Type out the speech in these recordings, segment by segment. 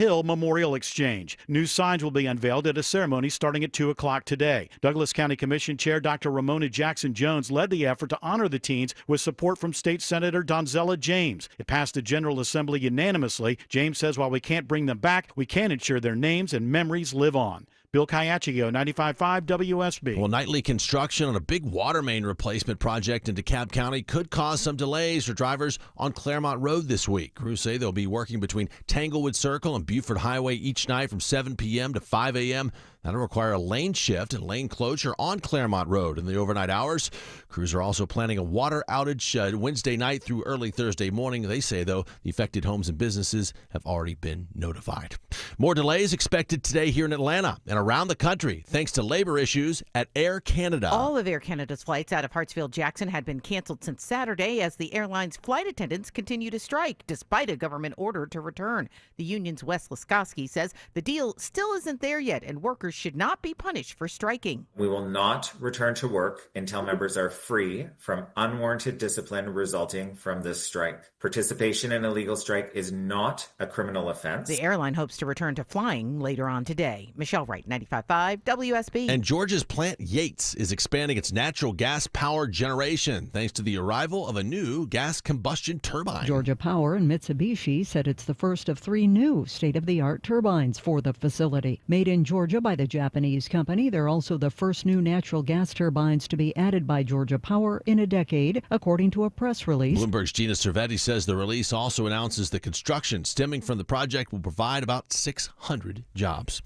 Hill Memorial Exchange. New signs will be unveiled at a ceremony starting at 2 o'clock today. Douglas County Commission Chair Dr. Ramona Jackson-Jones led the effort to honor the teens with support from State Senator Donzella James. It passed the General Assembly unanimously. James says while we can't bring them back, we can ensure their names and memories live on. Bill Caiaccio, 95.5 WSB. Well, nightly construction on a big water main replacement project in DeKalb County could cause some delays for drivers on Claremont Road this week. Crews say they'll be working between Tanglewood Circle and Buford Highway each night from 7 p.m. to 5 a.m. That'll require a lane shift and lane closure on Claremont Road in the overnight hours. Crews are also planning a water outage Wednesday night through early Thursday morning. They say, though, the affected homes and businesses have already been notified. More delays expected today here in Atlanta and around the country, thanks to labor issues at Air Canada. All of Air Canada's flights out of Hartsfield-Jackson had been canceled since Saturday as the airline's flight attendants continue to strike, despite a government order to return. The union's Wes Laskowski says the deal still isn't there yet, and workers should not be punished for striking. We will not return to work until members are free from unwarranted discipline resulting from this strike. Participation in a legal strike is not a criminal offense. The airline hopes to return to flying later on today. Michelle Wright, 95.5 WSB. And Georgia's plant Yates is expanding its natural gas power generation thanks to the arrival of a new gas combustion turbine. Georgia Power and Mitsubishi said it's the first of 3 new state-of-the-art turbines for the facility. Made in Georgia by the Japanese company, they're also the first new natural gas turbines to be added by Georgia Power in a decade, according to a press release. Bloomberg's Gina Cervetti says the release also announces the construction stemming from the project will provide about 600 jobs.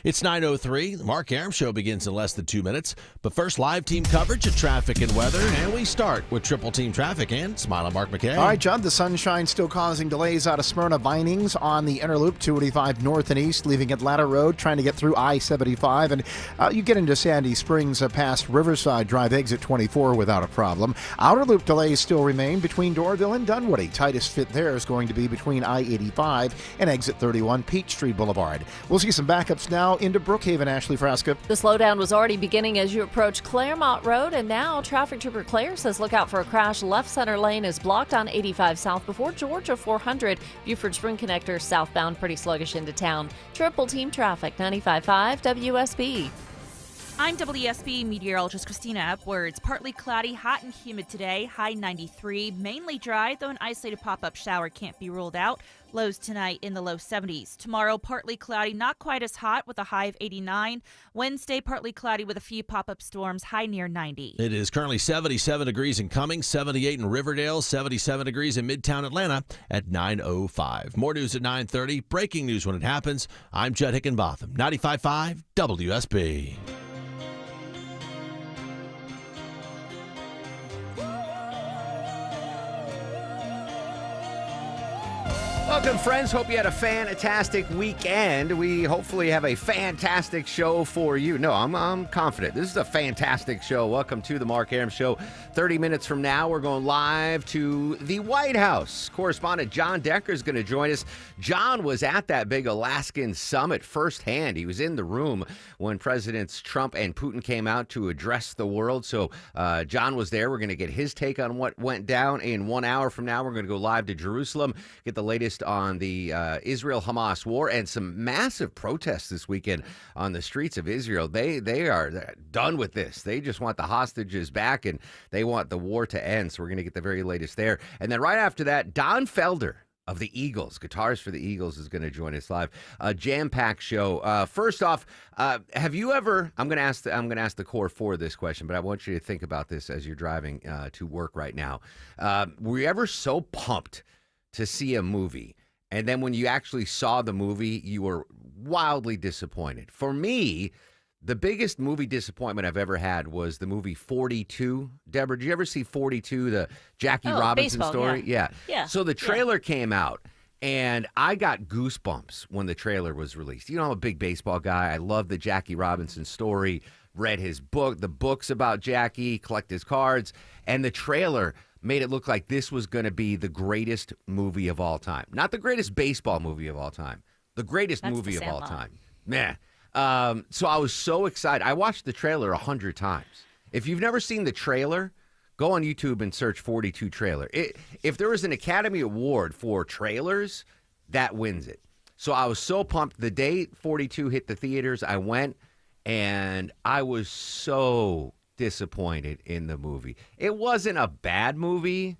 It's 9:03. The Mark Arum Show begins in less than 2 minutes. But first, live team coverage of traffic and weather. And we start with Triple Team Traffic and Smile on Mark McKay. All right, Judd, the sunshine still causing delays out of Smyrna Vinings on the inner loop, 285 north and east, leaving Atlanta Road, trying to get through I-75. And you get into Sandy Springs past Riverside Drive exit 24 without a problem. Outer loop delays still remain between Doraville and Dunwoody. Tightest fit there is going to be between I-85 and exit 31 Peachtree Boulevard. We'll see some backups now into Brookhaven. Ashley Frasca. The slowdown was already beginning as you approach Claremont Road, and now traffic trooper Claire says look out for a crash. Left center lane is blocked on 85 south before Georgia 400. Buford Spring Connector southbound pretty sluggish into town. Triple Team Traffic, 95.5 WSB. I'm WSB meteorologist Christina Epwords. Partly cloudy, hot and humid today, high 93. Mainly dry, though an isolated pop-up shower can't be ruled out. Lows tonight in the low 70s. Tomorrow, partly cloudy, not quite as hot with a high of 89. Wednesday, partly cloudy with a few pop-up storms, high near 90. It is currently 77 degrees in Cummings, 78 in Riverdale, 77 degrees in Midtown Atlanta at 9:05. More news at 9:30. Breaking news when it happens. I'm Judd Hickenbotham, 95.5 WSB. Welcome, friends. Hope you had a fantastic weekend. We hopefully have a fantastic show for you. No, I'm confident. This is a fantastic show. Welcome to the Mark Arum Show. 30 minutes from now, we're going live to the White House. Correspondent John Decker is going to join us. John was at that big Alaskan summit firsthand. He was in the room when Presidents Trump and Putin came out to address the world. So John was there. We're going to get his take on what went down. In 1 hour from now, we're going to go live to Jerusalem, get the latest on the Israel-Hamas war and some massive protests this weekend on the streets of Israel. They are done with this. They just want the hostages back, and they want the war to end. So we're going to get the very latest there. And then right after that, Don Felder of the Eagles, Guitars for the Eagles, is going to join us live. A jam-packed show. First off, have you ever? I'm going to ask the core four this question, but I want you to think about this as you're driving to work right now. Were you ever so pumped to see a movie, and then when you actually saw the movie, you were wildly disappointed? For me, the biggest movie disappointment I've ever had was the movie 42. Deborah, did you ever see 42, the Jackie Robinson baseball, story? Yeah. So the trailer came out, and I got goosebumps when the trailer was released. You know, I'm a big baseball guy. I love the Jackie Robinson story, read his book, the books about Jackie, collect his cards, and the trailer made it look like this was going to be the greatest movie of all time. Not the greatest baseball movie of all time. The greatest movie of all time. So I was so excited. I watched the trailer 100 times. If you've never seen the trailer, go on YouTube and search 42 trailer. If there was an Academy Award for trailers, that wins it. So I was so pumped. The day 42 hit the theaters, I went, and I was so disappointed in the movie. It wasn't a bad movie.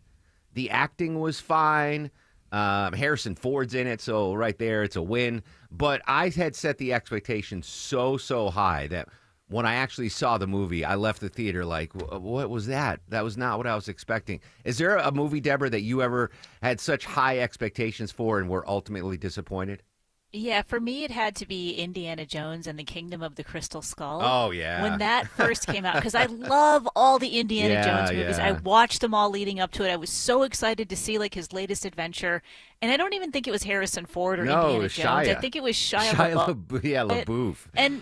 The acting was fine. Harrison Ford's in it, so right there, it's a win. But I had set the expectations so high that when I actually saw the movie, I left the theater like, what was that? That was not what I was expecting. Is there a movie, Deborah, that you ever had such high expectations for and were ultimately disappointed? Yeah, for me, it had to be Indiana Jones and the Kingdom of the Crystal Skull. Oh, yeah. When that first came out, because I love all the Indiana Jones movies. Yeah. I watched them all leading up to it. I was so excited to see like his latest adventure. And I don't even think it was Harrison Ford or No, Indiana it was Jones. Shia. I think it was Shia LaBeouf. LaBeouf. And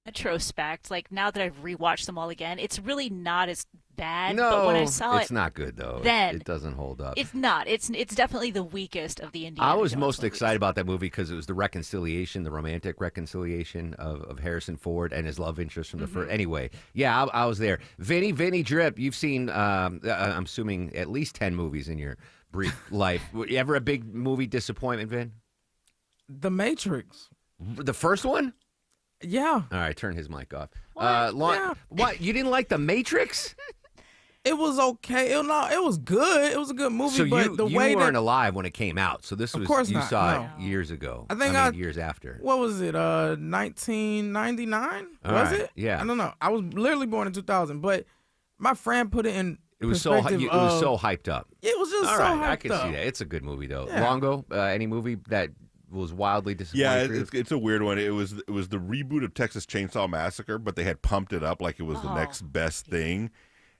retrospect, like now that I've rewatched them all again, it's really not as bad. No, but when I saw it's not good though. Then it doesn't hold up. It's not. It's definitely the weakest of the Indiana I was Jones most movies. excited about that movie because it was the reconciliation, the romantic reconciliation of Harrison Ford and his love interest from the first. Anyway, yeah, I was there. Vinny Drip, you've seen, I'm assuming, at least 10 movies in your brief life. Ever a big movie disappointment, Vin? The Matrix. The first one? Yeah. All right, turn his mic off. Yeah. What? You didn't like The Matrix? It was okay. It was good. It was a good movie. So but the you way weren't that, alive when it came out. So this Of was course you not, saw no. it years ago. I think years after. What was it? 1999? All Was right, it? yeah. I don't know. I was literally born in 2000, but my friend put it in. It was so perspective it was of- so hyped up. It was just All so right, hyped I can up. see that. It's a good movie though. Yeah. Longo, any movie that was wildly disappointing? Yeah, for you? it's a weird one. It was the reboot of Texas Chainsaw Massacre, but they had pumped it up like it was the next best thing.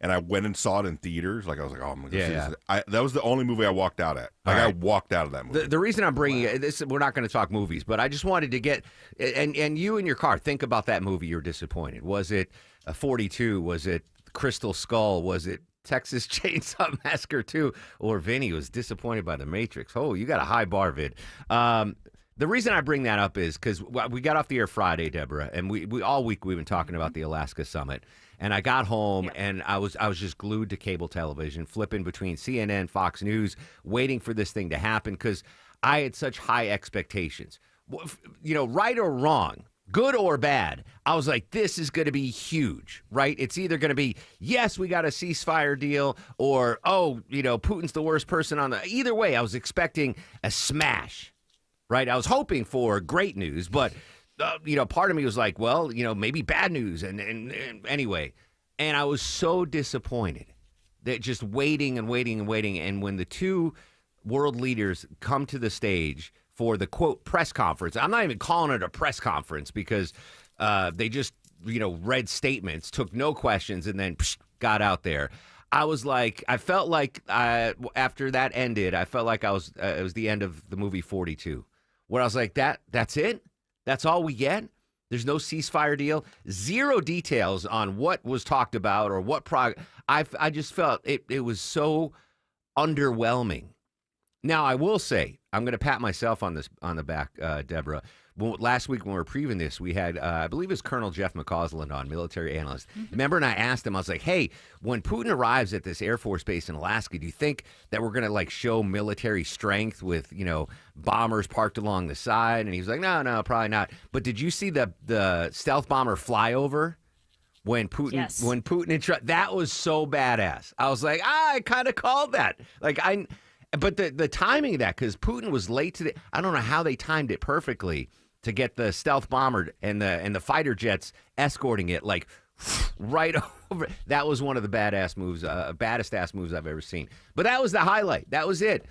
And I went and saw it in theaters. Like I was like, oh my god, that was the only movie I walked out at. Like I walked out of that movie. The reason I'm bringing it, this, we're not going to talk movies, but I just wanted to get, and you in your car, think about that movie you're disappointed. Was it 42? Was it Crystal Skull? Was it Texas Chainsaw Massacre 2? Or Vinny was disappointed by The Matrix? Oh, you got a high bar, Vid. The reason I bring that up is because we got off the air Friday, Deborah, and we all week we've been talking about the Alaska Summit. And I got home and I was just glued to cable television, flipping between CNN, Fox News, waiting for this thing to happen because I had such high expectations. You know, right or wrong, good or bad, I was like, this is going to be huge, right? It's either going to be, yes, we got a ceasefire deal, or, oh, you know, Putin's the worst person on the... Either way, I was expecting a smash, right? I was hoping for great news, but... you know, part of me was like, well, you know, maybe bad news. And anyway, and I was so disappointed that just waiting. And when the two world leaders come to the stage for the, quote, press conference, I'm not even calling it a press conference because they just, you know, read statements, took no questions, and then got out there. I was like, I felt like after that ended, I felt like it was the end of the movie 42, where I was like, that's it? That's all we get? There's no ceasefire deal? Zero details on what was talked about or what I just felt it was so underwhelming. Now, I will say, I'm going to pat myself on the back, Deborah. Last week when we were previewing this, we had, I believe it was Colonel Jeff McCausland on, military analyst. Remember, and I asked him, I was like, hey, when Putin arrives at this Air Force base in Alaska, do you think that we're going to like show military strength with, you know, bombers parked along the side? And he was like, no, probably not. But did you see the stealth bomber flyover? When Putin that was so badass. I was like, I kind of called that. But the timing of that, because Putin was late to I don't know how they timed it perfectly to get the stealth bomber and the fighter jets escorting it like right over. That was one of the baddest ass moves I've ever seen. But that was the highlight. That was it.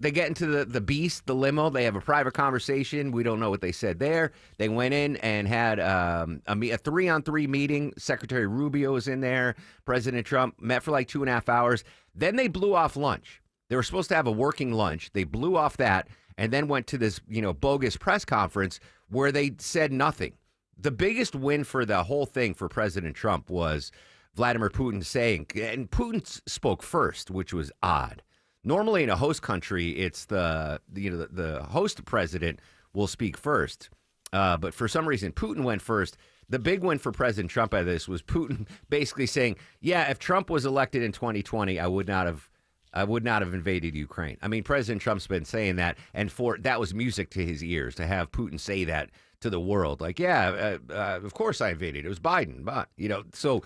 They get into the beast, the limo. They have a private conversation. We don't know what they said there. They went in and had a 3-on-3 meeting. Secretary Rubio was in there. President Trump met for like 2.5 hours. Then they blew off lunch. They were supposed to have a working lunch. They blew off that and then went to this, you know, bogus press conference where they said nothing. The biggest win for the whole thing for President Trump was Vladimir Putin saying, and Putin spoke first, which was odd. Normally in a host country, it's the host president will speak first. But for some reason, Putin went first. The big win for President Trump out of this was Putin basically saying, yeah, if Trump was elected in 2020, I would not have I would not have invaded Ukraine. I mean, President Trump's been saying that, and that was music to his ears to have Putin say that to the world. Like, of course I invaded. It was Biden, but So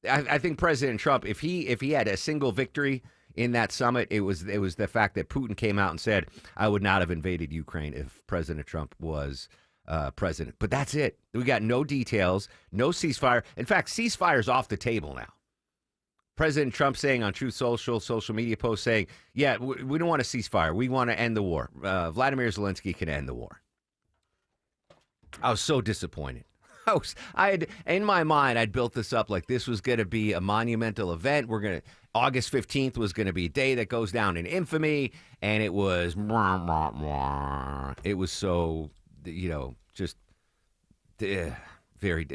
I think President Trump, if he had a single victory in that summit, it was the fact that Putin came out and said, I would not have invaded Ukraine if President Trump was president. But that's it. We got no details, no ceasefire. In fact, ceasefire's off the table now. President Trump saying on Truth social media post saying, we don't want a ceasefire. We want to end the war. Vladimir Zelensky can end the war. I was so disappointed. In my mind, I'd built this up like this was going to be a monumental event. August 15th was going to be a day that goes down in infamy. And it was, so, just it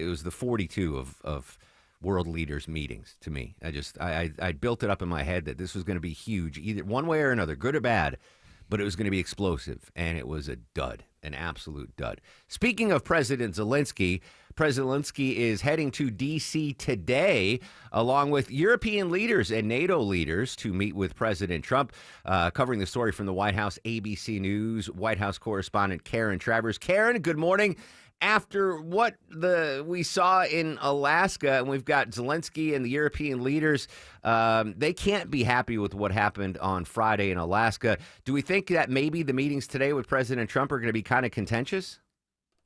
was the 42 of world leaders meetings to me. I built it up in my head that this was going to be huge, either one way or another, good or bad, but it was going to be explosive, and it was a dud, an absolute dud. Speaking of President Zelensky is heading to D.C. today, along with European leaders and NATO leaders to meet with President Trump. Covering the story from the White House, ABC News White House correspondent Karen Travers. Karen, good morning. After what we saw in Alaska, and we've got Zelensky and the European leaders, they can't be happy with what happened on Friday in Alaska. Do we think that maybe the meetings today with President Trump are going to be kind of contentious?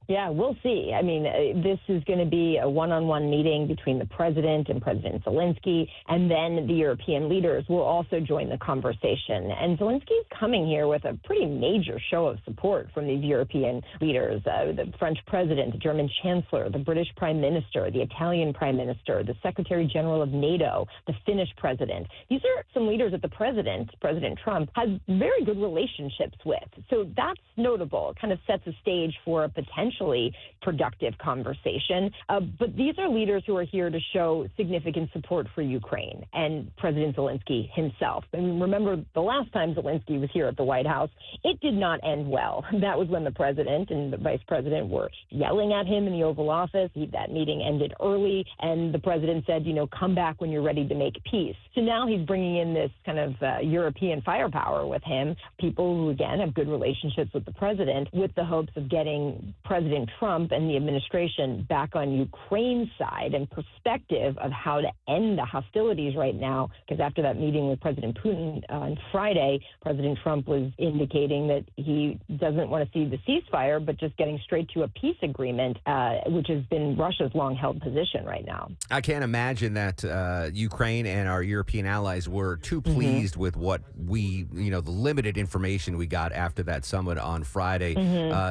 Yeah, we'll see. I mean, this is going to be a one-on-one meeting between the president and President Zelensky, and then the European leaders will also join the conversation. And Zelensky's coming here with a pretty major show of support from these European leaders, the French president, the German chancellor, the British prime minister, the Italian prime minister, the secretary general of NATO, the Finnish president. These are some leaders that President Trump, has very good relationships with. So that's notable. It kind of sets a stage for a potentially productive conversation. But these are leaders who are here to show significant support for Ukraine and President Zelensky himself. And remember, the last time Zelensky was here at the White House, it did not end well. That was when the president and the vice president were yelling at him in the Oval Office. That meeting ended early, and the president said, come back when you're ready to make peace. So now he's bringing in this kind of European firepower with him, people who, again, have good relationships with the president, with the hopes of getting President Trump and the administration back on Ukraine's side and perspective of how to end the hostilities right now. Because after that meeting with President Putin on Friday, President Trump was indicating that he doesn't want to see the ceasefire, but just getting straight to a peace agreement, which has been Russia's long-held position right now. I can't imagine that Ukraine and our European allies were too pleased with what the limited information we got after that summit on Friday.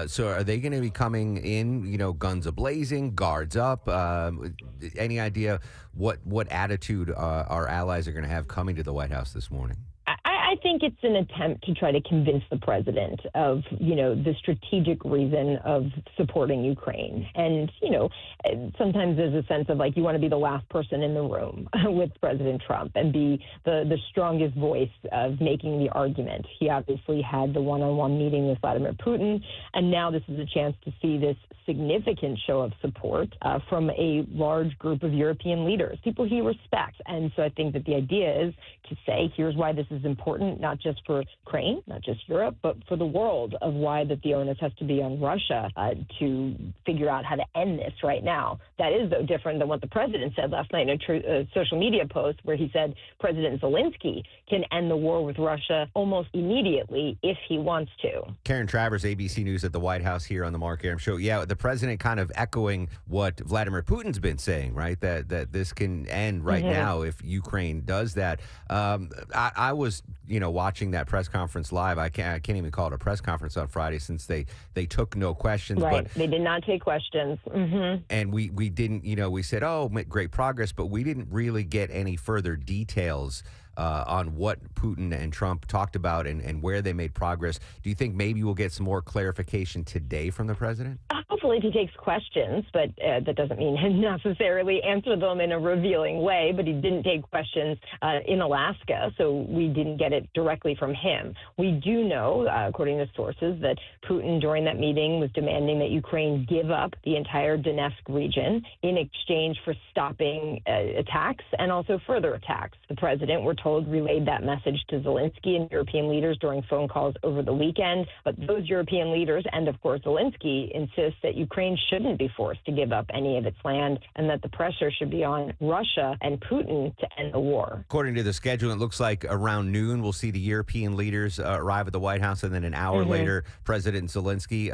So are they going to be coming in, guns a-blazing, guards up? Any idea what attitude our allies are going to have coming to the White House this morning? I think it's an attempt to try to convince the president of, the strategic reason of supporting Ukraine. And, sometimes there's a sense of like you want to be the last person in the room with President Trump and be the strongest voice of making the argument. He obviously had the one-on-one meeting with Vladimir Putin, and now this is a chance to see this significant show of support from a large group of European leaders, people he respects. And so I think that the idea is to say, here's why this is important, not just for Ukraine, not just Europe, but for the world, of why that the onus has to be on Russia to figure out how to end this right now. That is, though, different than what the president said last night in a social media post where he said President Zelensky can end the war with Russia almost immediately if he wants to. Karen Travers, ABC News at the White House here on the Mark Arum Show. Yeah, the president kind of echoing what Vladimir Putin's been saying, right? That this can end right now if Ukraine does that. I was, watching that press conference live. I can't even call it a press conference on Friday since they took no questions. Right, but they did not take questions. And we didn't, we said, great progress, but we didn't really get any further details on what Putin and Trump talked about and where they made progress. Do you think maybe we'll get some more clarification today from the president? Hopefully he takes questions, but that doesn't mean he necessarily answer them in a revealing way. But he didn't take questions in Alaska, so we didn't get it directly from him. We do know, according to sources, that Putin during that meeting was demanding that Ukraine give up the entire Donetsk region in exchange for stopping attacks and also further attacks. The president, we're told, relayed that message to Zelensky and European leaders during phone calls over the weekend. But those European leaders and, of course, Zelensky insist that Ukraine shouldn't be forced to give up any of its land and that the pressure should be on Russia and Putin to end the war. According to the schedule, it looks like around noon we'll see the European leaders arrive at the White House, and then an hour later, President Zelensky,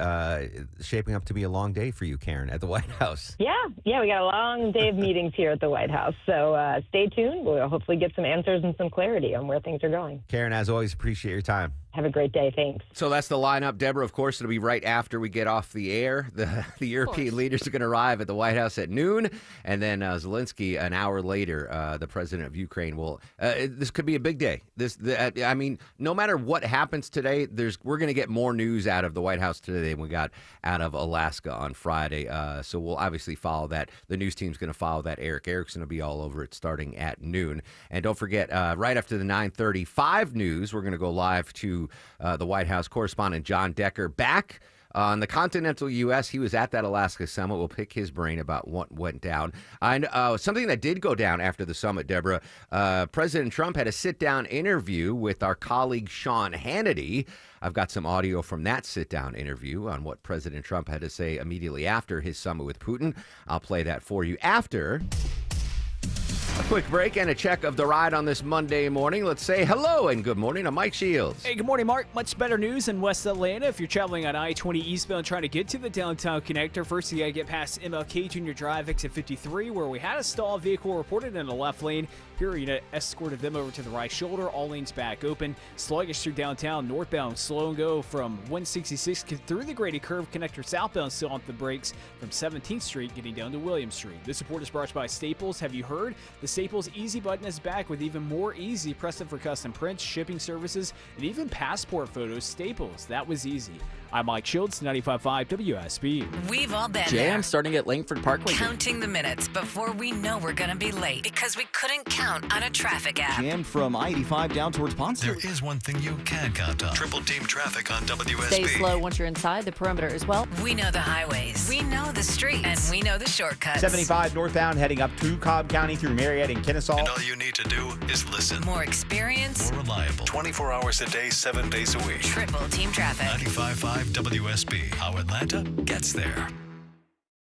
shaping up to be a long day for you, Karen, at the White House. Yeah, we got a long day of meetings here at the White House. So stay tuned. We'll hopefully get some answers and some clarity on where things are going. Karen, as always, appreciate your time. Have a great day. Thanks. So that's the lineup, Deborah. Of course, it'll be right after we get off the air. The European leaders are going to arrive at the White House at noon, and then Zelensky an hour later. The president of Ukraine will. This could be a big day. I mean, no matter what happens today, we're going to get more news out of the White House today than we got out of Alaska on Friday. So we'll obviously follow that. The news team's going to follow that. Eric Erickson will be all over it starting at noon. And don't forget, right after the 9:35 news, we're going to go live to the White House correspondent John Decker back on the continental U.S. He was at that Alaska summit. We'll pick his brain about what went down. And something that did go down after the summit, Deborah, President Trump had a sit-down interview with our colleague Sean Hannity. I've got some audio from that sit-down interview on what President Trump had to say immediately after his summit with Putin. I'll play that for you after a quick break and a check of the ride on this Monday morning. Let's say hello and good morning to Mike Shields. Hey, good morning, Mark. Much better news in West Atlanta. If you're traveling on I-20 eastbound trying to get to the downtown connector, first you got to get past MLK Jr. Drive, exit 53, where we had a stalled vehicle reported in the left lane. Here, escorted them over to the right shoulder. All lanes back open. Sluggish through downtown, northbound. Slow and go from 166 through the Grady Curve connector southbound. Still on the brakes from 17th Street getting down to Williams Street. This report is brought to you by Staples. Have you heard? The Staples Easy button is back with even more easy. Press it for custom prints, shipping services, and even passport photos. Staples. That was easy. I'm Mike Shields, 95.5 WSB. We've all been Jam there. starting at Langford Parkway. Counting the minutes before we know we're going to be late because we couldn't count on a traffic app. Jammed from I-85 down towards Ponce. There is one thing you can count on. Triple team traffic on WSB. Stay slow once you're inside the perimeter as well. We know the highways. We know the streets. And we know the shortcuts. 75 northbound heading up to Cobb County through Marietta and Kennesaw. And all you need to do is listen. More experience. More reliable. 24 hours a day, 7 days a week. Triple team traffic. 95.5 WSB. How Atlanta gets there.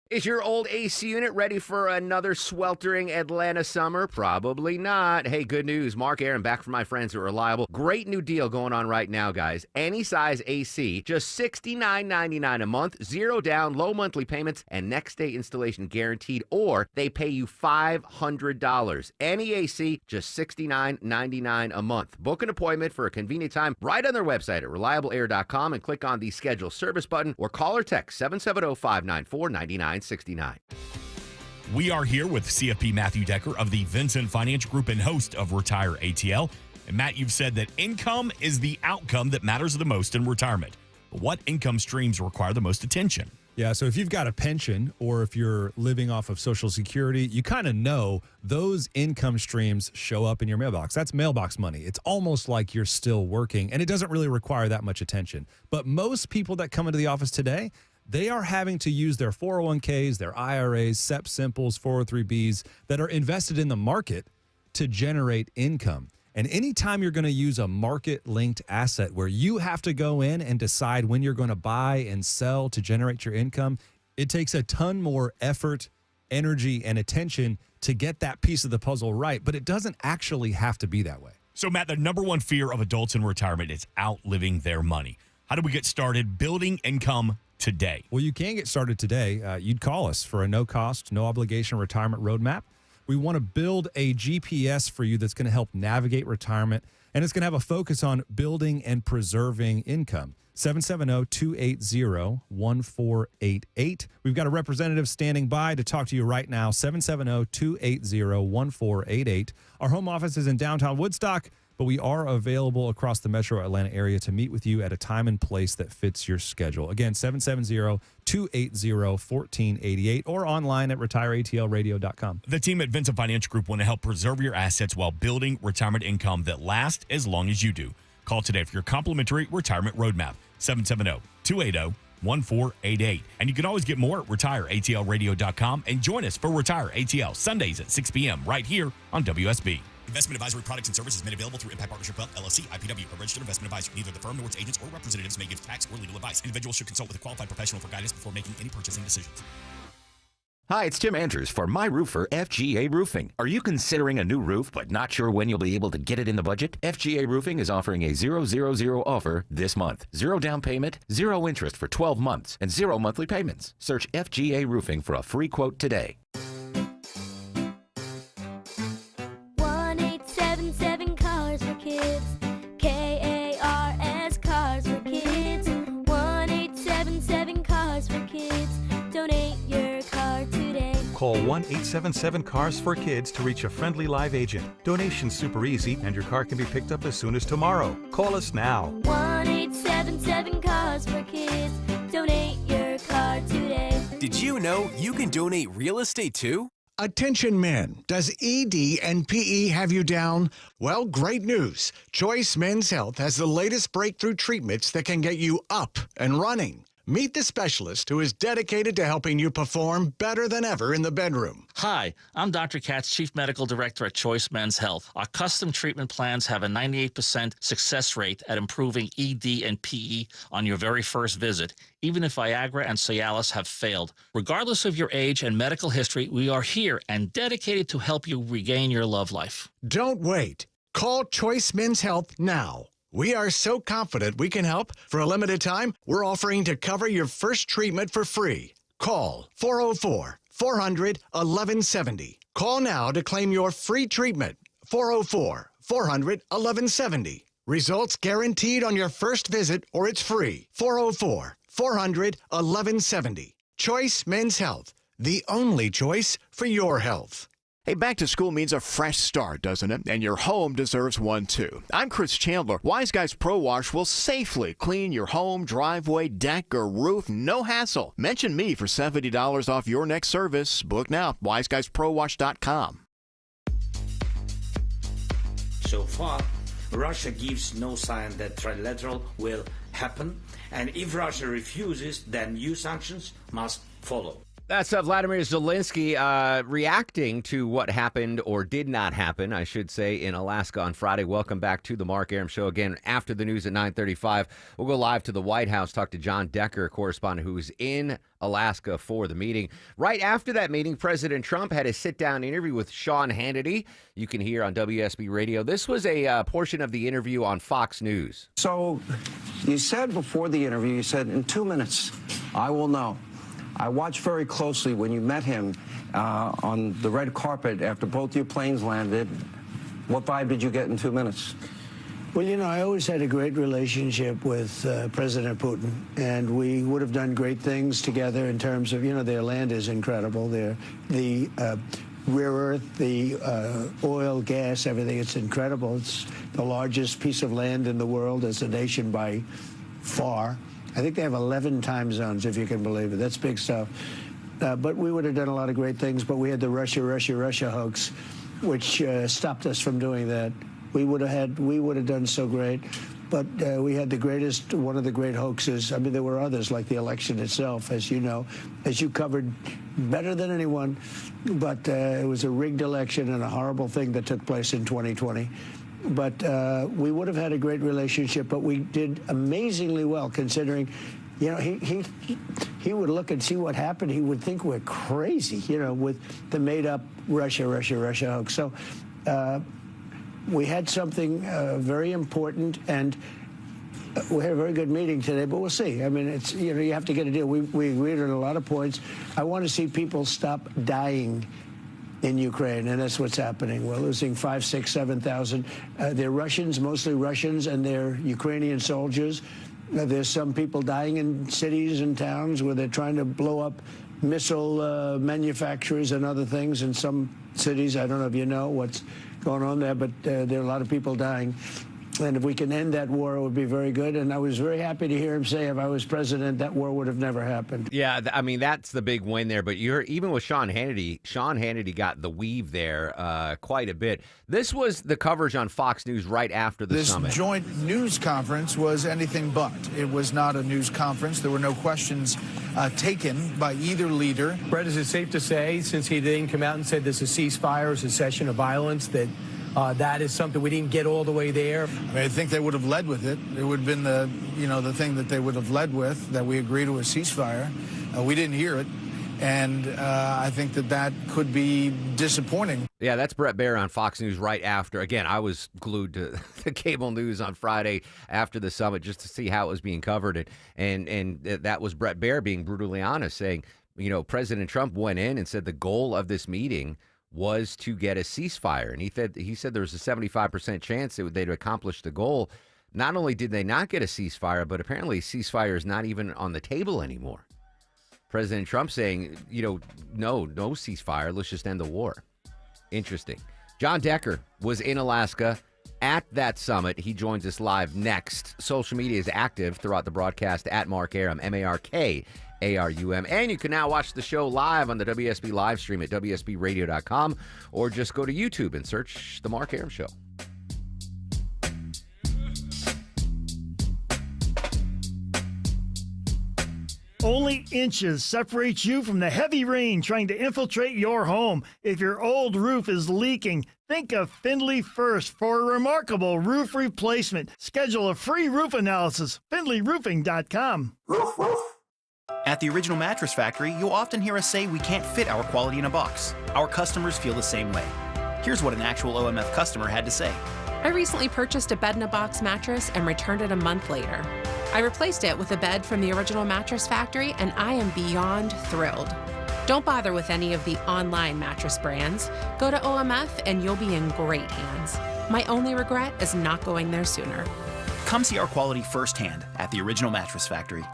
Is your old AC unit ready for another sweltering Atlanta summer? Probably not. Hey, good news. Mark Aaron back from my friends at Reliable. Great new deal going on right now, guys. Any size AC, just $69.99 a month, 0 down, low monthly payments, and next day installation guaranteed, or they pay you $500. Any AC, just $69.99 a month. Book an appointment for a convenient time right on their website at reliableair.com and click on the schedule service button or call or text 770-594-9969. We are here with CFP Matthew Decker of the Vincent Financial Group and host of Retire ATL. And Matt, you've said that income is the outcome that matters the most in retirement. But what income streams require the most attention? Yeah, so if you've got a pension or if you're living off of Social Security, you kind of know those income streams show up in your mailbox. That's mailbox money. It's almost like you're still working, and it doesn't really require that much attention. But most people that come into the office today, they are having to use their 401ks, their IRAs, SEP Simples, 403bs that are invested in the market to generate income. And anytime you're going to use a market-linked asset where you have to go in and decide when you're going to buy and sell to generate your income, it takes a ton more effort, energy, and attention to get that piece of the puzzle right. But it doesn't actually have to be that way. So, Matt, the number one fear of adults in retirement is outliving their money. How do we get started building income today? Well, you can get started today. You'd call us for a no-cost, no-obligation retirement roadmap. We want to build a GPS for you that's going to help navigate retirement, and it's going to have a focus on building and preserving income. 770-280-1488. We've got a representative standing by to talk to you right now, 770-280-1488. Our home office is in downtown Woodstock. but we are available across the metro Atlanta area to meet with you at a time and place that fits your schedule. Again, 770-280-1488 or online at retireatlradio.com. The team at Vincent Financial Group want to help preserve your assets while building retirement income that lasts as long as you do. Call today for your complimentary retirement roadmap, 770-280-1488. And you can always get more at retireatlradio.com and join us for Retire ATL Sundays at 6 p.m. right here on WSB. Investment advisory products and services made available through Impact Partnership Wealth, LLC, IPW, a registered investment advisor. Neither the firm nor its agents or representatives may give tax or legal advice. Individuals should consult with a qualified professional for guidance before making any purchasing decisions. Hi, it's Tim Andrews for My Roofer FGA Roofing. Are you considering a new roof but not sure when you'll be able to get it in the budget? FGA Roofing is offering a 000 offer this month. 0 down payment, 0 interest for 12 months, and 0 monthly payments. Search FGA Roofing for a free quote today. 1-877 Cars for Kids. KARS Cars for Kids. 1-877 Cars for Kids. Donate your car today. Call 1-877-CARS for Kids to reach a friendly live agent. Donation's super easy, and your car can be picked up as soon as tomorrow. Call us now. 1-877 Cars for Kids. Donate your car today. Did you know you can donate real estate too? Attention men, does ED and PE have you down? Well, great news. Choice Men's Health has the latest breakthrough treatments that can get you up and running. Meet the specialist who is dedicated to helping you perform better than ever in the bedroom. Hi, I'm Dr. Katz, Chief Medical Director at Choice Men's Health. Our custom treatment plans have a 98% success rate at improving ED and PE on your very first visit, even if Viagra and Cialis have failed. Regardless of your age and medical history, we are here and dedicated to help you regain your love life. Don't wait. Call Choice Men's Health now. We are so confident we can help. For a limited time, we're offering to cover your first treatment for free. Call 404-400-1170. Call now to claim your free treatment. 404-400-1170. Results guaranteed on your first visit or it's free. 404-400-1170. Choice Men's Health, the only choice for your health. Hey, back to school means a fresh start, doesn't it? And your home deserves one, too. I'm Chris Chandler. Wise Guys Pro Wash will safely clean your home, driveway, deck, or roof, no hassle. Mention me for $70 off your next service. Book now, wiseguysprowash.com. So far, Russia gives no sign that trilateral will happen. And if Russia refuses, then new sanctions must follow. That's Vladimir Zelensky reacting to what happened or did not happen, I should say, in Alaska on Friday. Welcome back to the Mark Arum Show. Again, after the news at 9:35, we'll go live to the White House, talk to John Decker, correspondent who's in Alaska for the meeting. Right after that meeting, President Trump had a sit-down interview with Sean Hannity. You can hear on WSB Radio. This was a portion of the interview on Fox News. So you said before the interview, you said, in 2 minutes, I will know. I watched very closely when you met him on the red carpet after both your planes landed. What vibe did you get in 2 minutes? Well, you know, I always had a great relationship with President Putin, and we would have done great things together in terms of, you know, their land is incredible. The rare earth, the oil, gas, everything, it's incredible. It's the largest piece of land in the world as a nation by far. I think they have 11 time zones, if you can believe it. That's big stuff. But we would have done a lot of great things, but we had the Russia hoax, which stopped us from doing that. We would have done so great, but we had the greatest, one of the great hoaxes. I mean, there were others, like the election itself, as you know, as you covered better than anyone. But it was a rigged election and a horrible thing that took place in 2020. But we would have had a great relationship, but we did amazingly well considering, you know, he would look and see what happened. He would think we're crazy, you know, with the made-up Russia hoax. So we had something very important, and we had a very good meeting today, but we'll see. I mean, it's, you know, you have to get a deal. We agreed on a lot of points. I want to see people stop dying in Ukraine, and that's what's happening. We're losing 5,000, 6,000, 7,000. They're Russians, mostly Russians, and they're Ukrainian soldiers. There's some people dying in cities and towns where they're trying to blow up missile manufacturers and other things in some cities. I don't know if you know what's going on there, but there are a lot of people dying. And if we can end that war, it would be very good. And I was very happy to hear him say, if I was president, that war would have never happened. Yeah, I mean, that's the big win there. But even with Sean Hannity got the weave there quite a bit. This was the coverage on Fox News right after the summit. This joint news conference was anything but. It was not a news conference. There were no questions taken by either leader. Brett, is it safe to say, since he didn't come out and said this is a ceasefire, a cessation of violence, that that is something we didn't get all the way there? I mean, I think they would have led with it. It would have been the thing that they would have led with, that we agree to a ceasefire. We didn't hear it, and I think that could be disappointing. Yeah, that's Bret Baier on Fox News right after. Again, I was glued to the cable news on Friday after the summit just to see how it was being covered, and that was Bret Baier being brutally honest, saying, President Trump went in and said the goal of this meeting was to get a ceasefire. And he said there was a 75% chance that they'd accomplish the goal. Not only did they not get a ceasefire, but apparently ceasefire is not even on the table anymore. President Trump saying, no ceasefire. Let's just end the war. Interesting. John Decker was in Alaska at that summit. He joins us live next. Social media is active throughout the broadcast at Mark Arum, MarkArum. And you can now watch the show live on the WSB live stream at WSBradio.com, or just go to YouTube and search The Mark Arum Show. Only inches separate you from the heavy rain trying to infiltrate your home. If your old roof is leaking, think of Findlay First for a remarkable roof replacement. Schedule a free roof analysis. FindlayRoofing.com. At the Original Mattress Factory, you'll often hear us say we can't fit our quality in a box. Our customers feel the same way. Here's what an actual OMF customer had to say. I recently purchased a bed-in-a-box mattress and returned it a month later. I replaced it with a bed from the Original Mattress Factory, and I am beyond thrilled. Don't bother with any of the online mattress brands. Go to OMF and you'll be in great hands. My only regret is not going there sooner. Come see our quality firsthand at the Original Mattress Factory.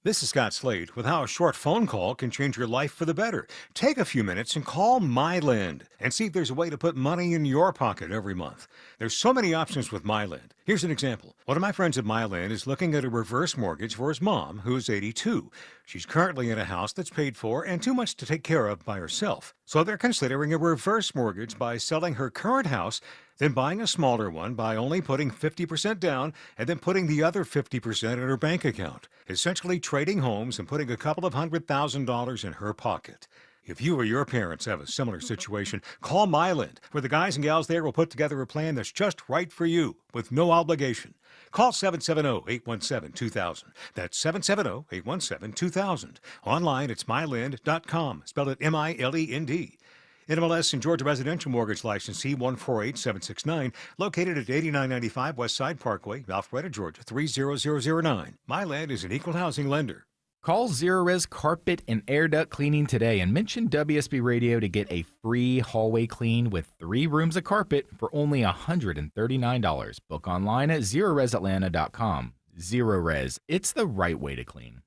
This is Scott Slade with how a short phone call can change your life for the better. Take a few minutes and call MyLend and see if there's a way to put money in your pocket every month. There's so many options with MyLend. Here's an example. One of my friends at MyLend is looking at a reverse mortgage for his mom, who's 82. She's currently in a house that's paid for and too much to take care of by herself. So they're considering a reverse mortgage by selling her current house, then buying a smaller one by only putting 50% down and then putting the other 50% in her bank account, essentially trading homes and putting a couple of $100,000 in her pocket. If you or your parents have a similar situation, call MyLend, where the guys and gals there will put together a plan that's just right for you with no obligation. Call 770-817-2000. That's 770-817-2000. Online, it's mylend.com. Spell it M-I-L-E-N-D. NMLS and Georgia Residential Mortgage Licensee 148769, located at 8995 West Side Parkway, Alpharetta, Georgia 30009. MyLand is an equal housing lender. Call Zerorez Carpet and Air Duct Cleaning today and mention WSB Radio to get a free hallway clean with 3 rooms of carpet for only $139. Book online at ZerorezAtlanta.com. Zerorez, it's the right way to clean.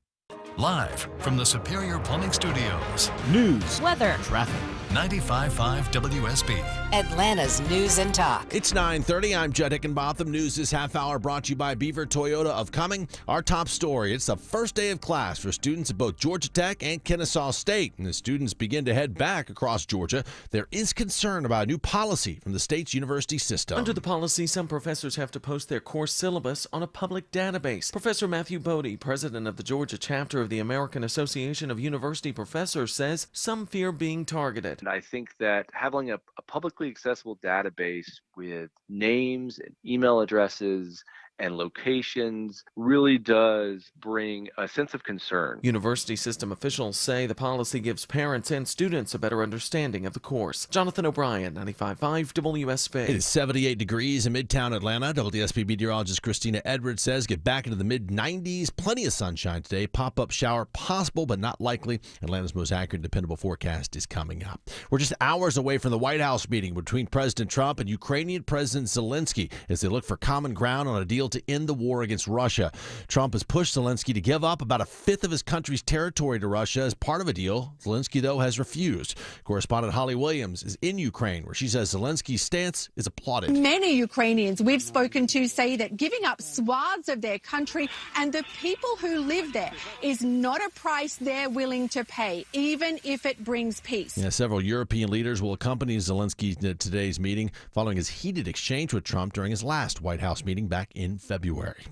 Live from the Superior Plumbing Studios. News, weather, traffic. 95.5 WSB. Atlanta's News and Talk. It's 9:30. I'm Judd Hickenbotham. News this half hour brought to you by Beaver Toyota of Cumming. Our top story, it's the first day of class for students at both Georgia Tech and Kennesaw State. And as students begin to head back across Georgia, there is concern about a new policy from the state's university system. Under the policy, some professors have to post their course syllabus on a public database. Professor Matthew Bodie, president of the Georgia chapter of the American Association of University Professors, says some fear being targeted. I think that having a publicly accessible database with names and email addresses and locations really does bring a sense of concern. University system officials say the policy gives parents and students a better understanding of the course. Jonathan O'Brien, 95.5 WSB. It is 78 degrees in Midtown Atlanta. WSB meteorologist Christina Edwards says get back into the mid-90s. Plenty of sunshine today. Pop-up shower possible, but not likely. Atlanta's most accurate, dependable forecast is coming up. We're just hours away from the White House meeting between President Trump and Ukrainian President Zelensky as they look for common ground on a deal deal to end the war against Russia. Trump has pushed Zelensky to give up about a fifth of his country's territory to Russia as part of a deal. Zelensky, though, has refused. Correspondent Holly Williams is in Ukraine, where she says Zelensky's stance is applauded. Many Ukrainians we've spoken to say that giving up swaths of their country and the people who live there is not a price they're willing to pay, even if it brings peace. Yeah, several European leaders will accompany Zelensky to today's meeting following his heated exchange with Trump during his last White House meeting back in February.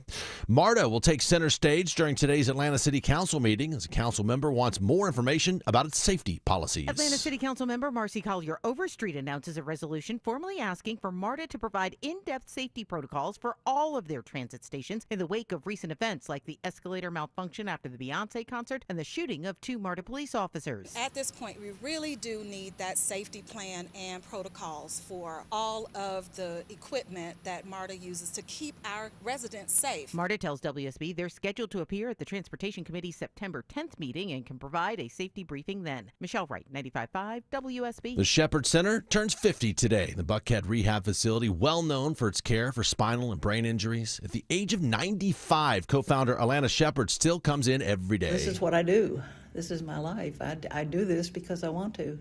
MARTA will take center stage during today's Atlanta City Council meeting as a council member wants more information about its safety policies. Atlanta City Council member Marcy Collier Overstreet announces a resolution formally asking for MARTA to provide in-depth safety protocols for all of their transit stations in the wake of recent events like the escalator malfunction after the Beyonce concert and the shooting of 2 MARTA police officers. At this point, we really do need that safety plan and protocols for all of the equipment that MARTA uses to keep our residents safe. MARTA tells WSB they're scheduled to appear at the Transportation Committee's September 10th meeting and can provide a safety briefing then. Michelle Wright, 95.5 WSB. The Shepherd Center turns 50 today. The Buckhead Rehab Facility, well known for its care for spinal and brain injuries. At the age of 95, co-founder Alana Shepherd still comes in every day. This is what I do. This is my life. I do this because I want to.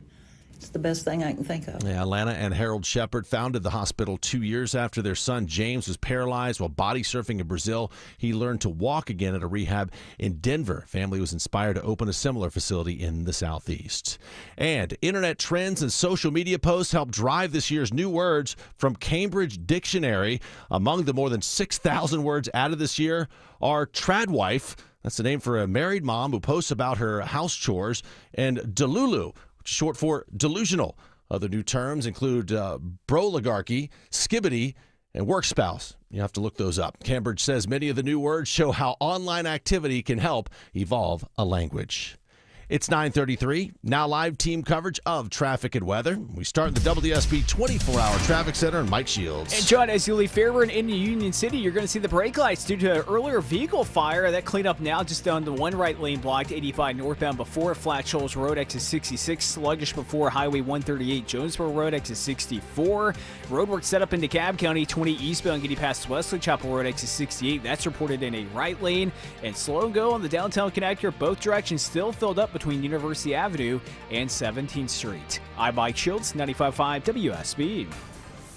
It's the best thing I can think of. Yeah, Alana and Harold Shepherd founded the hospital 2 years after their son James was paralyzed while body surfing in Brazil. He learned to walk again at a rehab in Denver. Family was inspired to open a similar facility in the Southeast. And internet trends and social media posts helped drive this year's new words from Cambridge Dictionary. Among the more than 6,000 words added this year are tradwife. That's the name for a married mom who posts about her house chores, and delulu, short for delusional. Other new terms include broligarchy, skibbity, and work spouse. You have to look those up. Cambridge says many of the new words show how online activity can help evolve a language. It's 9:33. Now live team coverage of traffic and weather. We start in the WSB 24-hour traffic center and Mike Shields. And John, as you leave Fairburn into Union City, you're going to see the brake lights due to an earlier vehicle fire. That cleaned up now, just down to one right lane blocked, 85 northbound before Flat Shoals Road, exit 66. Sluggish before Highway 138, Jonesboro Road, exit 64. Roadwork set up into Cobb County, 20 eastbound, getting past Wesley Chapel Road, exit 68. That's reported in a right lane. And slow and go on the downtown connector, both directions still filled up between University Avenue and 17th Street. I'm Mike Shields, 95.5 WSB.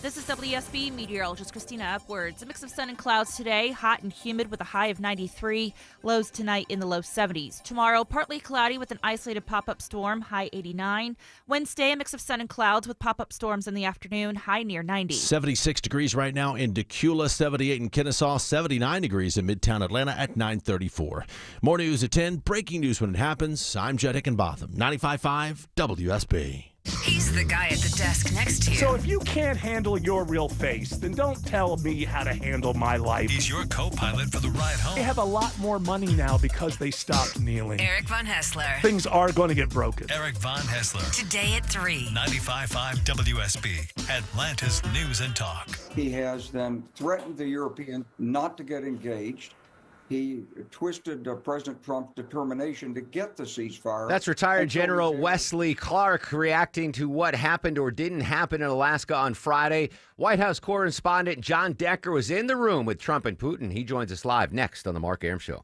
This is WSB meteorologist Christina Upwards. A mix of sun and clouds today, hot and humid with a high of 93. Lows tonight in the low 70s. Tomorrow, partly cloudy with an isolated pop-up storm, high 89. Wednesday, a mix of sun and clouds with pop-up storms in the afternoon, high near 90. 76 degrees right now in Decula, 78 in Kennesaw, 79 degrees in Midtown Atlanta at 9:34. More news at 10. Breaking news when it happens. I'm Jed Hickenbotham, 95.5 WSB. He's the guy at the desk next to you. So if you can't handle your real face, then don't tell me how to handle my life. He's your co-pilot for the ride home. They have a lot more money now because they stopped kneeling. Eric Von Hessler. Things are going to get broken. Eric Von Hessler. Today at 3. 95.5 WSB, Atlanta's News and Talk. He has then threatened the Europeans not to get engaged. He twisted President Trump's determination to get the ceasefire. That's retired General Wesley Clark reacting to what happened or didn't happen in Alaska on Friday. White House correspondent John Decker was in the room with Trump and Putin. He joins us live next on The Mark Arum Show.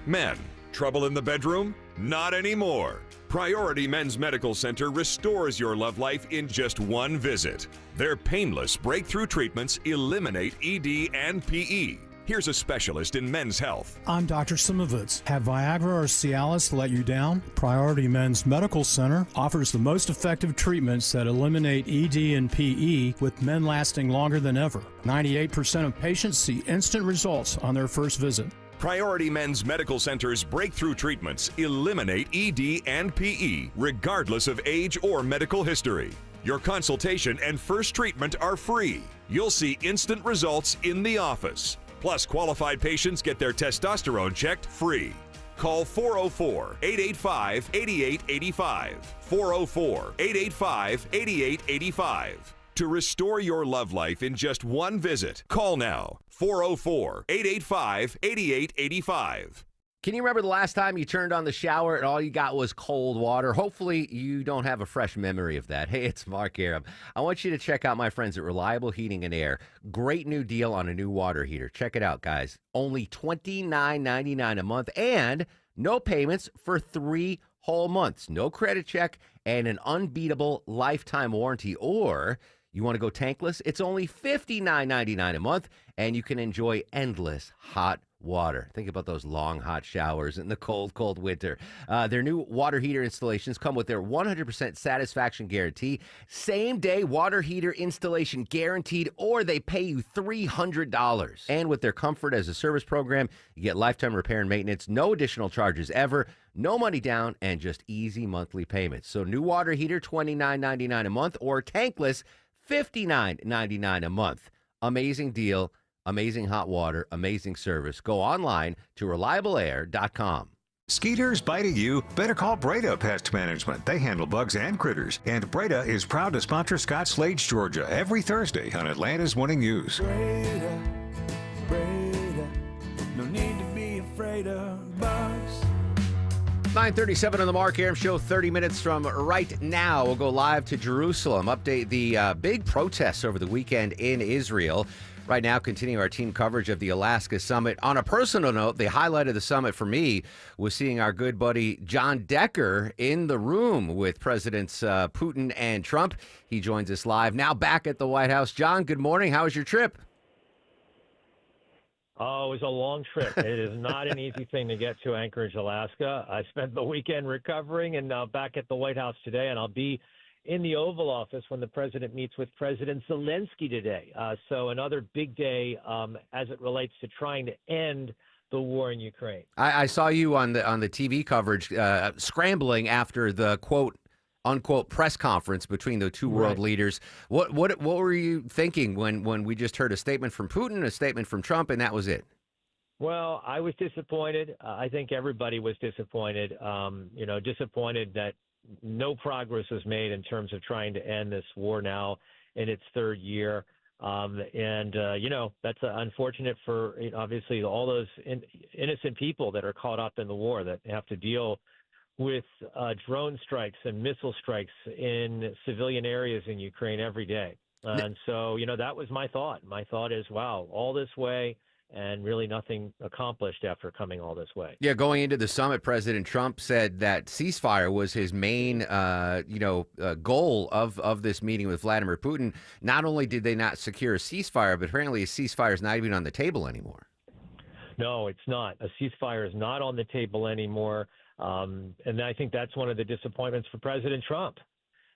Men, trouble in the bedroom? Not anymore. Priority Men's Medical Center restores your love life in just one visit. Their painless breakthrough treatments eliminate ED and PE. Here's a specialist in men's health. I'm Dr. Simovitz. Have Viagra or Cialis let you down? Priority Men's Medical Center offers the most effective treatments that eliminate ED and PE, with men lasting longer than ever. 98% of patients see instant results on their first visit. Priority Men's Medical Center's breakthrough treatments eliminate ED and PE, regardless of age or medical history. Your consultation and first treatment are free. You'll see instant results in the office. Plus, qualified patients get their testosterone checked free. Call 404-885-8885. 404-885-8885. To restore your love life in just one visit, call now. 404-885-8885. Can you remember the last time you turned on the shower and all you got was cold water? Hopefully you don't have a fresh memory of that. Hey, it's Mark Aram. I want you to check out my friends at Reliable Heating and Air. Great new deal on a new water heater. Check it out, guys. Only $29.99 a month and no payments for 3 whole months. No credit check and an unbeatable lifetime warranty. Or you want to go tankless? It's only $59.99 a month and you can enjoy endless hot water. Think about those long, hot showers in the cold, cold winter. Their new water heater installations come with their 100% satisfaction guarantee, same-day water heater installation guaranteed, or they pay you $300. And with their Comfort as a Service program, you get lifetime repair and maintenance, no additional charges ever, no money down, and just easy monthly payments. So new water heater, $29.99 a month, or tankless, $59.99 a month. Amazing deal. Amazing hot water, amazing service. Go online to reliableair.com. Skeeters biting you? Better call Breda Pest Management. They handle bugs and critters. And Breda is proud to sponsor Scott Slades, Georgia, every Thursday on Atlanta's Morning News. Breda, no need to be afraid of bugs. 9:37 on the Mark Aram Show, 30 minutes from right now. We'll go live to Jerusalem, update the big protests over the weekend in Israel. Right now, continuing our team coverage of the Alaska Summit. On a personal note, the highlight of the summit for me was seeing our good buddy John Decker in the room with Presidents Putin and Trump. He joins us live now back at the White House. John, good morning. How was your trip? Oh, it was a long trip. It is not an easy thing to get to Anchorage, Alaska. I spent the weekend recovering and now back at the White House today, and I'll be in the Oval Office when the president meets with President Zelensky today. So another big day as it relates to trying to end the war in Ukraine. I saw you on the TV coverage scrambling after the quote unquote press conference between the two world leaders. What were you thinking when we just heard a statement from Putin, a statement from Trump, and that was it? Well, I was disappointed. I think everybody was disappointed. Disappointed that no progress was made in terms of trying to end this war now in its third year. That's unfortunate for obviously all those innocent people that are caught up in the war that have to deal with drone strikes and missile strikes in civilian areas in Ukraine every day. And so, that was my thought. My thought is, wow, all this way and really nothing accomplished after coming all this way. Yeah, going into the summit, President Trump said that ceasefire was his main, goal of this meeting with Vladimir Putin. Not only did they not secure a ceasefire, but apparently a ceasefire is not even on the table anymore. No, it's not. A ceasefire is not on the table anymore. And I think that's one of the disappointments for President Trump,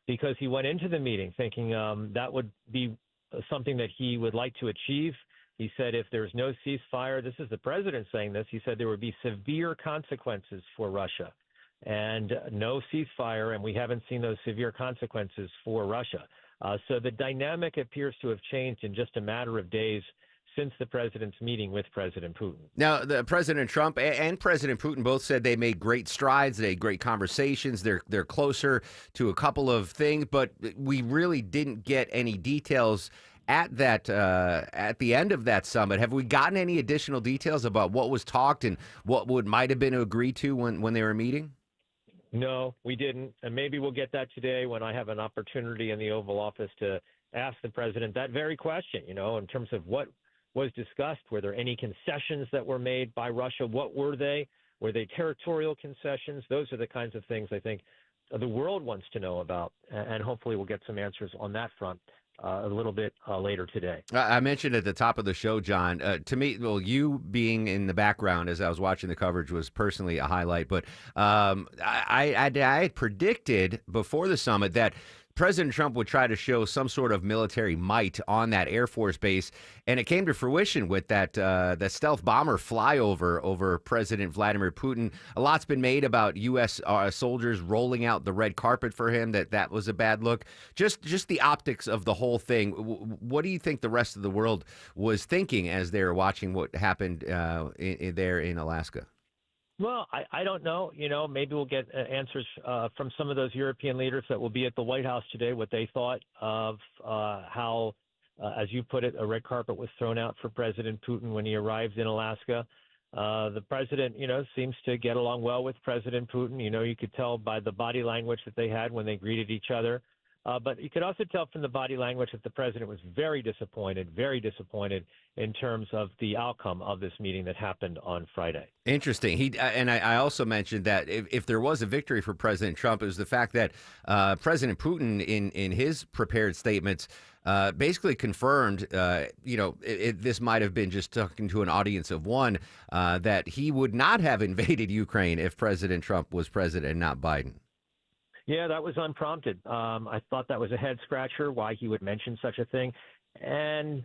because he went into the meeting thinking that would be something that he would like to achieve. He said if there's no ceasefire, this is the president saying this, he said there would be severe consequences for Russia. And no ceasefire, and we haven't seen those severe consequences for Russia. So the dynamic appears to have changed in just a matter of days since the president's meeting with President Putin. Now, the President Trump and President Putin both said they made great strides, they had great conversations, they're closer to a couple of things, but we really didn't get any details at the end of that summit. Have we gotten any additional details about what was talked and what might have been agreed to when they were meeting? No, we didn't. And maybe we'll get that today when I have an opportunity in the Oval Office to ask the president that very question, in terms of what was discussed. Were there any concessions that were made by Russia? What were they? Were they territorial concessions? Those are the kinds of things I think the world wants to know about. And hopefully we'll get some answers on that front a little bit later today. I mentioned at the top of the show, John, to me, well, you being in the background as I was watching the coverage was personally a highlight. But I had predicted before the summit that President Trump would try to show some sort of military might on that Air Force base, and it came to fruition with that stealth bomber flyover over President Vladimir Putin. A lot's been made about U.S. Soldiers rolling out the red carpet for him, that was a bad look. Just the optics of the whole thing. What do you think the rest of the world was thinking as they were watching what happened there in Alaska? Well, I don't know. Maybe we'll get answers from some of those European leaders that will be at the White House today, what they thought of how, as you put it, a red carpet was thrown out for President Putin when he arrived in Alaska. The president, seems to get along well with President Putin. You could tell by the body language that they had when they greeted each other. But you could also tell from the body language that the president was very disappointed in terms of the outcome of this meeting that happened on Friday. Interesting. I also mentioned that if there was a victory for President Trump, it was the fact that President Putin, in his prepared statements, basically confirmed, this might have been just talking to an audience of one, that he would not have invaded Ukraine if President Trump was president and not Biden. Yeah, that was unprompted. I thought that was a head scratcher, why he would mention such a thing. And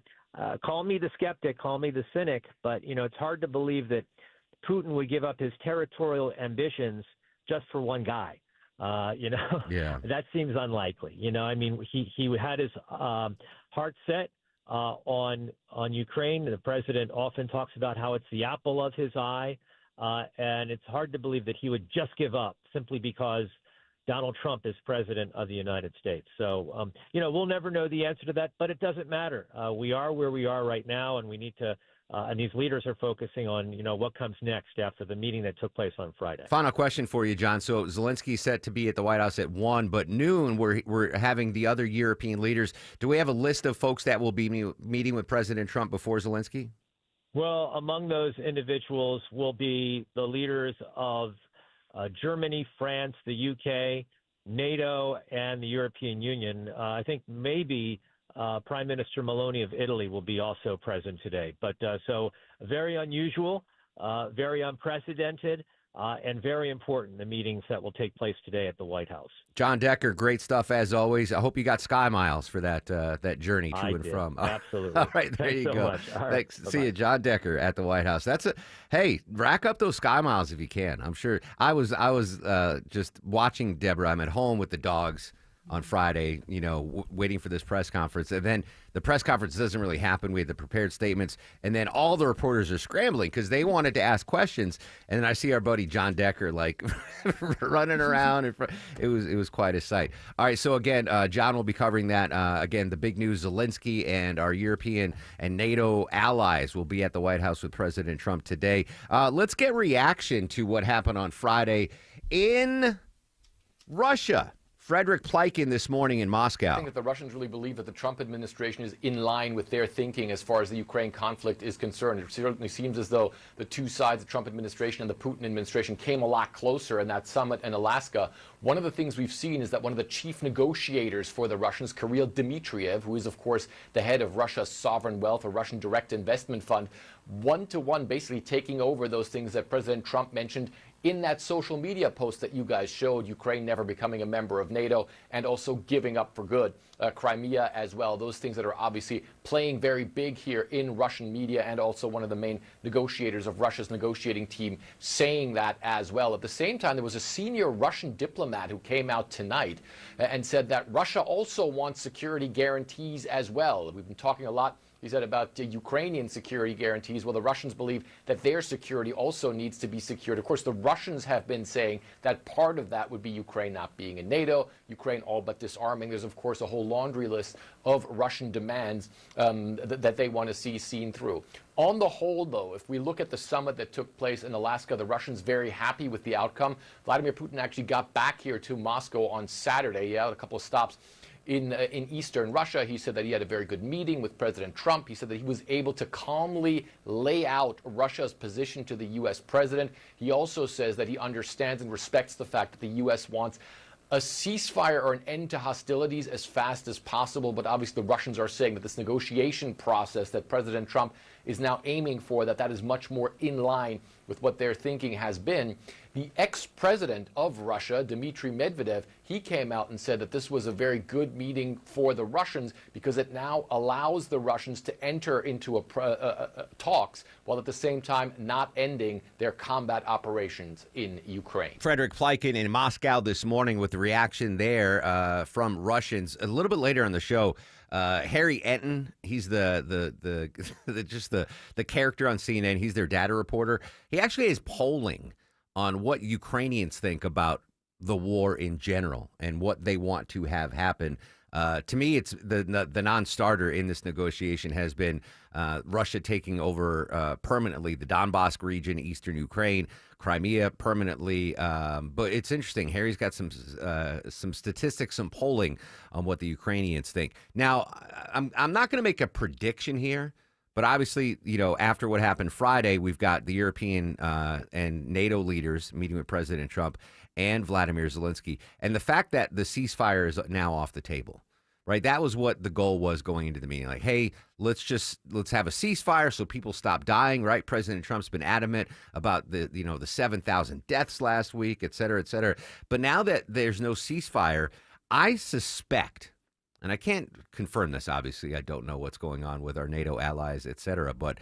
call me the skeptic, call me the cynic, but, it's hard to believe that Putin would give up his territorial ambitions just for one guy. Yeah. That seems unlikely. He had his heart set on Ukraine. The president often talks about how it's the apple of his eye, and it's hard to believe that he would just give up simply because Donald Trump is president of the United States. So, we'll never know the answer to that, but it doesn't matter. We are where we are right now, and we need to and these leaders are focusing on, what comes next after the meeting that took place on Friday. Final question for you, John. So Zelensky's set to be at the White House at 1, but noon we're having the other European leaders. Do we have a list of folks that will be meeting with President Trump before Zelensky? Well, among those individuals will be the leaders of Germany, France, the UK, NATO, and the European Union. I think maybe Prime Minister Meloni of Italy will be also present today. But so very unusual, very unprecedented, and very important, the meetings that will take place today at the White House. John Decker, great stuff as always. I hope you got Sky Miles for that journey to and from. Absolutely. All right, there you go. All right, thanks. bye-bye. See you, John Decker at the White House. Hey, rack up those Sky Miles if you can. I'm sure. I was just watching Deborah. I'm at home with the dogs on Friday, waiting for this press conference. And then the press conference doesn't really happen. We had the prepared statements. And then all the reporters are scrambling because they wanted to ask questions. And then I see our buddy John Decker, running around. It was quite a sight. All right. So, again, John will be covering that. Again, the big news, Zelensky and our European and NATO allies will be at the White House with President Trump today. Let's get reaction to what happened on Friday in Russia. Frederick Pleiken this morning in Moscow. I think that the Russians really believe that the Trump administration is in line with their thinking as far as the Ukraine conflict is concerned. It certainly seems as though the two sides, the Trump administration and the Putin administration, came a lot closer in that summit in Alaska. One of the things we've seen is that one of the chief negotiators for the Russians, Kirill Dmitriev, who is, of course, the head of Russia's sovereign wealth or Russian direct investment fund, one-to-one basically taking over those things that President Trump mentioned in that social media post that you guys showed, Ukraine never becoming a member of NATO and also giving up for good Crimea as well. Those things that are obviously playing very big here in Russian media, and also one of the main negotiators of Russia's negotiating team saying that as well. At the same time, there was a senior Russian diplomat who came out tonight and said that Russia also wants security guarantees as well. We've been talking a lot, he said, about Ukrainian security guarantees. Well, the Russians believe that their security also needs to be secured. Of course, the Russians have been saying that part of that would be Ukraine not being in NATO, Ukraine all but disarming. There's, of course, a whole laundry list of Russian demands that they want to see seen through. On the whole, though, if we look at the summit that took place in Alaska, the Russians very happy with the outcome. Vladimir Putin actually got back here to Moscow on Saturday. He had a couple of stops in eastern Russia. He said that he had a very good meeting with President Trump. He said that he was able to calmly lay out Russia's position to the U.S. president. He also says that he understands and respects the fact that the U.S. wants a ceasefire or an end to hostilities as fast as possible. But obviously the Russians are saying that this negotiation process that President Trump is now aiming for, that is much more in line with what their thinking has been. The ex-president of Russia, Dmitry Medvedev, he came out and said that this was a very good meeting for the Russians because it now allows the Russians to enter into talks while at the same time not ending their combat operations in Ukraine. Frederick Pleiken in Moscow this morning with the reaction there from Russians. A little bit later on the show, Harry Enton, he's the character on CNN. He's their data reporter. He actually is polling on what Ukrainians think about the war in general and what they want to have happen. To me, it's the non-starter in this negotiation has been Russia taking over permanently the Donbass region, eastern Ukraine, Crimea permanently. But it's interesting. Harry's got some statistics, some polling on what the Ukrainians think. Now, I'm not going to make a prediction here, but obviously, after what happened Friday, we've got the European and NATO leaders meeting with President Trump and Vladimir Zelensky. And the fact that the ceasefire is now off the table, right? That was what the goal was going into the meeting. Like, hey, let's have a ceasefire so people stop dying, right? President Trump's been adamant about the 7,000 deaths last week, et cetera, et cetera. But now that there's no ceasefire, I suspect, and I can't confirm this, obviously, I don't know what's going on with our NATO allies, et cetera, but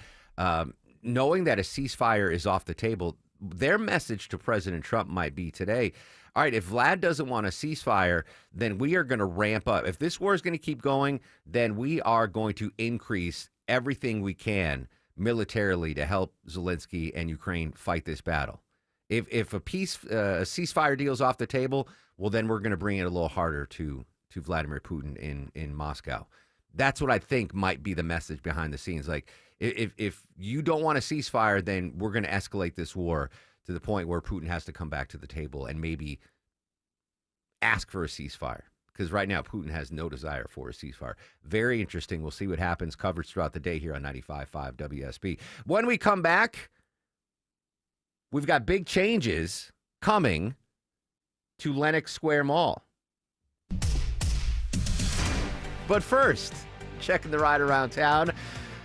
knowing that a ceasefire is off the table, their message to President Trump might be today, all right, if Vlad doesn't want a ceasefire, then we are going to ramp up. If this war is going to keep going, then we are going to increase everything we can militarily to help Zelensky and Ukraine fight this battle. If a ceasefire deal is off the table, well, then we're going to bring it a little harder to Vladimir Putin in Moscow. That's what I think might be the message behind the scenes. Like, if you don't want a ceasefire, then we're going to escalate this war to the point where Putin has to come back to the table and maybe ask for a ceasefire. Because right now, Putin has no desire for a ceasefire. Very interesting. We'll see what happens. Coverage throughout the day here on 95.5 WSB. When we come back, we've got big changes coming to Lenox Square Mall. But first, checking the ride around town.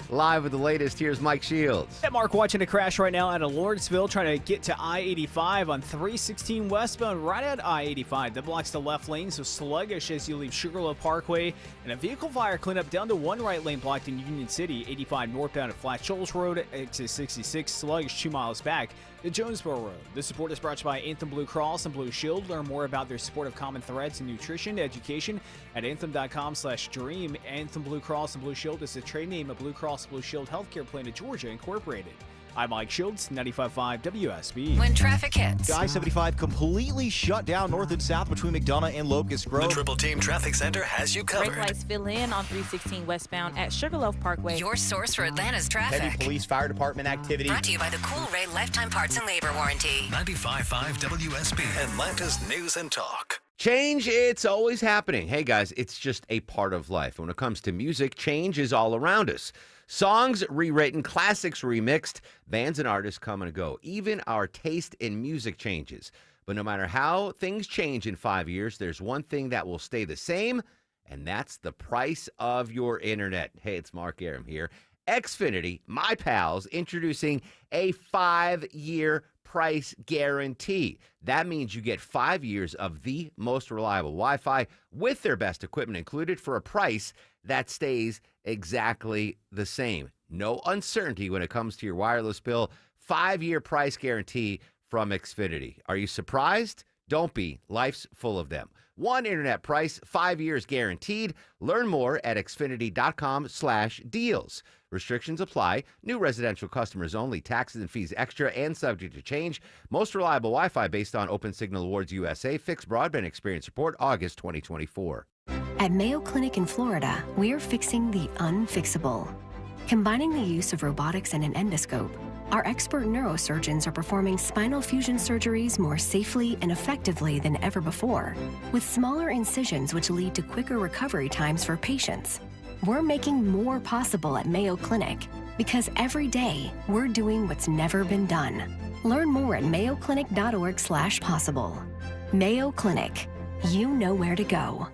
Live with the latest, here's Mike Shields. Yeah, Mark, watching a crash right now out of Lawrenceville, trying to get to I-85 on 316 westbound, right at I-85. That blocks the left lane, so sluggish as you leave Sugarloaf Parkway. And a vehicle fire cleanup down to one right lane blocked in Union City, 85 northbound at Flat Shoals Road, exit 66, sluggish 2 miles back to Jonesboro Road. This support is brought to you by Anthem Blue Cross and Blue Shield. Learn more about their support of common threads in nutrition education at anthem.com/dream. Anthem Blue Cross and Blue Shield is the trade name of Blue Cross Blue Shield Healthcare Plan of Georgia Incorporated. I'm Mike Shields, 95.5 WSB. When traffic hits. I-75 completely shut down north and south between McDonough and Locust Grove. The Triple Team Traffic Center has you covered. Brake lights fill in on 316 westbound at Sugarloaf Parkway. Your source for Atlanta's traffic. Heavy police fire department activity. Brought to you by the Cool Ray Lifetime Parts and Labor Warranty. 95.5 WSB, Atlanta's News and Talk. Change, it's always happening. Hey, guys, it's just a part of life. When it comes to music, change is all around us. Songs rewritten, classics remixed, bands and artists come and go. Even our taste in music changes. But no matter how things change in 5 years, there's one thing that will stay the same, and that's the price of your internet. Hey, it's Mark Arum here. Xfinity, my pals, introducing a 5-year price guarantee. That means you get 5 years of the most reliable Wi-Fi with their best equipment included for a price that stays exactly the same. No uncertainty when it comes to your wireless bill. 5-year price guarantee from Xfinity. Are you surprised? Don't be. Life's full of them. One internet price, 5 years guaranteed. Learn more at xfinity.com/deals. Restrictions apply. New residential customers only. Taxes and fees extra and subject to change. Most reliable Wi-Fi based on Open Signal Awards USA. Fixed Broadband Experience Report, August 2024. At Mayo Clinic in Florida, we're fixing the unfixable. Combining the use of robotics and an endoscope, our expert neurosurgeons are performing spinal fusion surgeries more safely and effectively than ever before, with smaller incisions which lead to quicker recovery times for patients. We're making more possible at Mayo Clinic because every day we're doing what's never been done. Learn more at mayoclinic.org/possible. Mayo Clinic. You know where to go.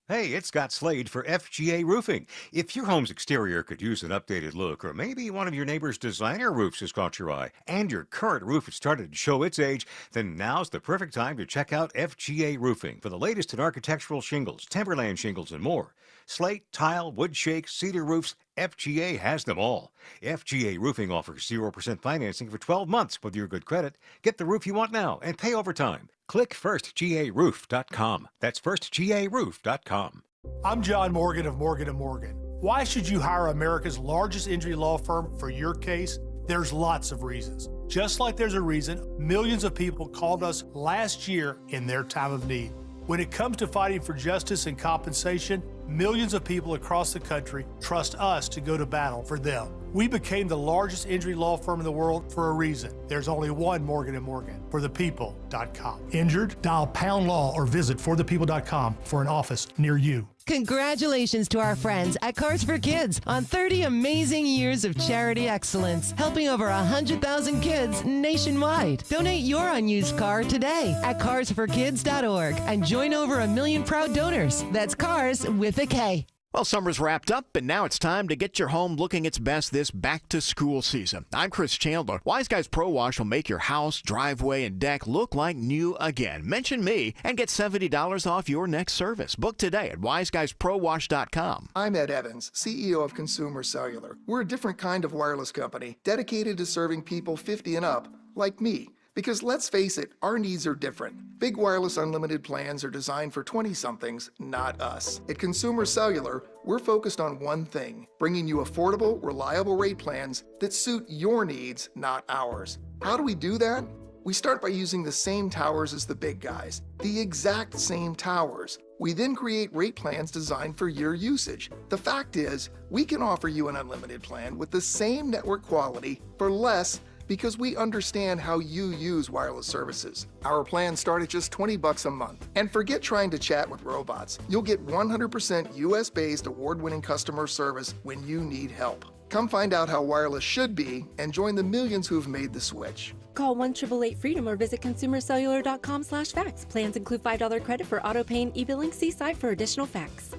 Hey, it's Scott Slade for FGA Roofing. If your home's exterior could use an updated look, or maybe one of your neighbor's designer roofs has caught your eye, and your current roof has started to show its age, then now's the perfect time to check out FGA Roofing for the latest in architectural shingles, timberland shingles, and more. Slate, tile, wood shake, cedar roofs, FGA has them all. FGA Roofing offers 0% financing for 12 months with your good credit. Get the roof you want now and pay over time. Click firstgaroof.com. That's firstgaroof.com. I'm John Morgan of Morgan & Morgan. Why should you hire America's largest injury law firm for your case? There's lots of reasons. Just like there's a reason millions of people called us last year in their time of need. When it comes to fighting for justice and compensation, millions of people across the country trust us to go to battle for them. We became the largest injury law firm in the world for a reason. There's only one Morgan & Morgan, forthepeople.com. Injured? Dial pound law or visit forthepeople.com for an office near you. Congratulations to our friends at Cars for Kids on 30 amazing years of charity excellence, helping over 100,000 kids nationwide. Donate your unused car today at carsforkids.org and join over 1 million proud donors. That's Cars with a K. Well, summer's wrapped up, and now it's time to get your home looking its best this back-to-school season. I'm Chris Chandler. Wise Guys Pro Wash will make your house, driveway, and deck look like new again. Mention me and get $70 off your next service. Book today at wiseguysprowash.com. I'm Ed Evans, CEO of Consumer Cellular. We're a different kind of wireless company dedicated to serving people 50 and up, like me. Because let's face it, our needs are different. Big wireless unlimited plans are designed for 20-somethings, not us. At Consumer Cellular, we're focused on one thing, bringing you affordable, reliable rate plans that suit your needs, not ours. How do we do that? We start by using the same towers as the big guys, the exact same towers. We then create rate plans designed for your usage. The fact is, we can offer you an unlimited plan with the same network quality for less because we understand how you use wireless services. Our plans start at just $20 a month. And forget trying to chat with robots. You'll get 100% US-based award-winning customer service when you need help. Come find out how wireless should be and join the millions who've made the switch. Call 1-888-FREEDOM or visit consumercellular.com/facts. Plans include $5 credit for auto-pay and e-billing. See site for additional facts.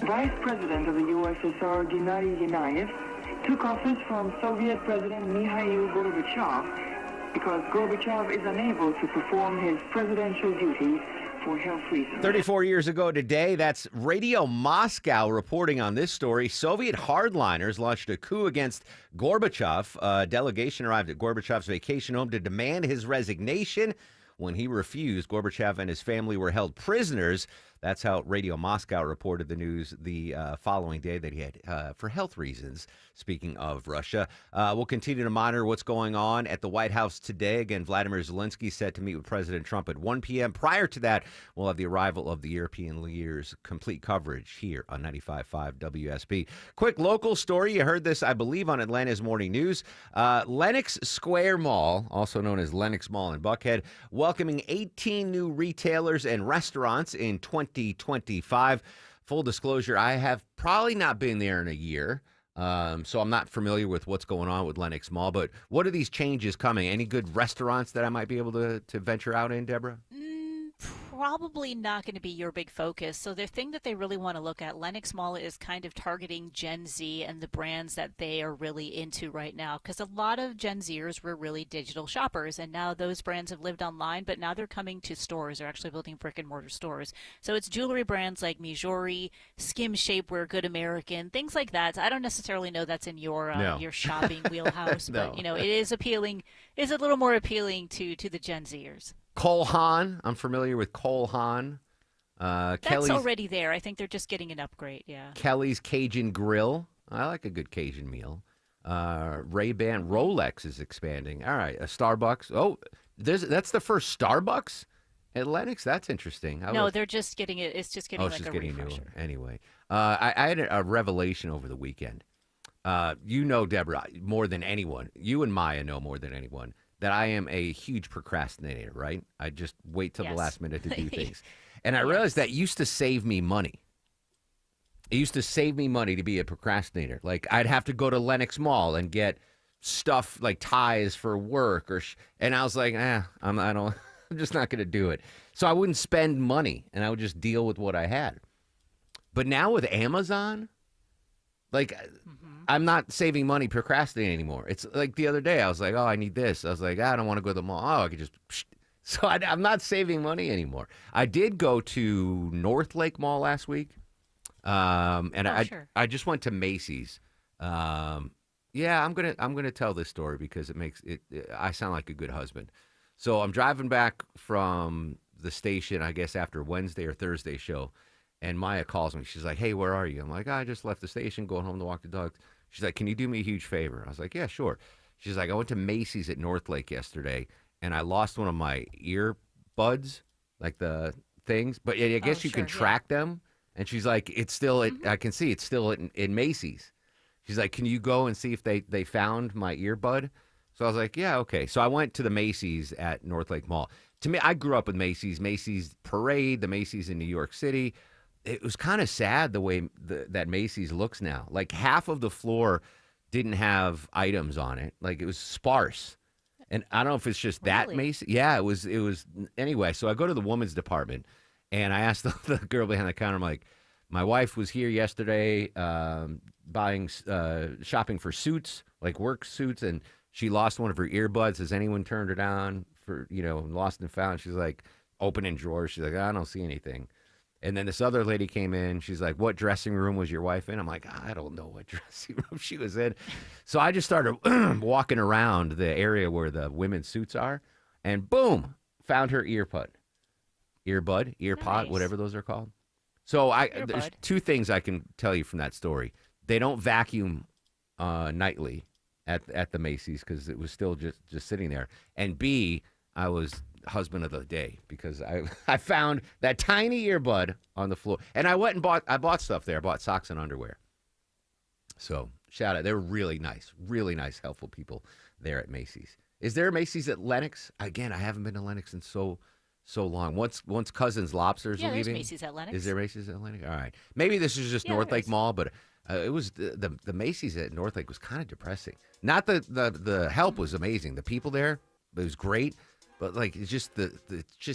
Vice President of the USSR Gennady Genayev took office from Soviet President Mikhail Gorbachev because Gorbachev is unable to perform his presidential duties for health reasons. 34 years ago today, that's Radio Moscow reporting on this story. Soviet hardliners launched a coup against Gorbachev. A delegation arrived at Gorbachev's vacation home to demand his resignation. When he refused, Gorbachev and his family were held prisoners. That's how Radio Moscow reported the news the following day that he had, for health reasons. Speaking of Russia, we'll continue to monitor what's going on at the White House today. Again, Vladimir Zelensky set to meet with President Trump at 1 p.m. Prior to that, we'll have the arrival of the European leaders. Complete coverage here on 95.5 WSB. Quick local story. You heard this, I believe, on Atlanta's Morning News. Lenox Square Mall, also known as Lenox Mall in Buckhead, welcoming 18 new retailers and restaurants in 2025. Full disclosure, I have probably not been there in a year, so I'm not familiar with what's going on with Lenox Mall. But what are these changes coming? Any good restaurants that I might be able to venture out in, Deborah? Probably not going to be your big focus. So the thing that they really want to look at, Lenox Mall is kind of targeting Gen Z and the brands that they are really into right now, because a lot of Gen Zers were really digital shoppers, and now those brands have lived online, but now they're coming to stores. They're actually building brick and mortar stores. So it's jewelry brands like Mijori, Skim Shapewear, Good American, things like that. So I don't necessarily know that's in your your shopping wheelhouse, No. but it is appealing. Is a little more appealing to the Gen Zers. Cole Haan. I'm familiar with Cole Haan. That's already there. I think they're just getting an upgrade, yeah. Kelly's Cajun Grill. I like a good Cajun meal. Ray-Ban. Rolex is expanding. All right, a Starbucks. Oh, that's the first Starbucks at Lenox? That's interesting. They're just getting it. It's just getting like just a getting refresher. newer. Anyway, I had a revelation over the weekend. Deborah, more than anyone. You and Maya know more than anyone that I am a huge procrastinator, right? I just wait till the last minute to do things. And I realized that used to save me money. It used to save me money to be a procrastinator. Like, I'd have to go to Lenox Mall and get stuff like ties for work, and I was like, I'm just not going to do it. So I wouldn't spend money, and I would just deal with what I had. But now with Amazon, I'm not saving money procrastinating anymore. It's like the other day, I was like, I need this. I was like, I don't want to go to the mall. I could just... So I'm not saving money anymore. I did go to North Lake Mall last week, and I just went to Macy's. I'm gonna tell this story because I sound like a good husband. So I'm driving back from the station, I guess after Wednesday or Thursday show, and Maya calls me. She's like, "Hey, where are you?" I'm like, "I just left the station, going home to walk the dogs." She's like, "Can you do me a huge favor?" I was like, "Yeah, sure." She's like, "I went to Macy's at North Lake yesterday, and I lost one of my buds, like the things. But I guess you can track them. And she's like, it's still I can see it's still in Macy's. She's like, can you go and see if they found my earbud? So I was like, yeah, okay. So I went to the Macy's at North Lake Mall. To me, I grew up with Macy's Parade, the Macy's in New York City. It was kind of sad the way that Macy's looks now. Like half of the floor didn't have items on it. Like it was sparse. And I don't know if it's just that Macy's. Yeah, it was. Anyway, so I go to the women's department, and I asked the girl behind the counter, I'm like, my wife was here yesterday shopping for suits, like work suits, and she lost one of her earbuds. Has anyone turned her down for, lost and found? She's like, opening drawers. She's like, I don't see anything. And then this other lady came in. She's like, what dressing room was your wife in? I'm like, I don't know what dressing room she was in. So I just started walking around the area where the women's suits are, and boom, found her earpod, whatever those are called. So there's two things I can tell you from that story. They don't vacuum nightly at the Macy's because it was still just sitting there. And B, I was husband of the day because I found that tiny earbud on the floor. And I went and bought stuff there. I bought socks and underwear. So shout out. They're really nice, helpful people there at Macy's. Is there a Macy's at Lenox? Again, I haven't been to Lenox in so long. Once Cousins Lobsters leaving. Yeah, there's Macy's at Lenox. Is there Macy's at Lenox? All right. Maybe this is just North Lake Mall, but it was the Macy's at North Lake was kind of depressing. Not the help was amazing. The people there, it was great, but like it just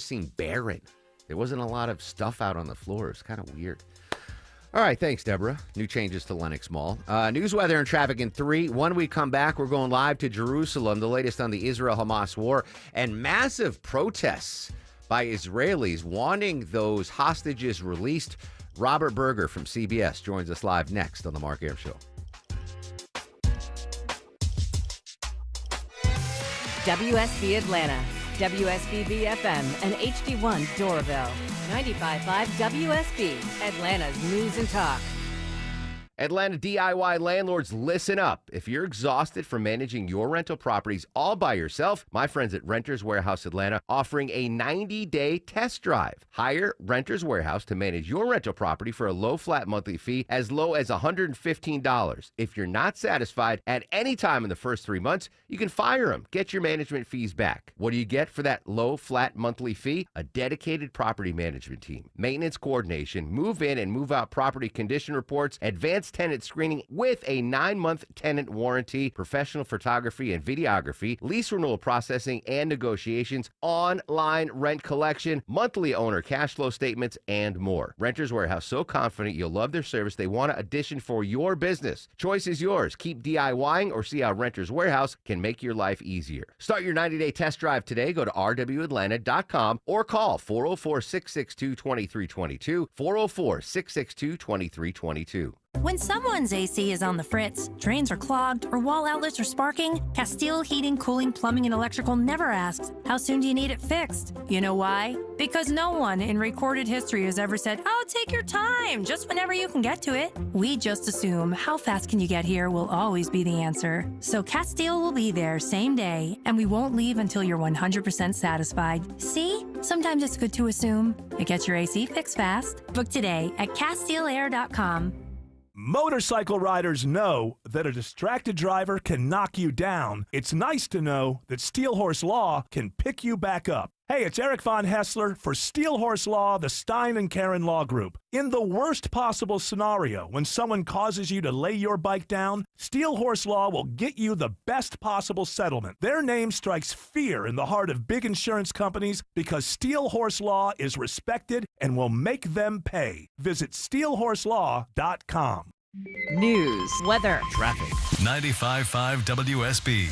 seemed barren. There wasn't a lot of stuff out on the floor. It was kind of weird. All right, thanks, Deborah. New changes to Lenox Mall. News, weather, and traffic in 3. When we come back, we're going live to Jerusalem, the latest on the Israel-Hamas war, and massive protests by Israelis wanting those hostages released. Robert Berger from CBS joins us live next on The Mark Arum Show. WSB Atlanta, WSBB FM, and HD1 Doraville. 95.5 WSB, Atlanta's News and Talk. Atlanta DIY landlords, listen up. If you're exhausted from managing your rental properties all by yourself, my friends at Renters Warehouse Atlanta offering a 90-day test drive. Hire Renters Warehouse to manage your rental property for a low flat monthly fee as low as $115. If you're not satisfied at any time in the first 3 months, you can fire them. Get your management fees back. What do you get for that low flat monthly fee? A dedicated property management team, maintenance coordination, move in and move out property condition reports, advanced tenant screening with a 9-month tenant warranty, professional photography and videography, lease renewal processing and negotiations, online rent collection, monthly owner cash flow statements, and more. Renters Warehouse, so confident you'll love their service, they want an addition for your business. Choice is yours. Keep DIYing or see how Renters Warehouse can make your life easier. Start your 90-day test drive today. Go to rwatlanta.com or call 404-662-2322, 404-662-2322. When someone's AC is on the fritz, drains are clogged, or wall outlets are sparking, Castile Heating, Cooling, Plumbing, and Electrical never asks, how soon do you need it fixed? You know why? Because no one in recorded history has ever said, oh, take your time, just whenever you can get to it. We just assume how fast can you get here will always be the answer. So Castile will be there same day, and we won't leave until you're 100% satisfied. See? Sometimes it's good to assume. It gets your AC fixed fast. Book today at CastileAir.com. Motorcycle riders know that a distracted driver can knock you down. It's nice to know that Steel Horse Law can pick you back up. Hey, it's Eric Von Hessler for Steel Horse Law, the Stein and Karen Law Group. In the worst possible scenario, when someone causes you to lay your bike down, Steel Horse Law will get you the best possible settlement. Their name strikes fear in the heart of big insurance companies because Steel Horse Law is respected and will make them pay. Visit steelhorselaw.com. News, weather, traffic. 95.5 WSB,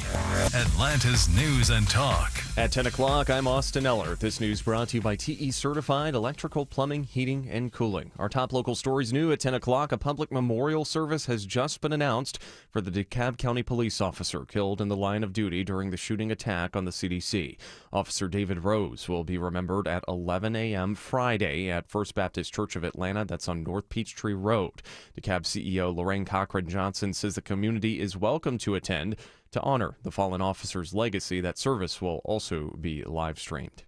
Atlanta's News and Talk. At 10 o'clock, I'm Austin Eller. This news brought to you by TE Certified Electrical, Plumbing, Heating, and Cooling. Our top local stories new at 10 o'clock. A public memorial service has just been announced for the DeKalb County police officer killed in the line of duty during the shooting attack on the CDC. Officer David Rose will be remembered at 11 a.m. Friday at First Baptist Church of Atlanta. That's on North Peachtree Road. DeKalb CEO Lorraine Cochran Johnson says the community is welcome to attend to honor the fallen officer's legacy. That service will also be live streamed.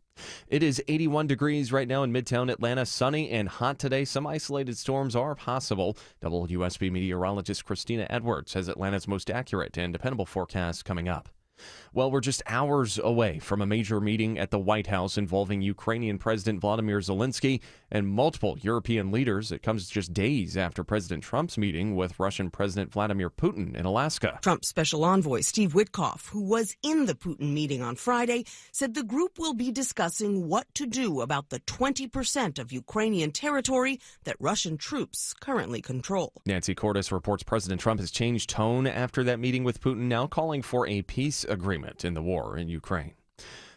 It is 81 degrees right now in Midtown Atlanta. Sunny and hot today. Some isolated storms are possible. WSB meteorologist Christina Edwards has Atlanta's most accurate and dependable forecast coming up. Well, we're just hours away from a major meeting at the White House involving Ukrainian President Vladimir Zelensky and multiple European leaders. It comes just days after President Trump's meeting with Russian President Vladimir Putin in Alaska. Trump's special envoy, Steve Witkoff, who was in the Putin meeting on Friday, said the group will be discussing what to do about the 20% of Ukrainian territory that Russian troops currently control. Nancy Cordes reports President Trump has changed tone after that meeting with Putin, now calling for a peace agreement in the war in Ukraine.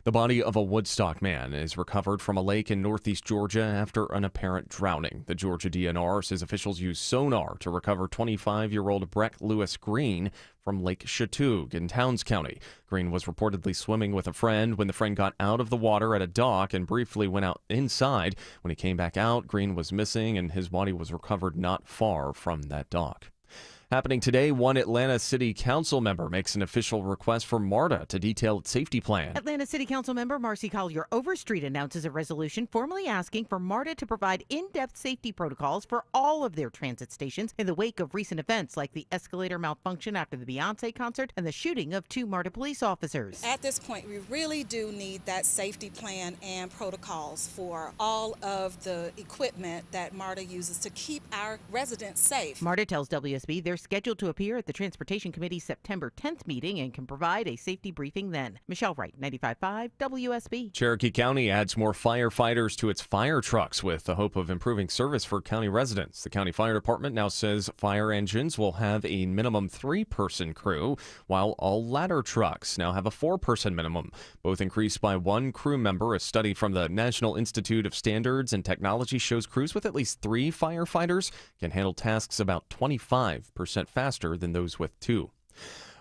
The body of a Woodstock man is recovered from a lake in northeast Georgia after an apparent drowning. The Georgia DNR says officials used sonar to recover 25-year-old Breck Lewis Green from Lake Chatoog in Towns County. Green was reportedly swimming with a friend when the friend got out of the water at a dock and briefly went out inside. When he came back out, Green was missing and his body was recovered not far from that dock. Happening today, one Atlanta City Council member makes an official request for MARTA to detail its safety plan. Atlanta City Council member Marcy Collier Overstreet announces a resolution formally asking for MARTA to provide in-depth safety protocols for all of their transit stations in the wake of recent events like the escalator malfunction after the Beyonce concert and the shooting of 2 MARTA police officers. At this point, we really do need that safety plan and protocols for all of the equipment that MARTA uses to keep our residents safe. MARTA tells WSB they're scheduled to appear at the Transportation Committee's September 10th meeting and can provide a safety briefing then. Michelle Wright, 95.5 WSB. Cherokee County adds more firefighters to its fire trucks with the hope of improving service for county residents. The county fire department now says fire engines will have a minimum 3-person crew, while all ladder trucks now have a 4-person minimum. Both increased by 1 crew member. A study from the National Institute of Standards and Technology shows crews with at least 3 firefighters can handle tasks about 25% faster than those with 2.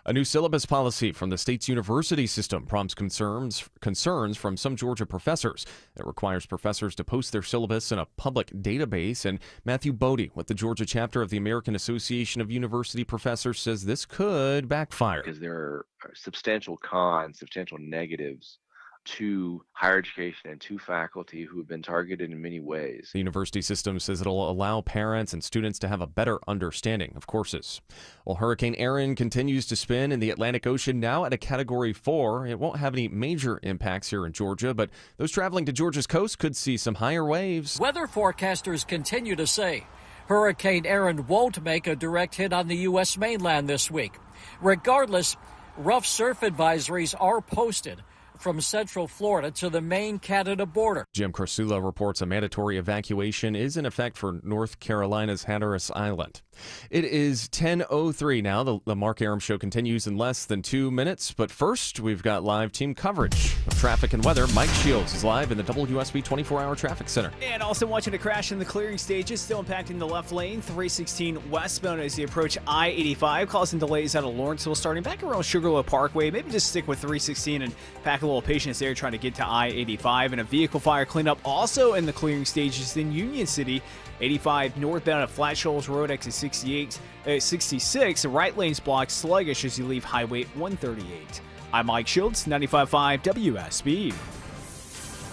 A new syllabus policy from the state's university system prompts concerns from some Georgia professors. It requires professors to post their syllabus in a public database. And Matthew Bodie with the Georgia chapter of the American Association of University Professors says this could backfire. Because there are substantial cons, substantial negatives to higher education and to faculty who have been targeted in many ways. The university system says it'll allow parents and students to have a better understanding of courses. Well, Hurricane Erin continues to spin in the Atlantic Ocean, now at a Category 4. It won't have any major impacts here in Georgia, but those traveling to Georgia's coast could see some higher waves. Weather forecasters continue to say Hurricane Erin won't make a direct hit on the U.S. mainland this week. Regardless, rough surf advisories are posted from central Florida to the Maine-Canada border. Jim Krasula reports a mandatory evacuation is in effect for North Carolina's Hatteras Island. It is 10:03 now. The Mark Arum Show continues in less than 2 minutes. But first, we've got live team coverage of traffic and weather. Mike Shields is live in the WSB 24-hour traffic center. And also watching a crash in the clearing stages, still impacting the left lane. 316 westbound as you approach I-85, causing delays out of Lawrenceville, starting back around Sugarloaf Parkway. Maybe just stick with 316 and pack a little patience there trying to get to I-85. And a vehicle fire cleanup also in the clearing stages in Union City. 85 northbound at Flat Shoals Road, exit 66. The right lane's blocked, sluggish as you leave Highway 138. I'm Mike Shields, 95.5 WSB.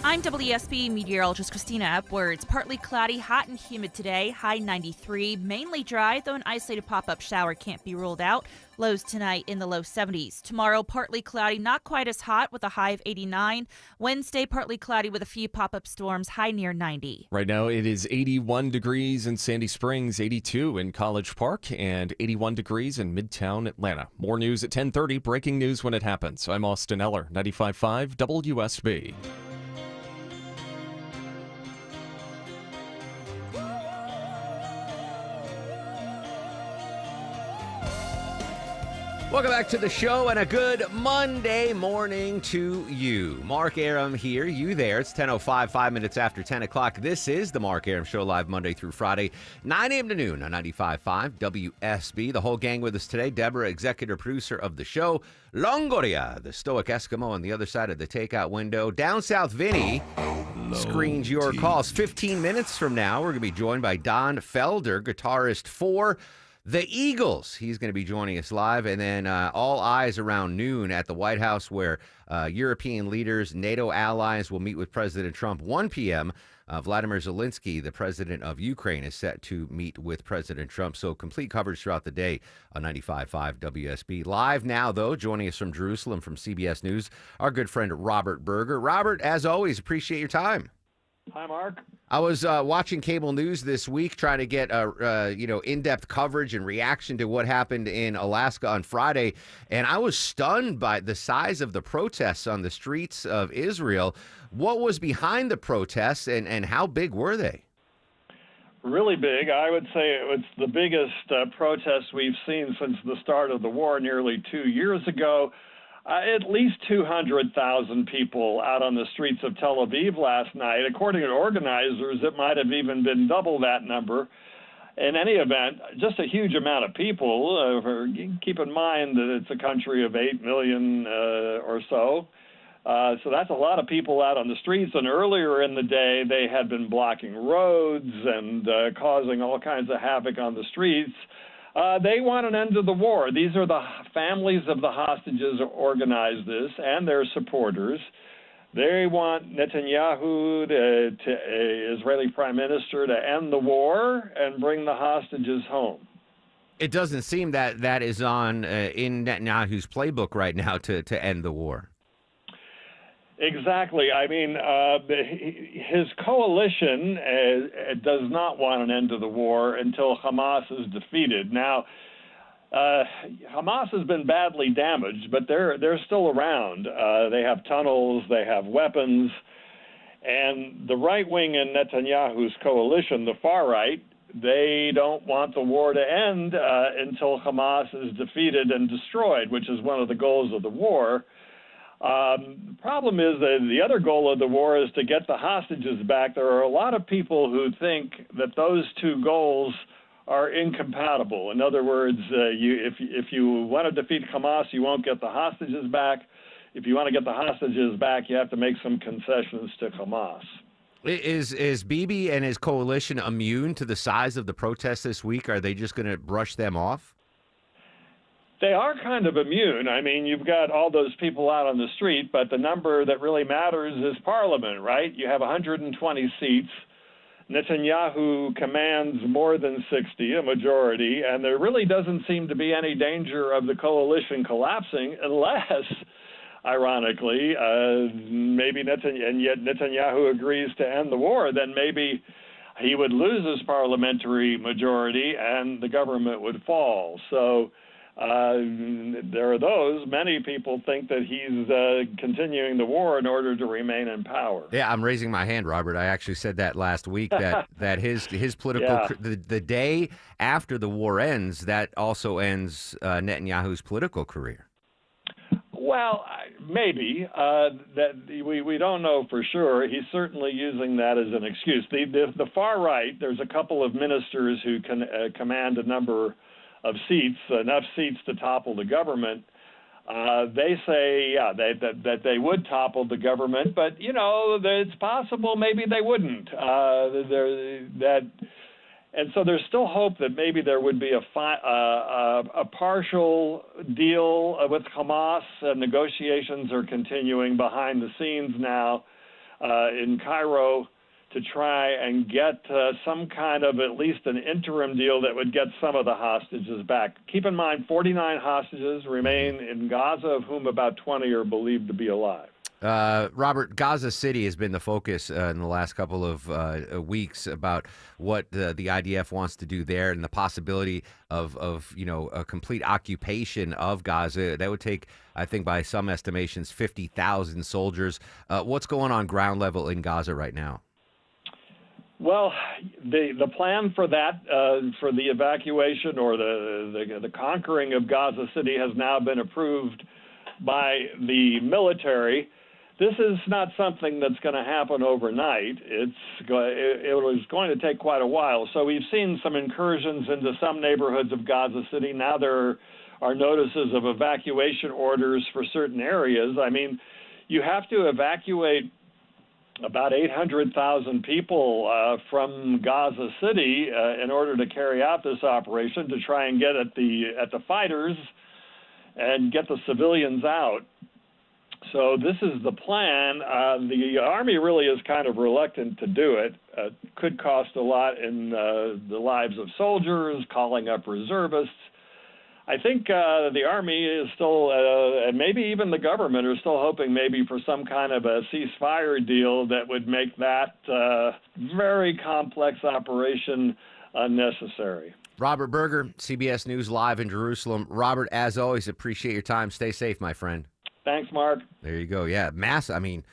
I'm WSB meteorologist Christina Edwards. Partly cloudy, hot and humid today, high 93. Mainly dry, though an isolated pop-up shower can't be ruled out. Lows tonight in the low 70s. Tomorrow, partly cloudy, not quite as hot with a high of 89. Wednesday, partly cloudy with a few pop-up storms, high near 90. Right now, it is 81 degrees in Sandy Springs, 82 in College Park, and 81 degrees in Midtown Atlanta. More news at 10:30. Breaking news when it happens. I'm Austin Eller, 95.5 WSB. Welcome back to the show and a good Monday morning to you. Mark Arum here, you there. It's 10:05, 5 minutes after 10 o'clock. This is the Mark Arum Show, live Monday through Friday, 9 a.m. to noon on 95.5 WSB. The whole gang with us today. Deborah, executive producer of the show. Longoria, the stoic Eskimo on the other side of the takeout window. Down South Vinny screens your calls. 15 minutes from now, we're going to be joined by Don Felder, guitarist for the Eagles. He's going to be joining us live. And then all eyes around noon at the White House, where European leaders, NATO allies will meet with President Trump. 1 p.m., Vladimir Zelensky, the president of Ukraine, is set to meet with President Trump. So complete coverage throughout the day on 95.5 WSB. Live now, though, joining us from Jerusalem from CBS News, our good friend Robert Berger. Robert, as always, appreciate your time. Hi, Mark. I was watching cable news this week, trying to get in-depth coverage and reaction to what happened in Alaska on Friday, and I was stunned by the size of the protests on the streets of Israel. What was behind the protests, and how big were they? Really big. I would say it was the biggest protest we've seen since the start of the war nearly 2 years ago. At least 200,000 people out on the streets of Tel Aviv last night. According to organizers, it might have even been double that number. In any event, just a huge amount of people. Keep in mind that it's a country of 8 million or so. So that's a lot of people out on the streets. And earlier in the day, they had been blocking roads and causing all kinds of havoc on the streets. They want an end to the war. These are the families of the hostages who organized this and their supporters. They want Netanyahu, Israeli prime minister, to end the war and bring the hostages home. It doesn't seem that is on in Netanyahu's playbook right now to end the war. Exactly. I mean, his coalition does not want an end to the war until Hamas is defeated. Now, Hamas has been badly damaged, but they're still around. They have tunnels, they have weapons, and the right wing in Netanyahu's coalition, the far right, they don't want the war to end until Hamas is defeated and destroyed, which is one of the goals of the war. The problem is that the other goal of the war is to get the hostages back. There are a lot of people who think that those two goals are incompatible. In other words, if you want to defeat Hamas, you won't get the hostages back. If you want to get the hostages back, you have to make some concessions to Hamas. Is Bibi and his coalition immune to the size of the protests this week? Are they just going to brush them off? They are kind of immune. I mean, you've got all those people out on the street, but the number that really matters is Parliament, right? You have 120 seats. Netanyahu commands more than 60, a majority, and there really doesn't seem to be any danger of the coalition collapsing unless, ironically, maybe Netanyahu agrees to end the war. Then maybe he would lose his parliamentary majority and the government would fall. So there are those. Many people think that he's continuing the war in order to remain in power. Yeah, I'm raising my hand, Robert. I actually said that last week, that his political the day after the war ends, that also ends Netanyahu's political career. Well, maybe. That we don't know for sure. He's certainly using that as an excuse. The far right, there's a couple of ministers who can command a number of seats, enough seats to topple the government. They say, that they would topple the government, but it's possible maybe they wouldn't. And so there's still hope that maybe there would be a partial deal with Hamas. Negotiations are continuing behind the scenes now in Cairo to try and get some kind of at least an interim deal that would get some of the hostages back. Keep in mind, 49 hostages remain in Gaza, of whom about 20 are believed to be alive. Robert, Gaza City has been the focus in the last couple of weeks about what the IDF wants to do there and the possibility of a complete occupation of Gaza. That would take, I think, by some estimations, 50,000 soldiers. What's going on ground level in Gaza right now? Well, the plan for that, for the evacuation or the conquering of Gaza City has now been approved by the military. This is not something that's going to happen overnight. It was going to take quite a while. So we've seen some incursions into some neighborhoods of Gaza City. Now there are notices of evacuation orders for certain areas. I mean, you have to evacuate about 800,000 people from Gaza City in order to carry out this operation to try and get at the fighters and get the civilians out. So this is the plan. The Army really is kind of reluctant to do it. Could cost a lot in the lives of soldiers, calling up reservists. I think the Army is still, and maybe even the government, are still hoping maybe for some kind of a ceasefire deal that would make that very complex operation unnecessary. Robert Berger, CBS News Live in Jerusalem. Robert, as always, appreciate your time. Stay safe, my friend. Thanks, Mark. There you go. Yeah, I mean,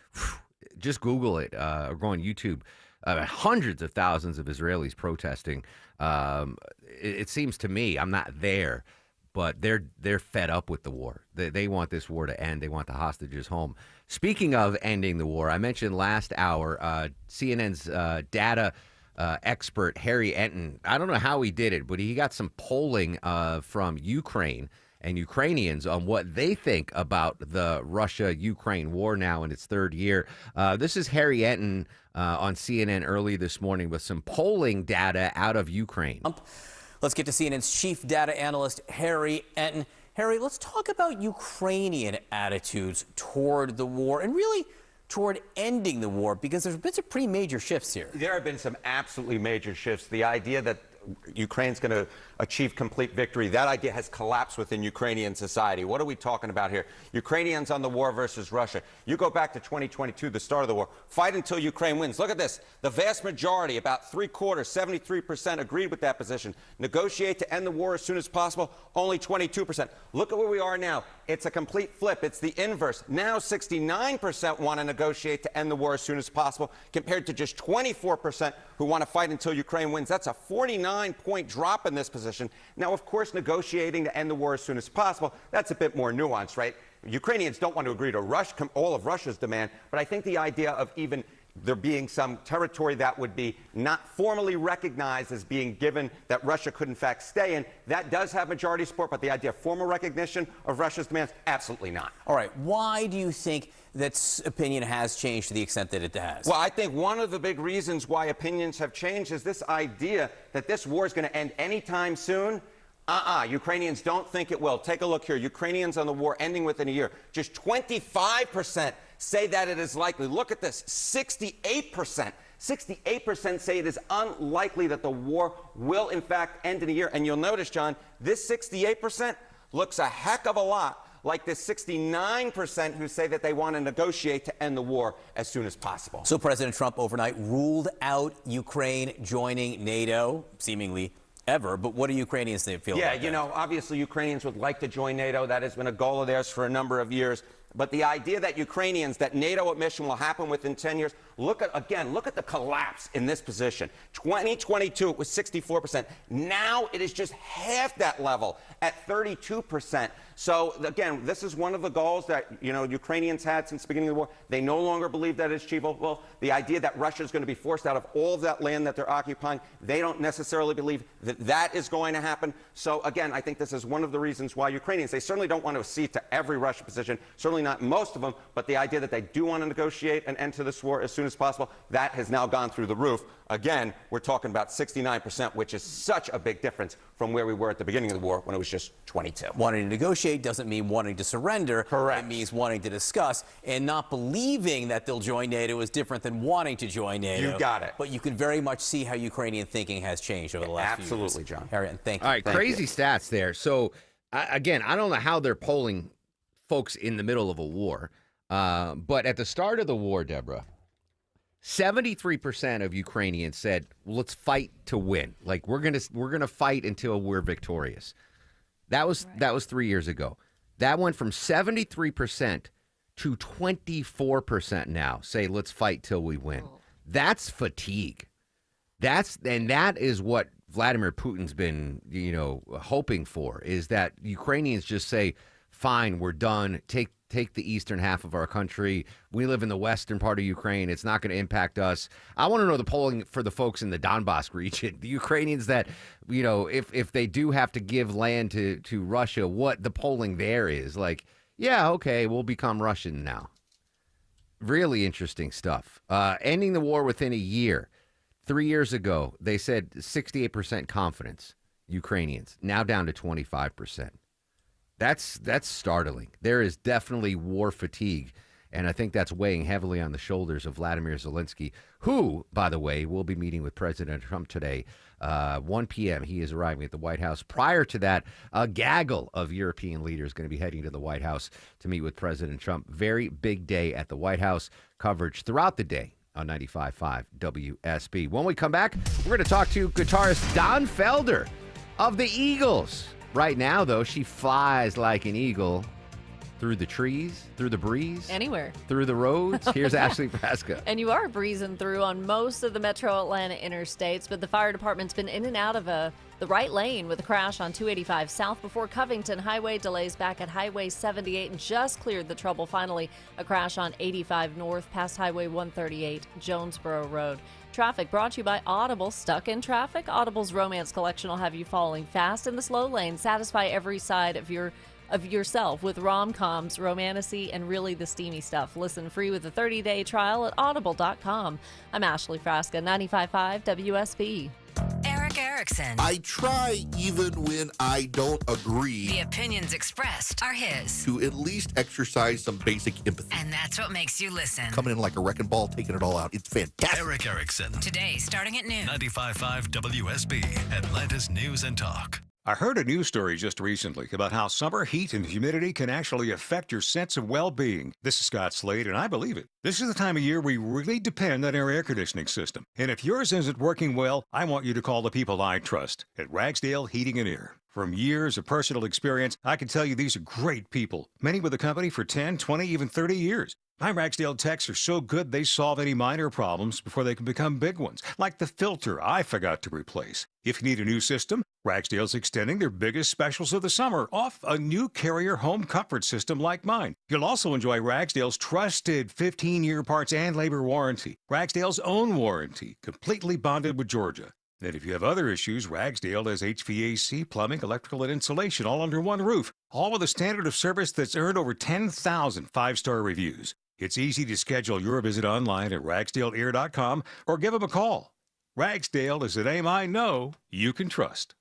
just Google it or go on YouTube. Hundreds of thousands of Israelis protesting. It seems to me, I'm not there, but they're fed up with the war. They want this war to end. They want the hostages home. Speaking of ending the war, I mentioned last hour CNN's data expert Harry Enton. I don't know how he did it, but he got some polling from Ukraine and Ukrainians on what they think about the Russia-Ukraine war now in its third year. This is Harry Enton on CNN early this morning with some polling data out of Ukraine. Let's get to CNN's chief data analyst, Harry Enton. Harry, let's talk about Ukrainian attitudes toward the war and really toward ending the war, because there's been some pretty major shifts here. There have been some absolutely major shifts. The idea that Ukraine's going to achieve complete victory, that idea has collapsed within Ukrainian society. What are we talking about here? Ukrainians on the war versus Russia. You go back to 2022, the start of the war. Fight until Ukraine wins. Look at this. The vast majority, about 3/4, 73% agreed with that position. Negotiate to end the war as soon as possible, only 22%. Look at where we are now. It's a complete flip. It's the inverse. Now 69% want to negotiate to end the war as soon as possible, compared to just 24% who want to fight until Ukraine wins. That's a 49-point drop in this position. Now, of course, negotiating to end the war as soon as possible, that's a bit more nuanced, right? Ukrainians don't want to agree to all of Russia's demand, but I think the idea of even there being some territory that would be not formally recognized as being given that Russia could in fact stay in, that does have majority support, but the idea of formal recognition of Russia's demands, absolutely not. All right, why do you think that opinion has changed to the extent that it has? Well, I think one of the big reasons why opinions have changed is this idea that this war is going to end anytime soon. Ukrainians don't think it will. Take a look here. Ukrainians on the war ending within a year. Just 25% say that it is likely. Look at this. 68%. 68% say it is unlikely that the war will, in fact, end in a year. And you'll notice, John, this 68% looks a heck of a lot like the 69% who say that they want to negotiate to end the war as soon as possible. So President Trump overnight ruled out Ukraine joining NATO, seemingly ever. But what do Ukrainians feel about that? Yeah, you know, obviously Ukrainians would like to join NATO. That has been a goal of theirs for a number of years. But the idea that that NATO admission will happen within 10 years, look at the collapse in this position. 2022, it was 64%. Now it is just half that level at 32%. So, again, this is one of the goals that, Ukrainians had since the beginning of the war. They no longer believe that it's achievable. Well, the idea that Russia is going to be forced out of all of that land that they're occupying, they don't necessarily believe that that is going to happen. So, again, I think this is one of the reasons why Ukrainians, they certainly don't want to accede to every Russian position, certainly not most of them, but the idea that they do want to negotiate an end to this war as soon as possible, that has now gone through the roof. Again, we're talking about 69%, which is such a big difference from where we were at the beginning of the war when it was just 22. Wanting to negotiate doesn't mean wanting to surrender. Correct. It means wanting to discuss, and not believing that they'll join NATO is different than wanting to join NATO. You got it. But you can very much see how Ukrainian thinking has changed over the last few years. Absolutely, John. Harry, thank you. All right, crazy stats there. So, again, I don't know how they're polling folks in the middle of a war, but at the start of the war, Deborah, 73% of Ukrainians said, well, let's fight to win. Like we're gonna fight until we're victorious. That was 3 years ago. That went from 73% to 24% now. Say let's fight till we win. That's fatigue. That is what Vladimir Putin's been, hoping for, is that Ukrainians just say, fine, we're done. Take the eastern half of our country. We live in the western part of Ukraine. It's not going to impact us. I want to know the polling for the folks in the Donbass region, the Ukrainians that, if they do have to give land to Russia, what the polling there is. Like, yeah, okay, we'll become Russian now. Really interesting stuff. Ending the war within a year. 3 years ago, they said 68% confidence, Ukrainians. Now down to 25%. That's startling. There is definitely war fatigue, and I think that's weighing heavily on the shoulders of Vladimir Zelensky, who, by the way, will be meeting with President Trump today. 1 p.m., he is arriving at the White House. Prior to that, a gaggle of European leaders going to be heading to the White House to meet with President Trump. Very big day at the White House. Coverage throughout the day on 95.5 WSB. When we come back, we're going to talk to guitarist Don Felder of the Eagles. Right now, though, she flies like an eagle through the trees, through the breeze. Anywhere. Through the roads. Here's Ashley Frasca. And you are breezing through on most of the metro Atlanta interstates, but the fire department's been in and out of the right lane with a crash on 285 south before Covington Highway. Delays back at Highway 78 and just cleared the trouble. Finally, a crash on 85 north past Highway 138, Jonesboro Road. Traffic brought to you by Audible. Stuck in traffic? Audible's romance collection will have you falling fast in the slow lane. Satisfy every side of yourself with rom-coms, romantasy, and really the steamy stuff. Listen free with a 30-day trial at audible.com. I'm Ashley Frasca, 95.5 WSB. Eric Erickson. I try even when I don't agree. The opinions expressed are his. To at least exercise some basic empathy. And that's what makes you listen. Coming in like a wrecking ball, taking it all out. It's fantastic. Eric Erickson. Today, starting at noon. 95.5 WSB, Atlanta's News and Talk. I heard a news story just recently about how summer heat and humidity can actually affect your sense of well-being. This is Scott Slade, and I believe it. This is the time of year we really depend on our air conditioning system. And if yours isn't working well, I want you to call the people I trust at Ragsdale Heating and Air. From years of personal experience, I can tell you these are great people, many with the company for 10, 20, even 30 years. My Ragsdale techs are so good they solve any minor problems before they can become big ones, like the filter I forgot to replace. If you need a new system, Ragsdale's extending their biggest specials of the summer off a new Carrier home comfort system like mine. You'll also enjoy Ragsdale's trusted 15-year parts and labor warranty, Ragsdale's own warranty, completely bonded with Georgia. And if you have other issues, Ragsdale has HVAC, plumbing, electrical, and insulation all under one roof, all with a standard of service that's earned over 10,000 five-star reviews. It's easy to schedule your visit online at ragsdaleair.com or give them a call. Ragsdale is a name I know you can trust.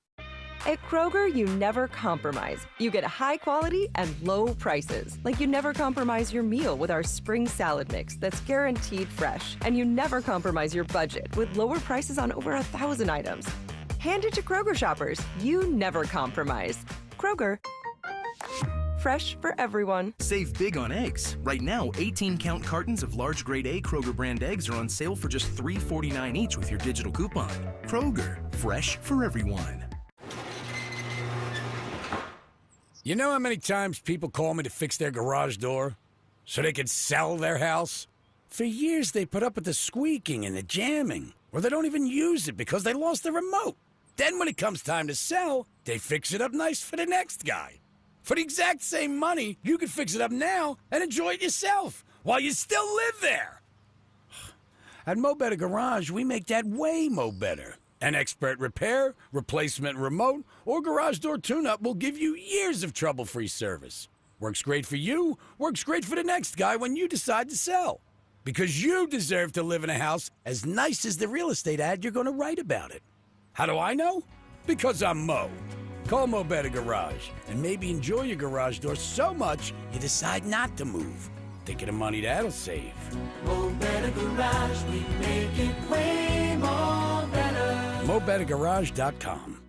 At Kroger, you never compromise. You get high quality and low prices. Like you never compromise your meal with our spring salad mix that's guaranteed fresh. And you never compromise your budget with lower prices on over 1,000 items. Hand it to Kroger shoppers. You never compromise. Kroger. Fresh for everyone. Save big on eggs. Right now, 18-count cartons of large grade A Kroger brand eggs are on sale for just $3.49 each with your digital coupon. Kroger, fresh for everyone. You know how many times people call me to fix their garage door so they could sell their house? For years, they put up with the squeaking and the jamming, or they don't even use it because they lost the remote. Then when it comes time to sell, they fix it up nice for the next guy. For the exact same money, you can fix it up now and enjoy it yourself while you still live there. At Mo Better Garage, we make that way mo better. An expert repair, replacement remote, or garage door tune-up will give you years of trouble-free service. Works great for you, works great for the next guy when you decide to sell. Because you deserve to live in a house as nice as the real estate ad you're going to write about it. How do I know? Because I'm Mo. Call Mo Better Garage and maybe enjoy your garage door so much you decide not to move. Think of the money that'll save. Mo Better Garage, we make it way more better. MoBetterGarage.com.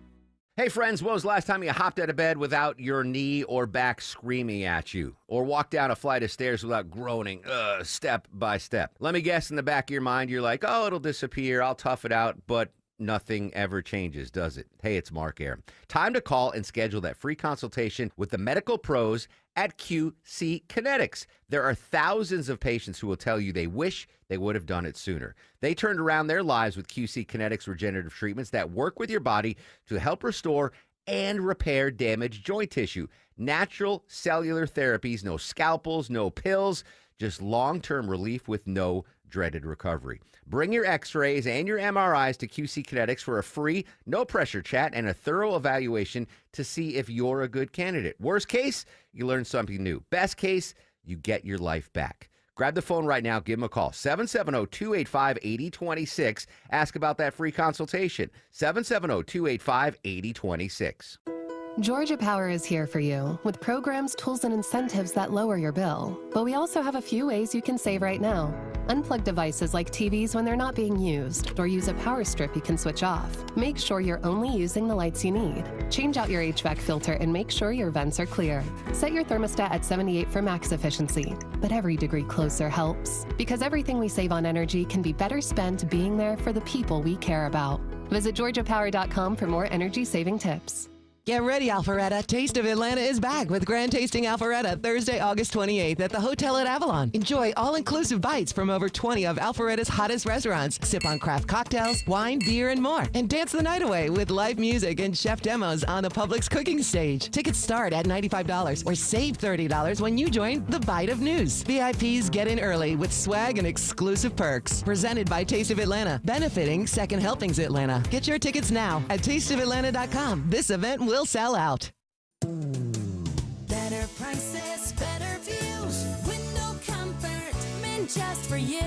Hey friends, when was the last time you hopped out of bed without your knee or back screaming at you? Or walked down a flight of stairs without groaning, step by step? Let me guess, in the back of your mind, you're like, oh, it'll disappear, I'll tough it out, but nothing ever changes, does it? Hey, it's Mark Arum. Time to call and schedule that free consultation with the medical pros at QC Kinetics. There are thousands of patients who will tell you they wish they would have done it sooner. They turned around their lives with QC Kinetics regenerative treatments that work with your body to help restore and repair damaged joint tissue. Natural cellular therapies, no scalpels, no pills, just long-term relief with no dreaded recovery. Bring your x-rays and your MRIs to QC Kinetics for a free, no-pressure chat and a thorough evaluation to see if you're a good candidate. Worst case, you learn something new. Best case, you get your life back. Grab the phone right now. Give them a call. 770-285-8026. Ask about that free consultation. 770-285-8026. Georgia Power is here for you with programs, tools, and incentives that lower your bill. But we also have a few ways you can save right now. Unplug devices like TVs when they're not being used, or use a power strip you can switch off. Make sure you're only using the lights you need. Change out your HVAC filter and make sure your vents are clear. Set your thermostat at 78 for max efficiency. But every degree closer helps, because everything we save on energy can be better spent being there for the people we care about. Visit georgiapower.com for more energy-saving tips. Get ready, Alpharetta. Taste of Atlanta is back with Grand Tasting Alpharetta Thursday, August 28th at the Hotel at Avalon. Enjoy all-inclusive bites from over 20 of Alpharetta's hottest restaurants. Sip on craft cocktails, wine, beer, and more. And dance the night away with live music and chef demos on the Publix cooking stage. Tickets start at $95 or save $30 when you join the Bite of News. VIPs get in early with swag and exclusive perks. Presented by Taste of Atlanta, benefiting Second Helpings Atlanta. Get your tickets now at tasteofatlanta.com. This event will sell out. Better prices, better views. Window comfort, meant just for you.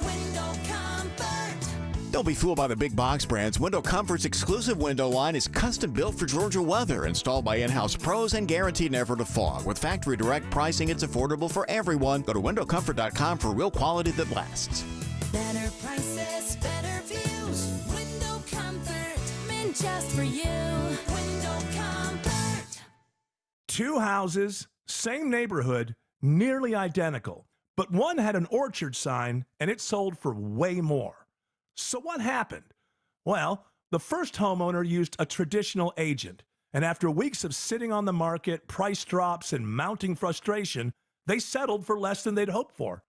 Window comfort. Don't be fooled by the big box brands. Window Comfort's exclusive window line is custom built for Georgia weather, installed by in-house pros and guaranteed never to fog. With factory direct pricing, it's affordable for everyone. Go to windowcomfort.com for real quality that lasts. Better prices, better views. Window comfort, meant just for you. Window comfort. Two houses, same neighborhood, nearly identical. But one had an orchard sign and it sold for way more. So what happened? Well, the first homeowner used a traditional agent. And after weeks of sitting on the market, price drops, and mounting frustration, they settled for less than they'd hoped for.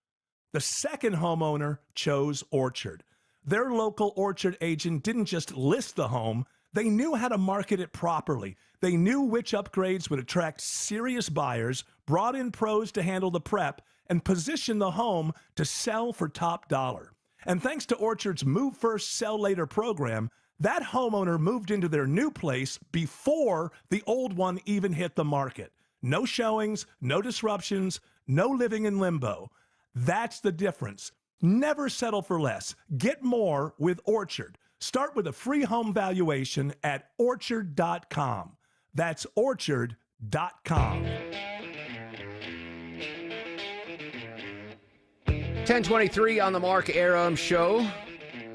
The second homeowner chose Orchard. Their local orchard agent didn't just list the home, they knew how to market it properly. They knew which upgrades would attract serious buyers, brought in pros to handle the prep, and positioned the home to sell for top dollar. And thanks to Orchard's Move First, Sell Later program, that homeowner moved into their new place before the old one even hit the market. No showings, no disruptions, no living in limbo. That's the difference. Never settle for less. Get more with Orchard. Start with a free home valuation at orchard.com. That's orchard.com. 1023 on the Mark Arum Show.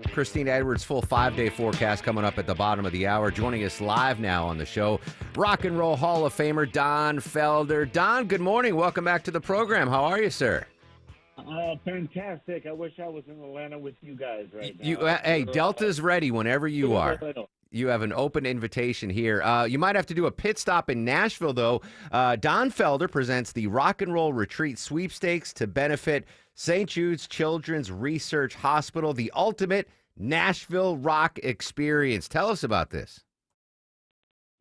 Christina Edwards' full 5-day forecast coming up at the bottom of the hour. Joining us live now on the show, Rock and Roll Hall of Famer Don Felder. Don, good morning. Welcome back to the program. How are you, sir? Fantastic. I wish I was in Atlanta with you guys right now. Hey, Delta's ready whenever you are. You have an open invitation here. You might have to do a pit stop in Nashville, though. Don Felder presents the Rock and Roll Retreat Sweepstakes to benefit St. Jude's Children's Research Hospital, the ultimate Nashville rock experience. Tell us about this.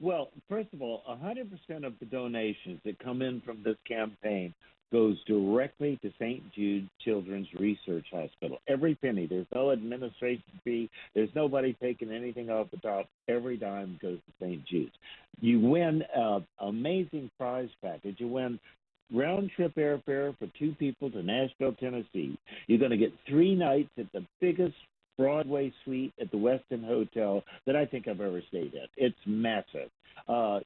Well, first of all, 100% of the donations that come in from this campaign goes directly to St. Jude Children's Research Hospital. Every penny. There's no administration fee. There's nobody taking anything off the top. Every dime goes to St. Jude's. You win an amazing prize package. You win round-trip airfare for two people to Nashville, Tennessee. You're going to get 3 nights at the biggest Broadway suite at the Westin Hotel that I think I've ever stayed at. It's massive.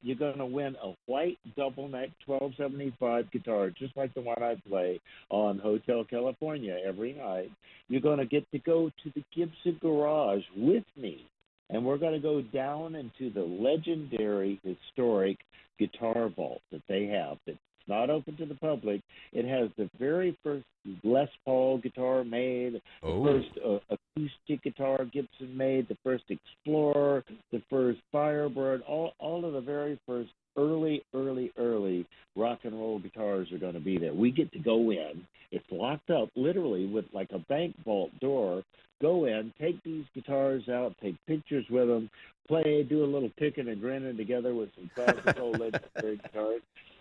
You're going to win a white double-neck 1275 guitar, just like the one I play on Hotel California every night. You're going to get to go to the Gibson Garage with me, and we're going to go down into the legendary, historic guitar vault that they have that's not open to the public. It has the very first Les Paul guitar made, the first acoustic guitar Gibson made, the first Explorer, the first Firebird, all of the very first early rock and roll guitars are going to be there. We get to go in. It's locked up literally with like a bank vault door. Go in, take these guitars out, take pictures with them, play, do a little picking and grinning together with some classical legendary guitars.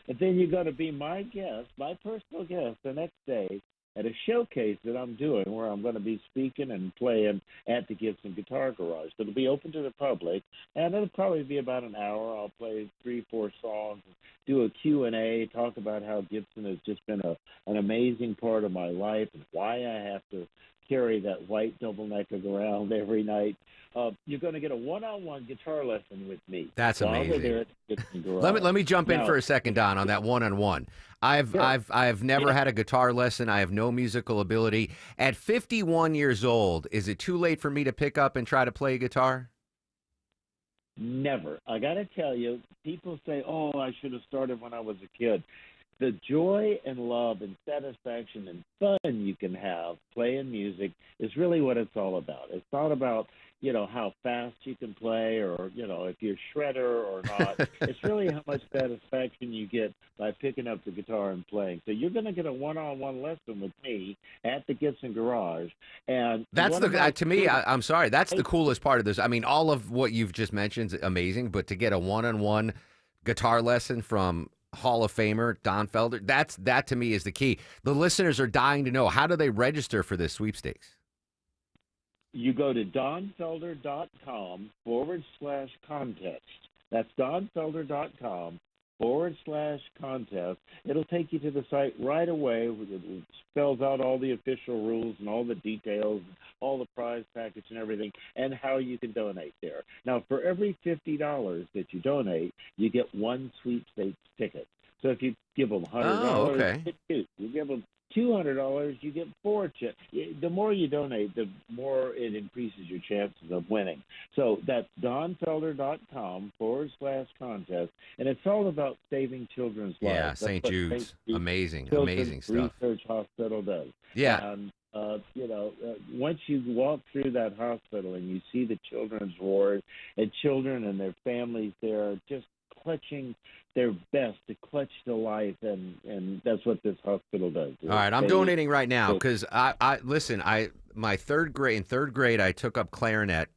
And then you're going to be my guest, my personal guest, the next day at a showcase that I'm doing where I'm going to be speaking and playing at the Gibson Guitar Garage. It'll be open to the public, and it'll probably be about an hour. I'll play 3-4 songs, do a Q&A, talk about how Gibson has just been an amazing part of my life and why I have to carry that white double necker around every night. You're going to get a one-on-one guitar lesson with me. That's while we're amazing. there at the Gibson Garage. Let me jump in Now- for a second, Don, on that one-on-one. I've never had a guitar lesson. I have no musical ability. At 51 years old, is it too late for me to pick up and try to play guitar? Never. I got to tell you, people say, oh, I should have started when I was a kid. The joy and love and satisfaction and fun you can have playing music is really what it's all about. It's not about, how fast you can play or, if you're a shredder or not. It's really how much satisfaction you get by picking up the guitar and playing. So you're going to get a one-on-one lesson with me at the Gibson Garage. And That's to me, I'm sorry, that's the coolest part of this. I mean, all of what you've just mentioned is amazing, but to get a one-on-one guitar lesson from Hall of Famer Don Felder, that to me is the key. The listeners are dying to know, how do they register for this sweepstakes? You go to donfelder.com/contest. That's donfelder.com/contest. It'll take you to the site right away. It spells out all the official rules and all the details, all the prize package and everything, and how you can donate there. Now, for every $50 that you donate, you get one sweepstakes ticket. So if you give them $100, okay. you get two. You give them $200, you get 4 chips. The more you donate, the more it increases your chances of winning. So that's donfelder.com/contest, and it's all about saving children's lives. Yeah, That's St. what Jude's. Amazing Children's stuff. Research Hospital does. Yeah. And, once you walk through that hospital and you see the children's ward and children and their families there just clutching their best to clutch to life, and that's what this hospital does. All right, I'm donating right now because my third grade, I took up clarinet,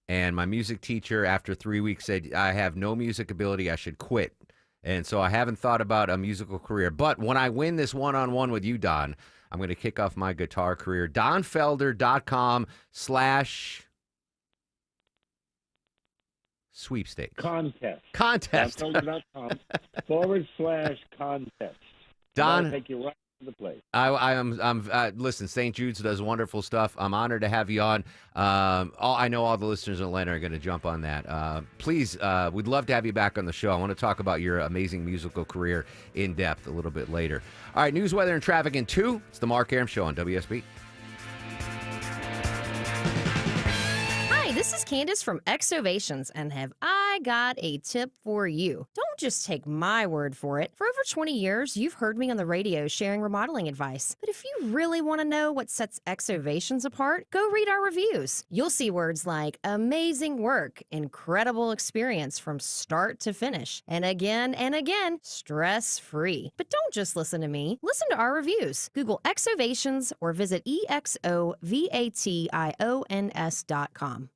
and my music teacher after 3 weeks said I have no music ability, I should quit. And so I haven't thought about a musical career. But when I win this one-on-one with you, Don, I'm going to kick off my guitar career. DonFelder.com/sweepstakes. Contest. DonFelder.com/contest. Don, That'll take you right to the place. Listen, St. Jude's does wonderful stuff. I'm honored to have you on. I know all the listeners in Atlanta are going to jump on that. Please, we'd love to have you back on the show. I want to talk about your amazing musical career in depth a little bit later. All right, news, weather, and traffic in 2. It's the Mark Arum Show on WSB. Hi, this is Candace from Exovations, and have I got a tip for you. Don't just take my word for it. For over 20 years, you've heard me on the radio sharing remodeling advice. But if you really want to know what sets Exovations apart, go read our reviews. You'll see words like amazing work, incredible experience from start to finish, and again, stress-free. But don't just listen to me. Listen to our reviews. Google Exovations or visit EXOVATIONS.com.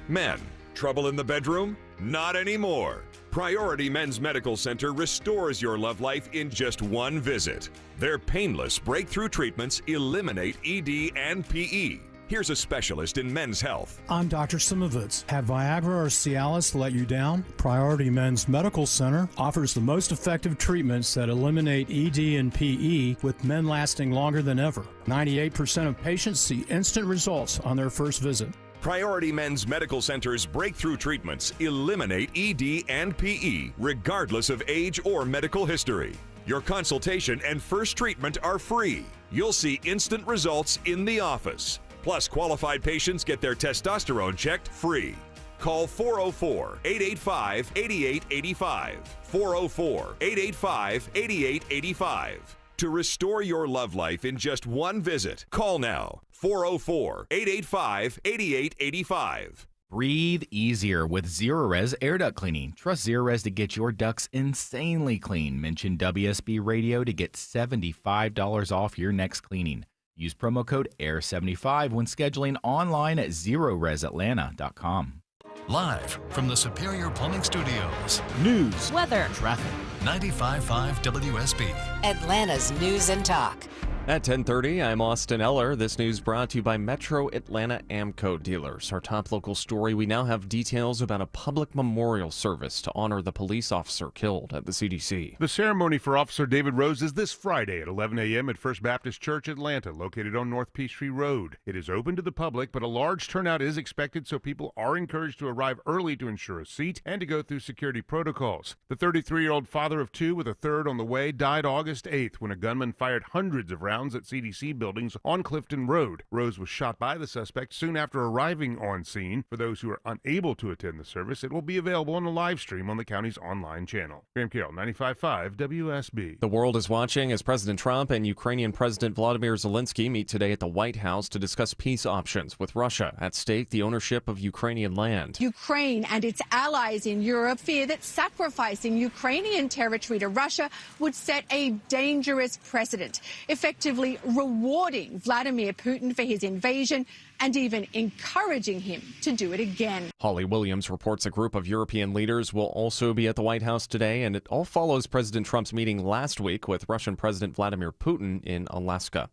Men, trouble in the bedroom? Not anymore. Priority Men's Medical Center restores your love life in just one visit. Their painless breakthrough treatments eliminate ED and PE. Here's a specialist in men's health. I'm Dr. Simovitz. Have Viagra or Cialis let you down? Priority Men's Medical Center offers the most effective treatments that eliminate ED and PE, with men lasting longer than ever. 98% of patients see instant results on their first visit. Priority Men's Medical Center's breakthrough treatments eliminate ED and PE, regardless of age or medical history. Your consultation and first treatment are free. You'll see instant results in the office. Plus, qualified patients get their testosterone checked free. Call 404-885-8885. 404-885-8885. To restore your love life in just one visit, call now. 404-885-8885. Breathe easier with Zerorez air duct cleaning. Trust Zerorez to get your ducts insanely clean. Mention WSB Radio to get $75 off your next cleaning. Use promo code AIR75 when scheduling online at ZeroResAtlanta.com. Live from the Superior Plumbing Studios. News, weather, traffic. 95.5 WSB. Atlanta's News and Talk. At 10:30, I'm Austin Eller. This news brought to you by Metro Atlanta Amco dealers. Our top local story, we now have details about a public memorial service to honor the police officer killed at the CDC. The ceremony for Officer David Rose is this Friday at 11 a.m. at First Baptist Church, Atlanta, located on North Peachtree Road. It is open to the public, but a large turnout is expected, so people are encouraged to arrive early to ensure a seat and to go through security protocols. The 33-year-old father of two with a third on the way died August 8th when a gunman fired hundreds of rounds at CDC buildings on Clifton Road. Rose was shot by the suspect soon after arriving on scene. For those who are unable to attend the service, it will be available on the live stream on the county's online channel. Graham Carroll, 95.5 WSB. The world is watching as President Trump and Ukrainian President Vladimir Zelensky meet today at the White House to discuss peace options with Russia. At stake, the ownership of Ukrainian land. Ukraine and its allies in Europe fear that sacrificing Ukrainian territory to Russia would set a dangerous precedent, effectively rewarding Vladimir Putin for his invasion and even encouraging him to do it again. Holly Williams reports a group of European leaders will also be at the White House today, and it all follows President Trump's meeting last week with Russian President Vladimir Putin in Alaska.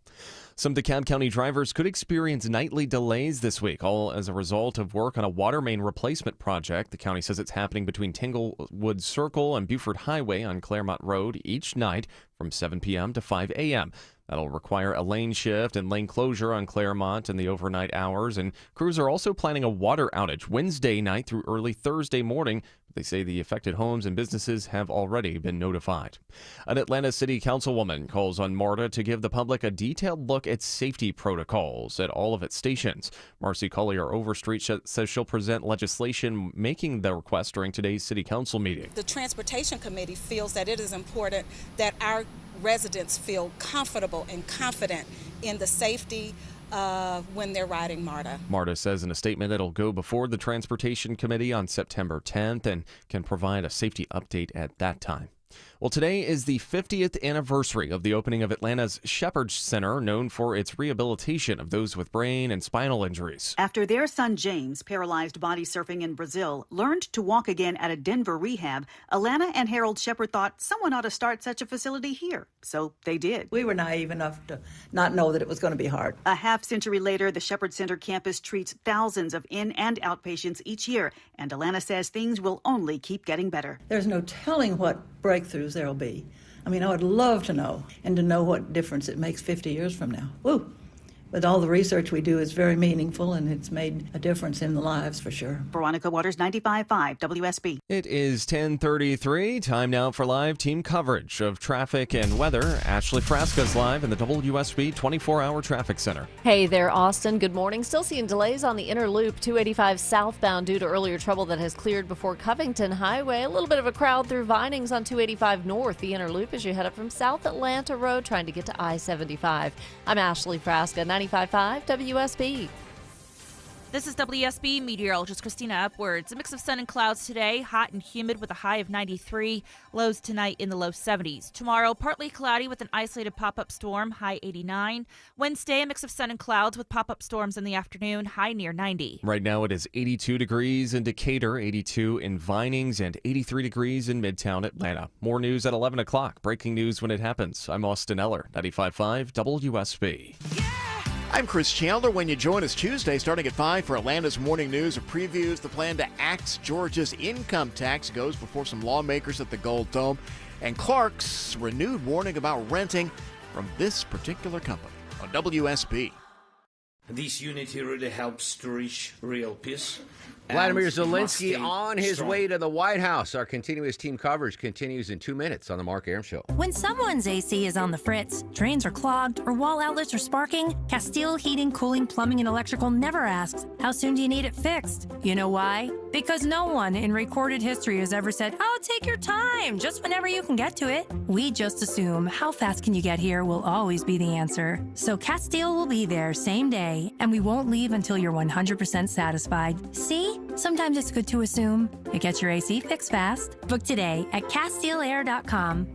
Some DeKalb County drivers could experience nightly delays this week, all as a result of work on a water main replacement project. The county says it's happening between Tanglewood Circle and Buford Highway on Claremont Road each night from 7 p.m. to 5 a.m. That'll require a lane shift and lane closure on Claremont in the overnight hours. And crews are also planning a water outage Wednesday night through early Thursday morning. They say the affected homes and businesses have already been notified. An Atlanta City Councilwoman calls on MARTA to give the public a detailed look at safety protocols at all of its stations. Marcy Collier Overstreet says she'll present legislation making the request during today's City Council meeting. The Transportation Committee feels that it is important that our residents feel comfortable and confident in the safety when they're riding MARTA. MARTA says in a statement it'll go before the Transportation Committee on September 10th and can provide a safety update at that time. Well, today is the 50th anniversary of the opening of Atlanta's Shepherd Center, known for its rehabilitation of those with brain and spinal injuries. After their son James, paralyzed body surfing in Brazil, learned to walk again at a Denver rehab, Alana and Harold Shepherd thought someone ought to start such a facility here. So they did. We were naive enough to not know that it was going to be hard. A half-century later, the Shepherd Center campus treats thousands of in- and outpatients each year, and Alana says things will only keep getting better. There's no telling what breakthroughs there'll be. I mean, I would love to know, and to know what difference it makes 50 years from now. Woo! But all the research we do is very meaningful, and it's made a difference in the lives for sure. Veronica Waters, 95.5 WSB. It is 10:33. Time now for live team coverage of traffic and weather. Ashley Frasca's live in the WSB 24-hour traffic center. Hey there, Austin. Good morning. Still seeing delays on the inner loop 285 southbound due to earlier trouble that has cleared before Covington Highway. A little bit of a crowd through Vinings on 285 north. The inner loop as you head up from South Atlanta Road trying to get to I-75. I'm Ashley Frasca, 95.5 WSB. This is WSB meteorologist Christina Upwards. A mix of sun and clouds today, hot and humid with a high of 93. Lows tonight in the low 70s. Tomorrow, partly cloudy with an isolated pop-up storm, high 89. Wednesday, a mix of sun and clouds with pop-up storms in the afternoon, high near 90. Right now it is 82 degrees in Decatur, 82 in Vinings, and 83 degrees in Midtown Atlanta. More news at 11 o'clock. Breaking news when it happens. I'm Austin Eller, 95.5 WSB. I'm Chris Chandler. When you join us Tuesday, starting at 5 for Atlanta's Morning News, a previews the plan to axe Georgia's income tax goes before some lawmakers at the Gold Dome, and Clark's renewed warning about renting from this particular company on WSB. This unity really helps to reach real peace. Vladimir Zelensky on his way to the White House. Our continuous team coverage continues in 2 minutes on the Mark Arum Show. When someone's AC is on the fritz, drains are clogged, or wall outlets are sparking, Castile Heating, Cooling, Plumbing, and Electrical never asks, how soon do you need it fixed? You know why? Because no one in recorded history has ever said, oh, take your time, just whenever you can get to it. We just assume how fast can you get here will always be the answer. So Castile will be there same day, and we won't leave until you're 100% satisfied. See? Sometimes it's good to assume. It gets your AC fixed fast. Book today at CastileAir.com.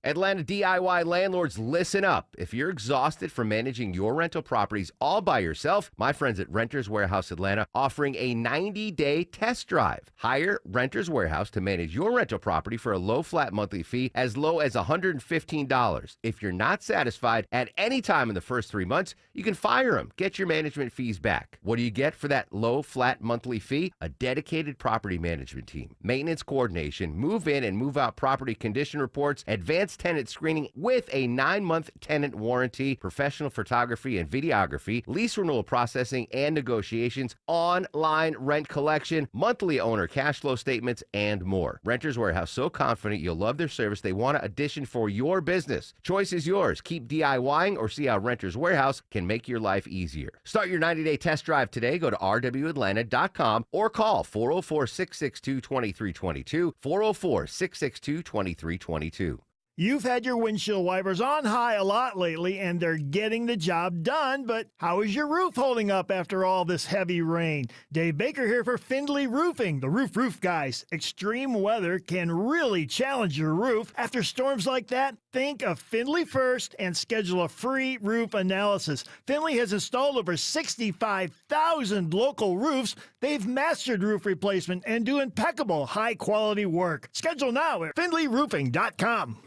Atlanta DIY landlords, listen up. If you're exhausted from managing your rental properties all by yourself, my friends at Renters Warehouse Atlanta offering a 90-day test drive. Hire Renters Warehouse to manage your rental property for a low flat monthly fee as low as $115. If you're not satisfied at any time in the first 3 months, you can fire them. Get your management fees back. What do you get for that low flat monthly fee? A dedicated property management team, maintenance coordination, move in and move out property condition reports, advanced tenant screening with a 9-month tenant warranty, professional photography and videography, lease renewal processing and negotiations, online rent collection, monthly owner cash flow statements, and more. Renters Warehouse, so confident you'll love their service, they want an addition for your business. Choice is yours. Keep DIYing or see how Renters Warehouse can make your life easier. Start your 90-day test drive today. Go to rwatlanta.com or call 404-662-2322, 404-662-2322. You've had your windshield wipers on high a lot lately, and they're getting the job done, but how is your roof holding up after all this heavy rain? Dave Baker here for Findlay Roofing, the roof guys. Extreme weather can really challenge your roof. After storms like that, think of Findlay first and schedule a free roof analysis. Findlay has installed over 65,000 local roofs. They've mastered roof replacement and do impeccable, high-quality work. Schedule now at FindlayRoofing.com.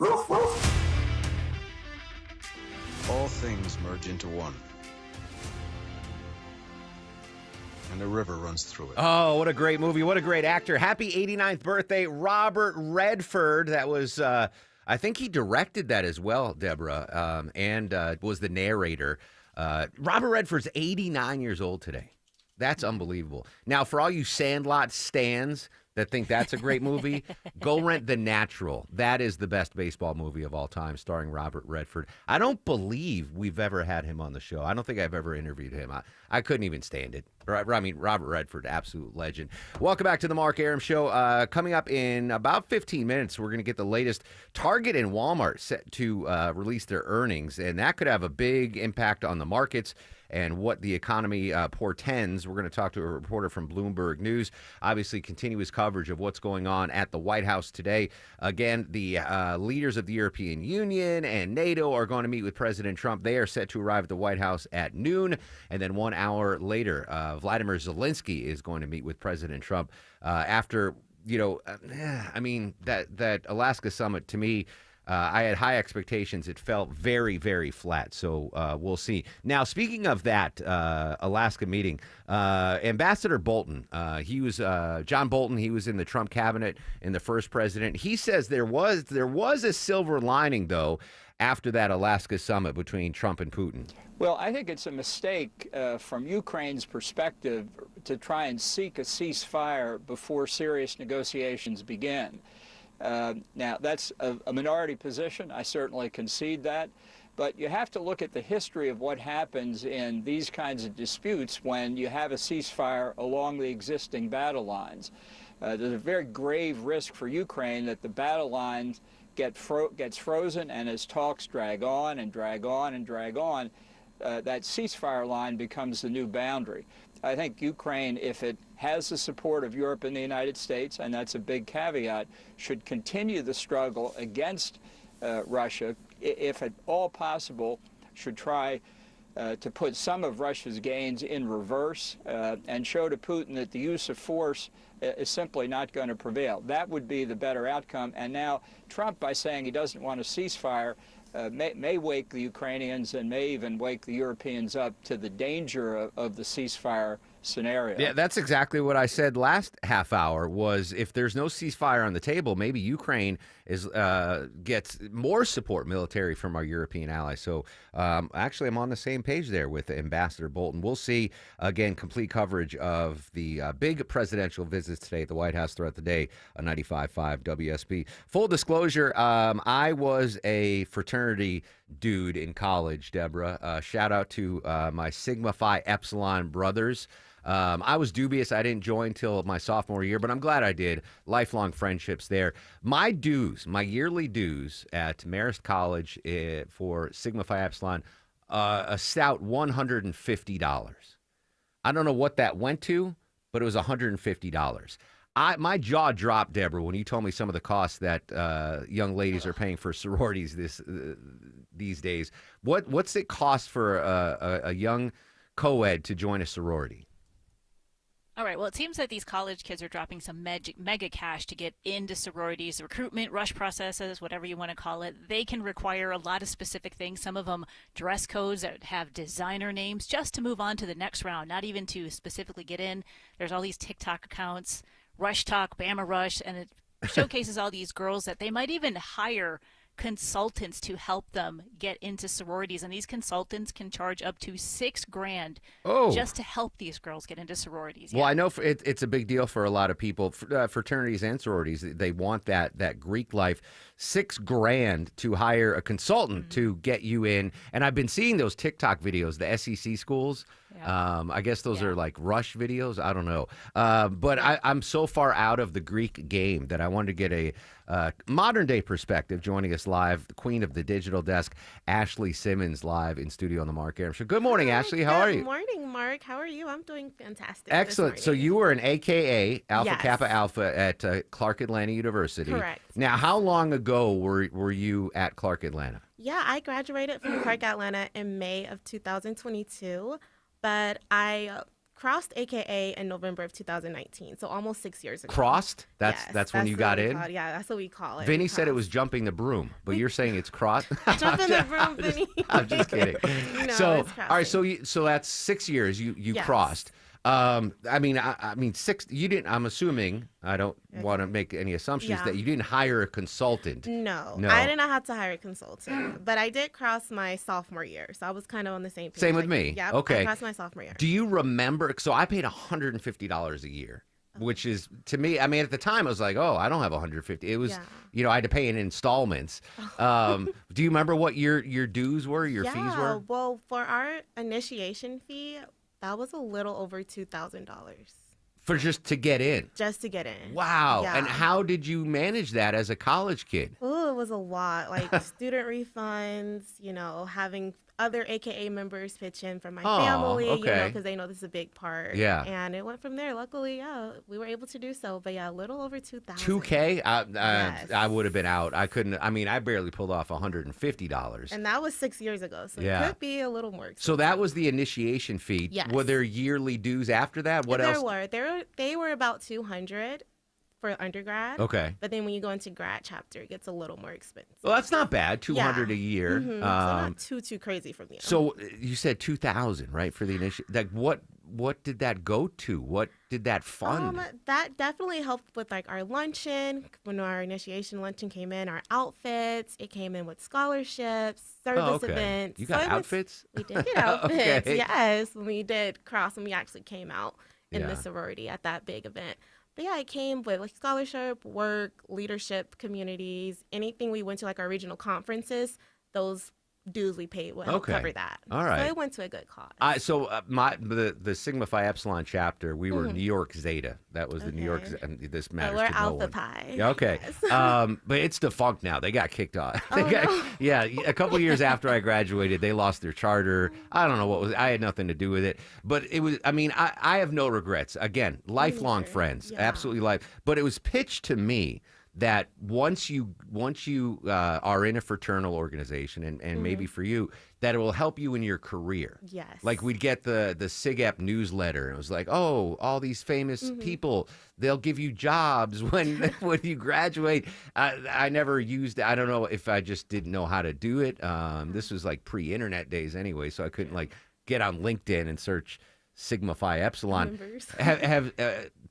All things merge into one. And a river runs through it. Oh, what a great movie. What a great actor. Happy 89th birthday, Robert Redford. That was, I think he directed that as well, Deborah, and was the narrator. Robert Redford's 89 years old today. That's unbelievable. Now, for all you Sandlot stans that think that's a great movie, go rent The Natural. That is the best baseball movie of all time, starring Robert Redford. I don't believe we've ever had him on the show. I don't think I've ever interviewed him. I couldn't even stand it. I mean, Robert Redford, absolute legend. Welcome back to the Mark Arum Show. Coming up in about 15 minutes, we're going to get the latest. Target and Walmart set to release their earnings, and that could have a big impact on the markets and what the economy portends. We're going to talk to a reporter from Bloomberg News. Obviously, continuous coverage of what's going on at the White House today. Again, the leaders of the European Union and NATO are going to meet with President Trump. They are set to arrive at the White House at noon. And then 1 hour later, Vladimir Zelensky is going to meet with President Trump after, I mean, that Alaska summit, to me, I had high expectations. It felt very, very flat. So we'll see. Now, speaking of that Alaska meeting, Ambassador Bolton, he was John Bolton. He was in the Trump cabinet in the first president. He says there was a silver lining, though, after that Alaska summit between Trump and Putin. Well, I think it's a mistake from Ukraine's perspective to try and seek a ceasefire before serious negotiations begin. Now, that's a minority position. I certainly concede that. But you have to look at the history of what happens in these kinds of disputes when you have a ceasefire along the existing battle lines. There's a very grave risk for Ukraine that the battle lines gets frozen, and as talks drag on and drag on and drag on, that ceasefire line becomes the new boundary. I think Ukraine, if it has the support of Europe and the United States, and that's a big caveat, should continue the struggle against Russia, if at all possible, should try to put some of Russia's gains in reverse and show to Putin that the use of force is simply not going to prevail. That would be the better outcome. And now Trump, by saying he doesn't want a ceasefire, may wake the Ukrainians and may even wake the Europeans up to the danger of the ceasefire scenario. Yeah, that's exactly what I said last half hour, was if there's no ceasefire on the table, maybe Ukraine gets more support military from our European allies. So actually, I'm on the same page there with Ambassador Bolton. We'll see, again, complete coverage of the big presidential visits today at the White House throughout the day on 95.5 WSB. Full disclosure, I was a fraternity dude in college, Deborah. Shout out to my Sigma Phi Epsilon brothers. I was dubious. I didn't join till my sophomore year, but I'm glad I did. Lifelong friendships there. My dues, my yearly dues at Marist College for Sigma Phi Epsilon, a stout $150. I don't know what that went to, but it was $150. My jaw dropped, Deborah, when you told me some of the costs that young ladies are paying for sororities these days. What's it cost for a young co-ed to join a sorority? All right. Well, it seems that these college kids are dropping some mega cash to get into sororities. The recruitment, rush processes, whatever you want to call it, they can require a lot of specific things. Some of them dress codes that have designer names just to move on to the next round, not even to specifically get in. There's all these TikTok accounts, Rush Talk, Bama Rush, and it showcases all these girls that they might even hire consultants to help them get into sororities, and these consultants can charge up to $6,000 just to help these girls get into sororities. Well, I know it's a big deal for a lot of people, fraternities and sororities. They want that Greek life. $6,000 to hire a consultant to get you in. And I've been seeing those TikTok videos, the SEC schools. I guess those are like Rush videos. I don't know. But I'm so far out of the Greek game that I wanted to get a modern day perspective. Joining us live, the queen of the digital desk, Ashley Simmons, live in studio on the Mark Arum Show. Good morning, Ashley. How are you? Good morning, Mark. How are you? I'm doing fantastic. Excellent. So you were an AKA, Alpha Kappa Alpha, at Clark Atlanta University. Correct. Now, how long ago were you at Clark Atlanta? Yeah, I graduated from Clark Atlanta in May of 2022, but I crossed AKA in November of 2019, so almost 6 years ago. Crossed? That's when you got in? Yeah, that's what we call it. Vinny said it was jumping the broom, but you're saying it's crossed? Jumping the broom, Vinny. I'm just kidding. No, So, it's all right, so that's 6 years you crossed. I mean, 6. You didn't. I'm assuming. I don't want to make any assumptions that you didn't hire a consultant. No, I did not have to hire a consultant, but I did cross my sophomore year, so I was kind of on the same page. Same with me. Yeah. Okay. I crossed my sophomore year. Do you remember? So I paid $150 a year, which is, to me, I mean, at the time I was like, oh, I don't have $150. It was, I had to pay in installments. Do you remember what your dues were? Your fees were? Well, for our initiation fee, that was a little over $2,000. For just to get in? Just to get in. Wow. Yeah. And how did you manage that as a college kid? Oh, it was a lot. Like student refunds, having other AKA members pitch in from my family, because they know this is a big part. Yeah. And it went from there. Luckily, we were able to do so. But a little over $2,000. $2K? Yes. I would have been out. I couldn't. I mean, I barely pulled off $150. And that was 6 years ago, so it could be a little more expensive. So that was the initiation fee. Yes. Were there yearly dues after that? What else? They were about $200 for undergrad. Okay. But then when you go into grad chapter, it gets a little more expensive. Well, that's not bad. $200 a year. So not too crazy from you. So you said $2,000, right, for the initial? Like, what did that go to? What did that fund? That definitely helped with like our luncheon. When our initiation luncheon came in, our outfits. It came in with scholarships, service events. You got outfits? We did get outfits. Okay. Yes, when we did cross, and we actually came out in the sorority at that big event. But it came with like scholarship, work, leadership, communities, anything we went to, like our regional conferences, those dues we paid would help cover that. All right. So it went to a good cause. So the Sigma Phi Epsilon chapter, we were New York Zeta. That was the New York. And this matters we're to no Alpha one. Pi. Okay. Yes. But it's defunct now. They got kicked off. No. Yeah, a couple of years after I graduated, they lost their charter. I don't know what was. I had nothing to do with it. But it was. I mean, I have no regrets. Again, lifelong friends, absolutely life. But it was pitched to me that once you are in a fraternal organization, and maybe for you, that it will help you in your career. Yes. Like we'd get the SIGEP newsletter, and it was like, oh, all these famous people, they'll give you jobs when you graduate. I never used it. I don't know if I just didn't know how to do it. This was like pre-internet days anyway, so I couldn't like get on LinkedIn and search Sigma Phi Epsilon. Have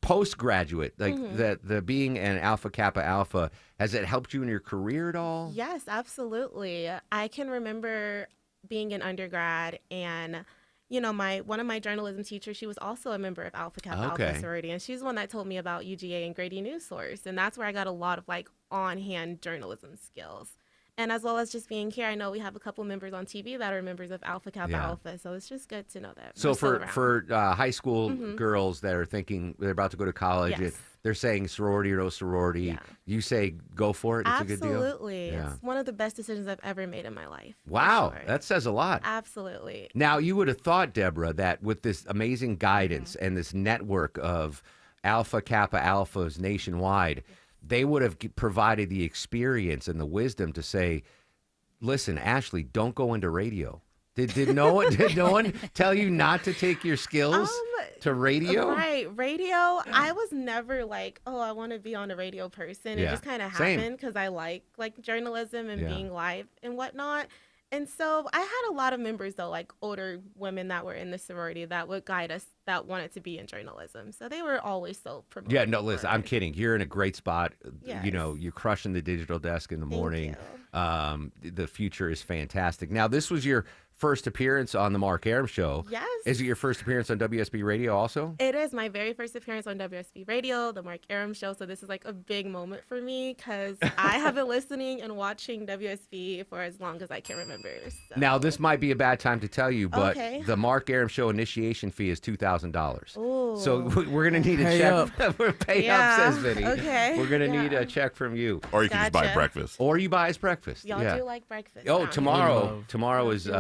postgraduate, like the being an Alpha Kappa Alpha, has it helped you in your career at all? Yes, absolutely. I can remember being an undergrad, and one of my journalism teachers, she was also a member of Alpha Kappa Alpha sorority, and she's the one that told me about UGA and Grady News Source, and that's where I got a lot of like on-hand journalism skills. And as well as just being here, I know we have a couple members on TV that are members of Alpha Kappa Alpha, so it's just good to know that. So for high school girls that are thinking they're about to go to college, they're saying sorority or no sorority, you say go for it. It's a good deal. Absolutely, it's one of the best decisions I've ever made in my life. Wow, that says a lot. Absolutely. Now you would have thought, Deborah, that with this amazing guidance and this network of Alpha Kappa Alphas nationwide, they would have provided the experience and the wisdom to say, listen, Ashley, don't go into radio. Did no one tell you not to take your skills to radio? Right. Radio, I was never like, oh, I want to be on a radio person. It just kind of happened because I like journalism and being live and whatnot. And so I had a lot of members, though, like older women that were in the sorority that would guide us that wanted to be in journalism. So they were always so promoted. Yeah, no, listen, I'm kidding. You're in a great spot. Yes. You know, you're crushing the digital desk in the morning. The future is fantastic. Now, this was your first appearance on the Mark Arum Show. Yes. Is it your first appearance on WSB Radio also? It is my very first appearance on WSB Radio, the Mark Arum Show. So this is like a big moment for me because I have been listening and watching WSB for as long as I can remember. So. Now, this might be a bad time to tell you, but Okay. the Mark Arum Show initiation fee is $2,000. Ooh. So we're going to need a Pay check. up. Pay up, says Vinny. Okay. We're going to need a check from you. Or you can just buy Gotcha. breakfast. Or you buy us breakfast. Y'all do like breakfast. Oh, don't you? tomorrow is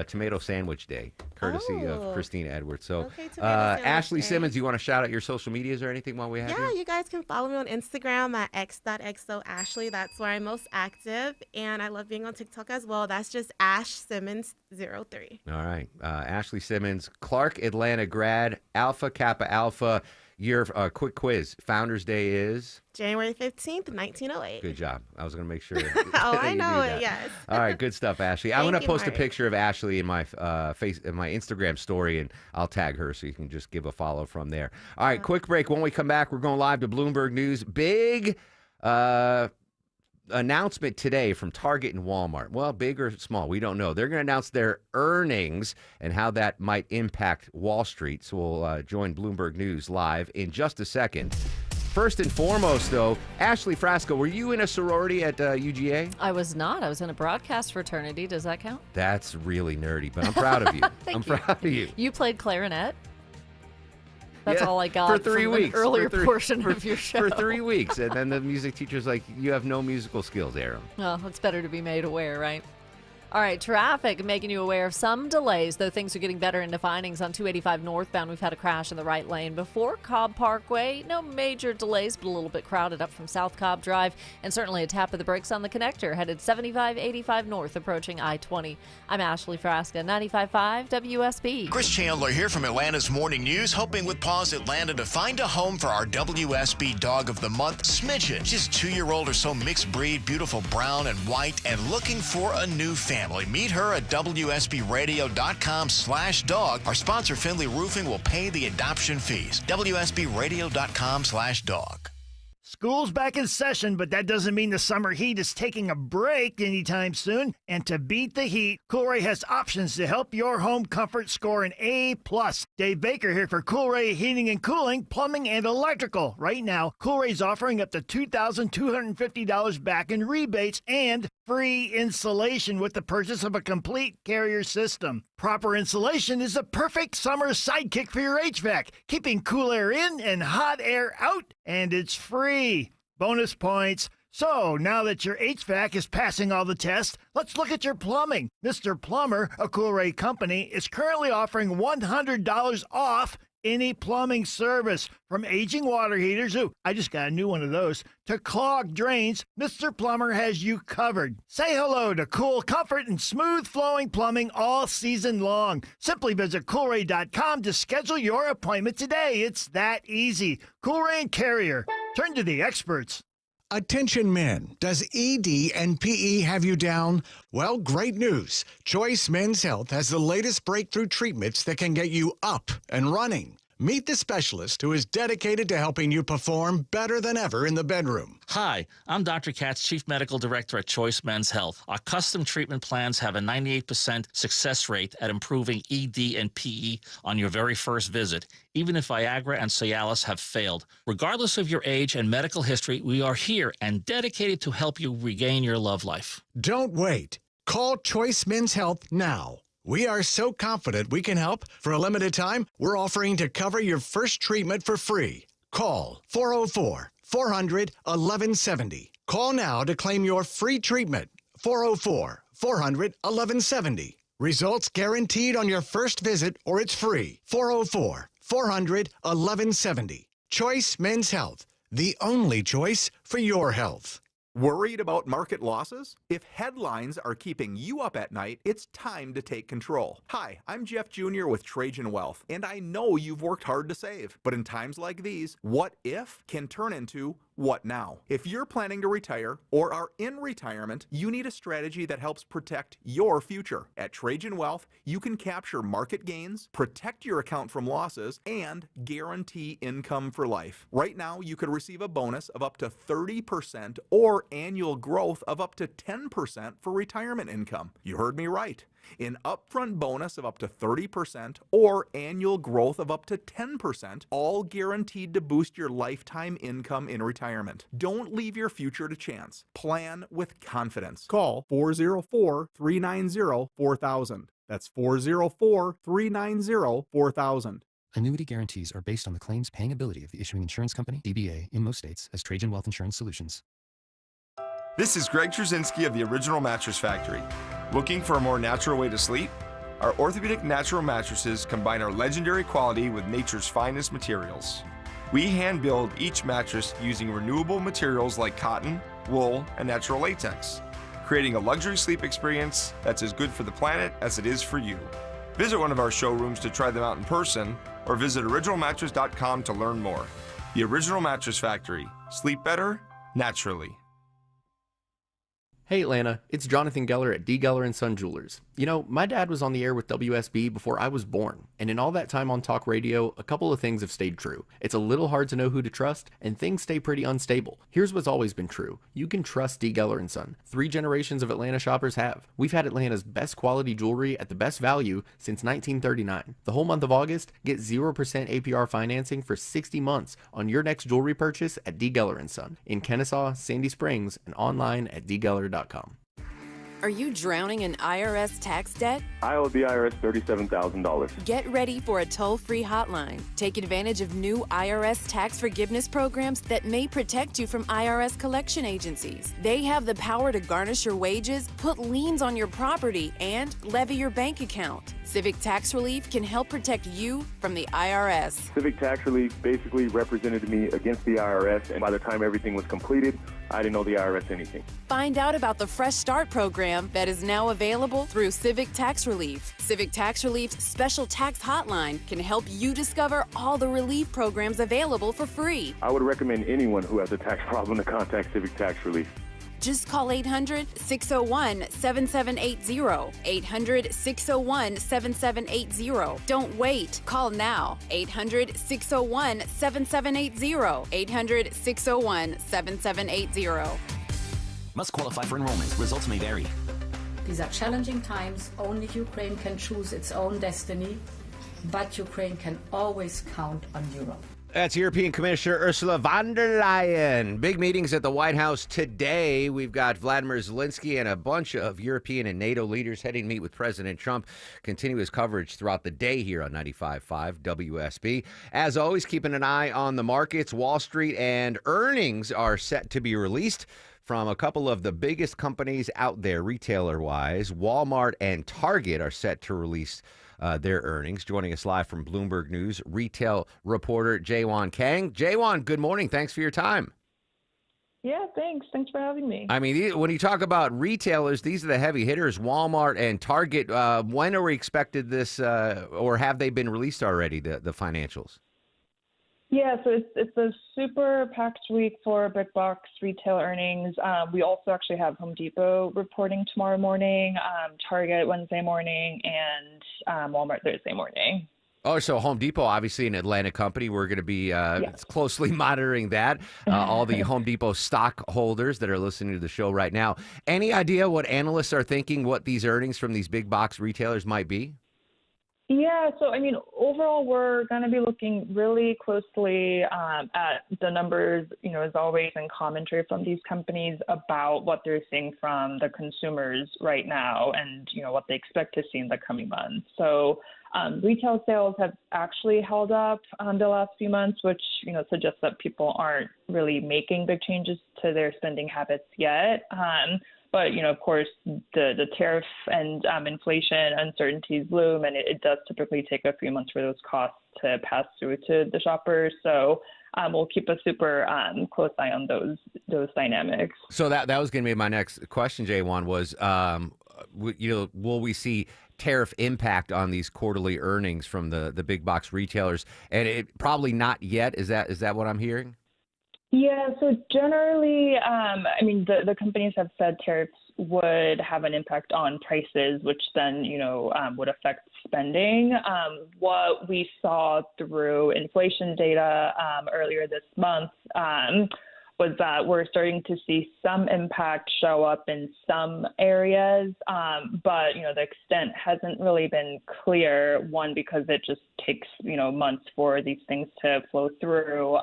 Tomato Sandwich Day, courtesy of Christina Edwards. So, Okay, Tomato Sandwich Ashley Day. Simmons, you want to shout out your social medias or anything while we have Yeah, you? you guys can follow me on Instagram at x.xoashley. That's where I'm most active. And I love being on TikTok as well. That's just Ash Simmons 03. All right. Ashley Simmons, Clark Atlanta grad, Alpha Kappa Alpha. Your quick quiz. Founders Day is? January 15th, 1908. Good job. I was going to make sure. Oh, I you know knew it, that. yes. All right, good stuff, Ashley. I'm Thank going to you, post a Mark. picture of Ashley in my in my Instagram story, and I'll tag her so you can just give a follow from there. All right, quick break. When we come back, we're going live to Bloomberg News. Big announcement today from Target and Walmart. Well, big or small, we don't know. They're going to announce their earnings and how that might impact Wall Street. So we'll join Bloomberg News live in just a second. First and foremost, though, Ashley Frasco, were you in a sorority at UGA? I was not. I was in a broadcast fraternity. Does that count? That's really nerdy, but I'm proud of you. Thank I'm you. proud of you. You played clarinet? That's Yeah, all I got for 3 from weeks. the earlier For portion of your show. For 3 weeks. And then the music teacher's like, you have no musical skills, Arum. Well, it's better to be made aware, right? All right, traffic making you aware of some delays, though things are getting better into findings on 285 northbound. We've had a crash in the right lane before Cobb Parkway. No major delays, but a little bit crowded up from South Cobb Drive. And certainly a tap of the brakes on the connector, headed 75-85 north, approaching I-20. I'm Ashley Frasca, 95.5 WSB. Chris Chandler here from Atlanta's Morning News, helping with Paws Atlanta to find a home for our WSB Dog of the Month, Smidgen. She's a 2-year-old or so mixed breed, beautiful brown and white, and looking for a new family. Meet her at WSBRadio.com/dog. Our sponsor, Findlay Roofing, will pay the adoption fees. WSBRadio.com/dog. School's back in session, but that doesn't mean the summer heat is taking a break anytime soon. And to beat the heat, Coolray has options to help your home comfort score an A+. Dave Baker here for Coolray Heating and Cooling, Plumbing and Electrical. Right now, Coolray's offering up to $2,250 back in rebates and free installation with the purchase of a complete Carrier system. Proper insulation is a perfect summer sidekick for your HVAC, keeping cool air in and hot air out, and it's free. Bonus points. So, now that your HVAC is passing all the tests, let's look at your plumbing. Mr. Plumber, a Coolray company, is currently offering $100 off any plumbing service. From aging water heaters, I just got a new one of those, to clogged drains, Mr. Plumber has you covered. Say hello to cool comfort and smooth flowing plumbing all season long. Simply visit Coolray.com to schedule your appointment today. It's that easy. Coolray and Carrier. Turn to the experts. Attention men, does ED and PE have you down? Well, great news. Choice Men's Health has the latest breakthrough treatments that can get you up and running. Meet the specialist who is dedicated to helping you perform better than ever in the bedroom. Hi, I'm Dr. Katz, Chief Medical Director at Choice Men's Health. Our custom treatment plans have a 98% success rate at improving ED and PE on your very first visit, even if Viagra and Cialis have failed. Regardless of your age and medical history, we are here and dedicated to help you regain your love life. Don't wait. Call Choice Men's Health now. We are so confident we can help. For a limited time, we're offering to cover your first treatment for free. Call 404-400-1170. Call now to claim your free treatment. 404-400-1170. Results guaranteed on your first visit or it's free. 404-400-1170. Choice Men's Health, the only choice for your health. Worried about market losses? If headlines are keeping you up at night, it's time to take control. Hi, I'm Jeff Jr. with Trajan Wealth, and I know you've worked hard to save. But in times like these, what if can turn into what now? If you're planning to retire or are in retirement, you need a strategy that helps protect your future. At Trajan Wealth, you can capture market gains, protect your account from losses, and guarantee income for life. Right now, you could receive a bonus of up to 30% or annual growth of up to 10% for retirement income. You heard me right. An upfront bonus of up to 30% or annual growth of up to 10%, all guaranteed to boost your lifetime income in retirement. Don't leave your future to chance. Plan with confidence. Call 404-390-4000. That's 404-390-4000. Annuity guarantees are based on the claims paying ability of the issuing insurance company, DBA, in most states as Trajan Wealth Insurance Solutions. This is Greg Trzynski of the Original Mattress Factory. Looking for a more natural way to sleep? Our orthopedic natural mattresses combine our legendary quality with nature's finest materials. We hand build each mattress using renewable materials like cotton, wool, and natural latex, creating a luxury sleep experience that's as good for the planet as it is for you. Visit one of our showrooms to try them out in person or visit originalmattress.com to learn more. The Original Mattress Factory. Sleep better, naturally. Hey Atlanta, it's Jonathan Geller at D. Geller & Son Jewelers. You know, my dad was on the air with WSB before I was born, and in all that time on talk radio, a couple of things have stayed true. It's a little hard to know who to trust, and things stay pretty unstable. Here's what's always been true. You can trust D. Geller & Son. 3 generations of Atlanta shoppers have. We've had Atlanta's best quality jewelry at the best value since 1939. The whole month of August, get 0% APR financing for 60 months on your next jewelry purchase at D. Geller & Son in Kennesaw, Sandy Springs, and online at dgeller.com. Are you drowning in IRS tax debt? I owe the IRS $37,000. Get ready for a toll-free hotline. Take advantage of new IRS tax forgiveness programs that may protect you from IRS collection agencies. They have the power to garnish your wages, put liens on your property, and levy your bank account. Civic Tax Relief can help protect you from the IRS. Civic Tax Relief basically represented me against the IRS, and by the time everything was completed, I didn't owe the IRS anything. Find out about the Fresh Start program that is now available through Civic Tax Relief. Civic Tax Relief's special tax hotline can help you discover all the relief programs available for free. I would recommend anyone who has a tax problem to contact Civic Tax Relief. Just call 800-601-7780. 800-601-7780. Don't wait. Call now. 800-601-7780. 800-601-7780. Must qualify for enrollment. Results may vary. These are challenging times. Only Ukraine can choose its own destiny, but Ukraine can always count on Europe. That's European Commissioner Ursula von der Leyen. Big meetings at the White House today. We've got Vladimir Zelensky and a bunch of European and NATO leaders heading to meet with President Trump. Continue his coverage throughout the day here on 95.5 WSB. As always, keeping an eye on the markets. Wall Street and earnings are set to be released from a couple of the biggest companies out there, retailer-wise. Walmart and Target are set to release their earnings. Joining us live from Bloomberg News, retail reporter Jaewon Kang. Jaewon, good morning. Thanks for your time. Yeah, thanks. Thanks for having me. I mean, when you talk about retailers, these are the heavy hitters, Walmart and Target. When are we expected this, or have they been released already, the financials? Yeah, so it's a super packed week for big box retail earnings. We also actually have Home Depot reporting tomorrow morning, Target Wednesday morning, and Walmart Thursday morning. Oh, so Home Depot, obviously an Atlanta company. We're going to be closely monitoring that. All the Home Depot stockholders that are listening to the show right now. Any idea what analysts are thinking, what these earnings from these big box retailers might be? Yeah, so I mean, overall, we're going to be looking really closely at the numbers, as always, and commentary from these companies about what they're seeing from the consumers right now and, what they expect to see in the coming months. So retail sales have actually held up the last few months, which, suggests that people aren't really making big changes to their spending habits yet. But, of course, the tariff and inflation uncertainties loom, and it does typically take a few months for those costs to pass through to the shoppers. So we'll keep a super close eye on those dynamics. So that was going to be my next question, Jaewon, was will we see tariff impact on these quarterly earnings from the big box retailers? And it probably not yet. Is that what I'm hearing? Yeah, so generally, the companies have said tariffs would have an impact on prices, which then, would affect spending. What we saw through inflation data earlier this month was that we're starting to see some impact show up in some areas, but the extent hasn't really been clear. One, because it just takes months for these things to flow through,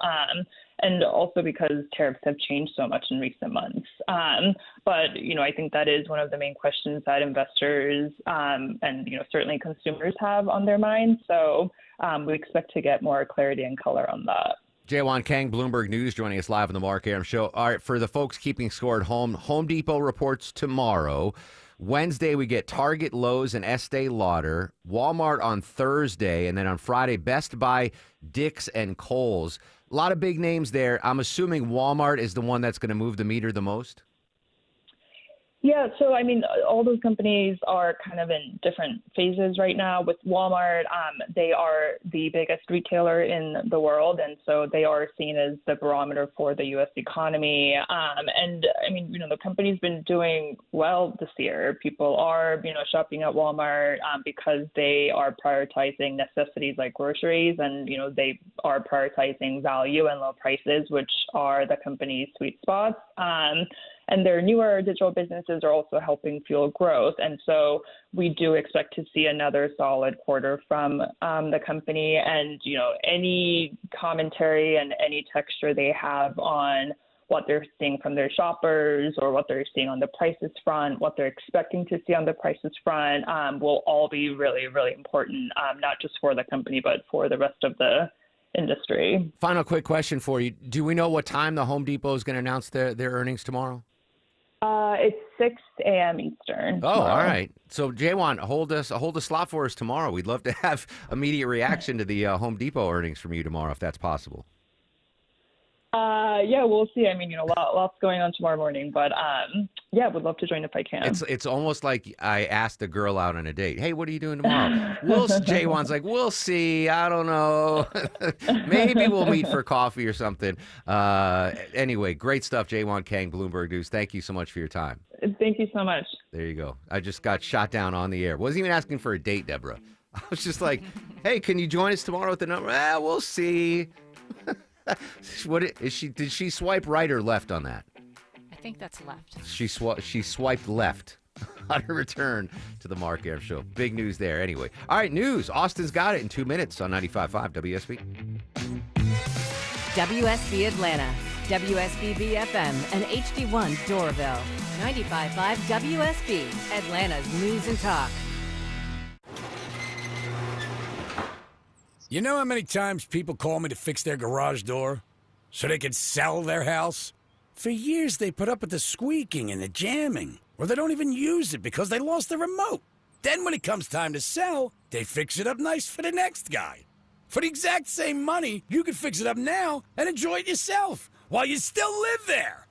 and also because tariffs have changed so much in recent months. But I think that is one of the main questions that investors and certainly consumers have on their minds. So we expect to get more clarity and color on that. Jaewon Kang, Bloomberg News, joining us live on the Mark Arum Show. All right, for the folks keeping score at home, Home Depot reports tomorrow. Wednesday, we get Target, Lowe's, and Estee Lauder. Walmart on Thursday, and then on Friday, Best Buy, Dick's, and Kohl's. A lot of big names there. I'm assuming Walmart is the one that's going to move the meter the most? Yeah, so all those companies are kind of in different phases right now. With Walmart, they are the biggest retailer in the world, and so they are seen as the barometer for the U.S. economy. The company's been doing well this year. People are, shopping at Walmart because they are prioritizing necessities like groceries, and they are prioritizing value and low prices, which are the company's sweet spots. And their newer digital businesses are also helping fuel growth. And so we do expect to see another solid quarter from the company. And, any commentary and any texture they have on what they're seeing from their shoppers or what they're seeing on the prices front, what they're expecting to see on the prices front will all be really, really important, not just for the company, but for the rest of the industry. Final quick question for you. Do we know what time the Home Depot is going to announce their earnings tomorrow? It's 6 a.m. Eastern. Oh, all right. So, Jaewon, hold a slot for us tomorrow. We'd love to have immediate reaction to the Home Depot earnings from you tomorrow, if that's possible. Yeah, we'll see. Lots going on tomorrow morning, but would love to join if I can. It's almost like I asked a girl out on a date. Hey, what are you doing tomorrow? Jaewon's like, we'll see. I don't know. Maybe we'll meet for coffee or something. Anyway, great stuff, Jaewon Kang, Bloomberg News. Thank you so much for your time. Thank you so much. There you go. I just got shot down on the air. Wasn't even asking for a date, Deborah. I was just like, hey, can you join us tomorrow at the number? We'll see. What is she? Did she swipe right or left on that? I think that's left. She swiped left on her return to the Mark Arum Show. Big news there. Anyway, all right, news. Austin's got it in 2 minutes on 95.5 WSB. WSB Atlanta, WSB BFM, and HD1 Doraville. 95.5 WSB, Atlanta's news and talk. You know how many times people call me to fix their garage door so they can sell their house? For years, they put up with the squeaking and the jamming, or they don't even use it because they lost the remote. Then when it comes time to sell, they fix it up nice for the next guy. For the exact same money, you can fix it up now and enjoy it yourself while you still live there.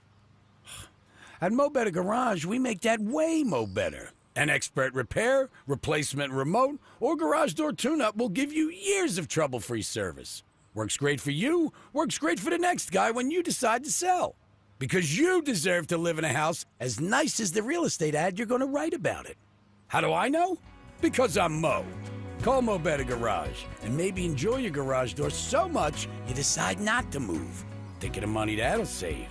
At Mo Better Garage, we make that way mo better. An expert repair, replacement remote, or garage door tune-up will give you years of trouble-free service. Works great for you, works great for the next guy when you decide to sell. Because you deserve to live in a house as nice as the real estate ad you're going to write about it. How do I know? Because I'm Mo. Call Mo Better Garage and maybe enjoy your garage door so much you decide not to move. Think of the money that'll save.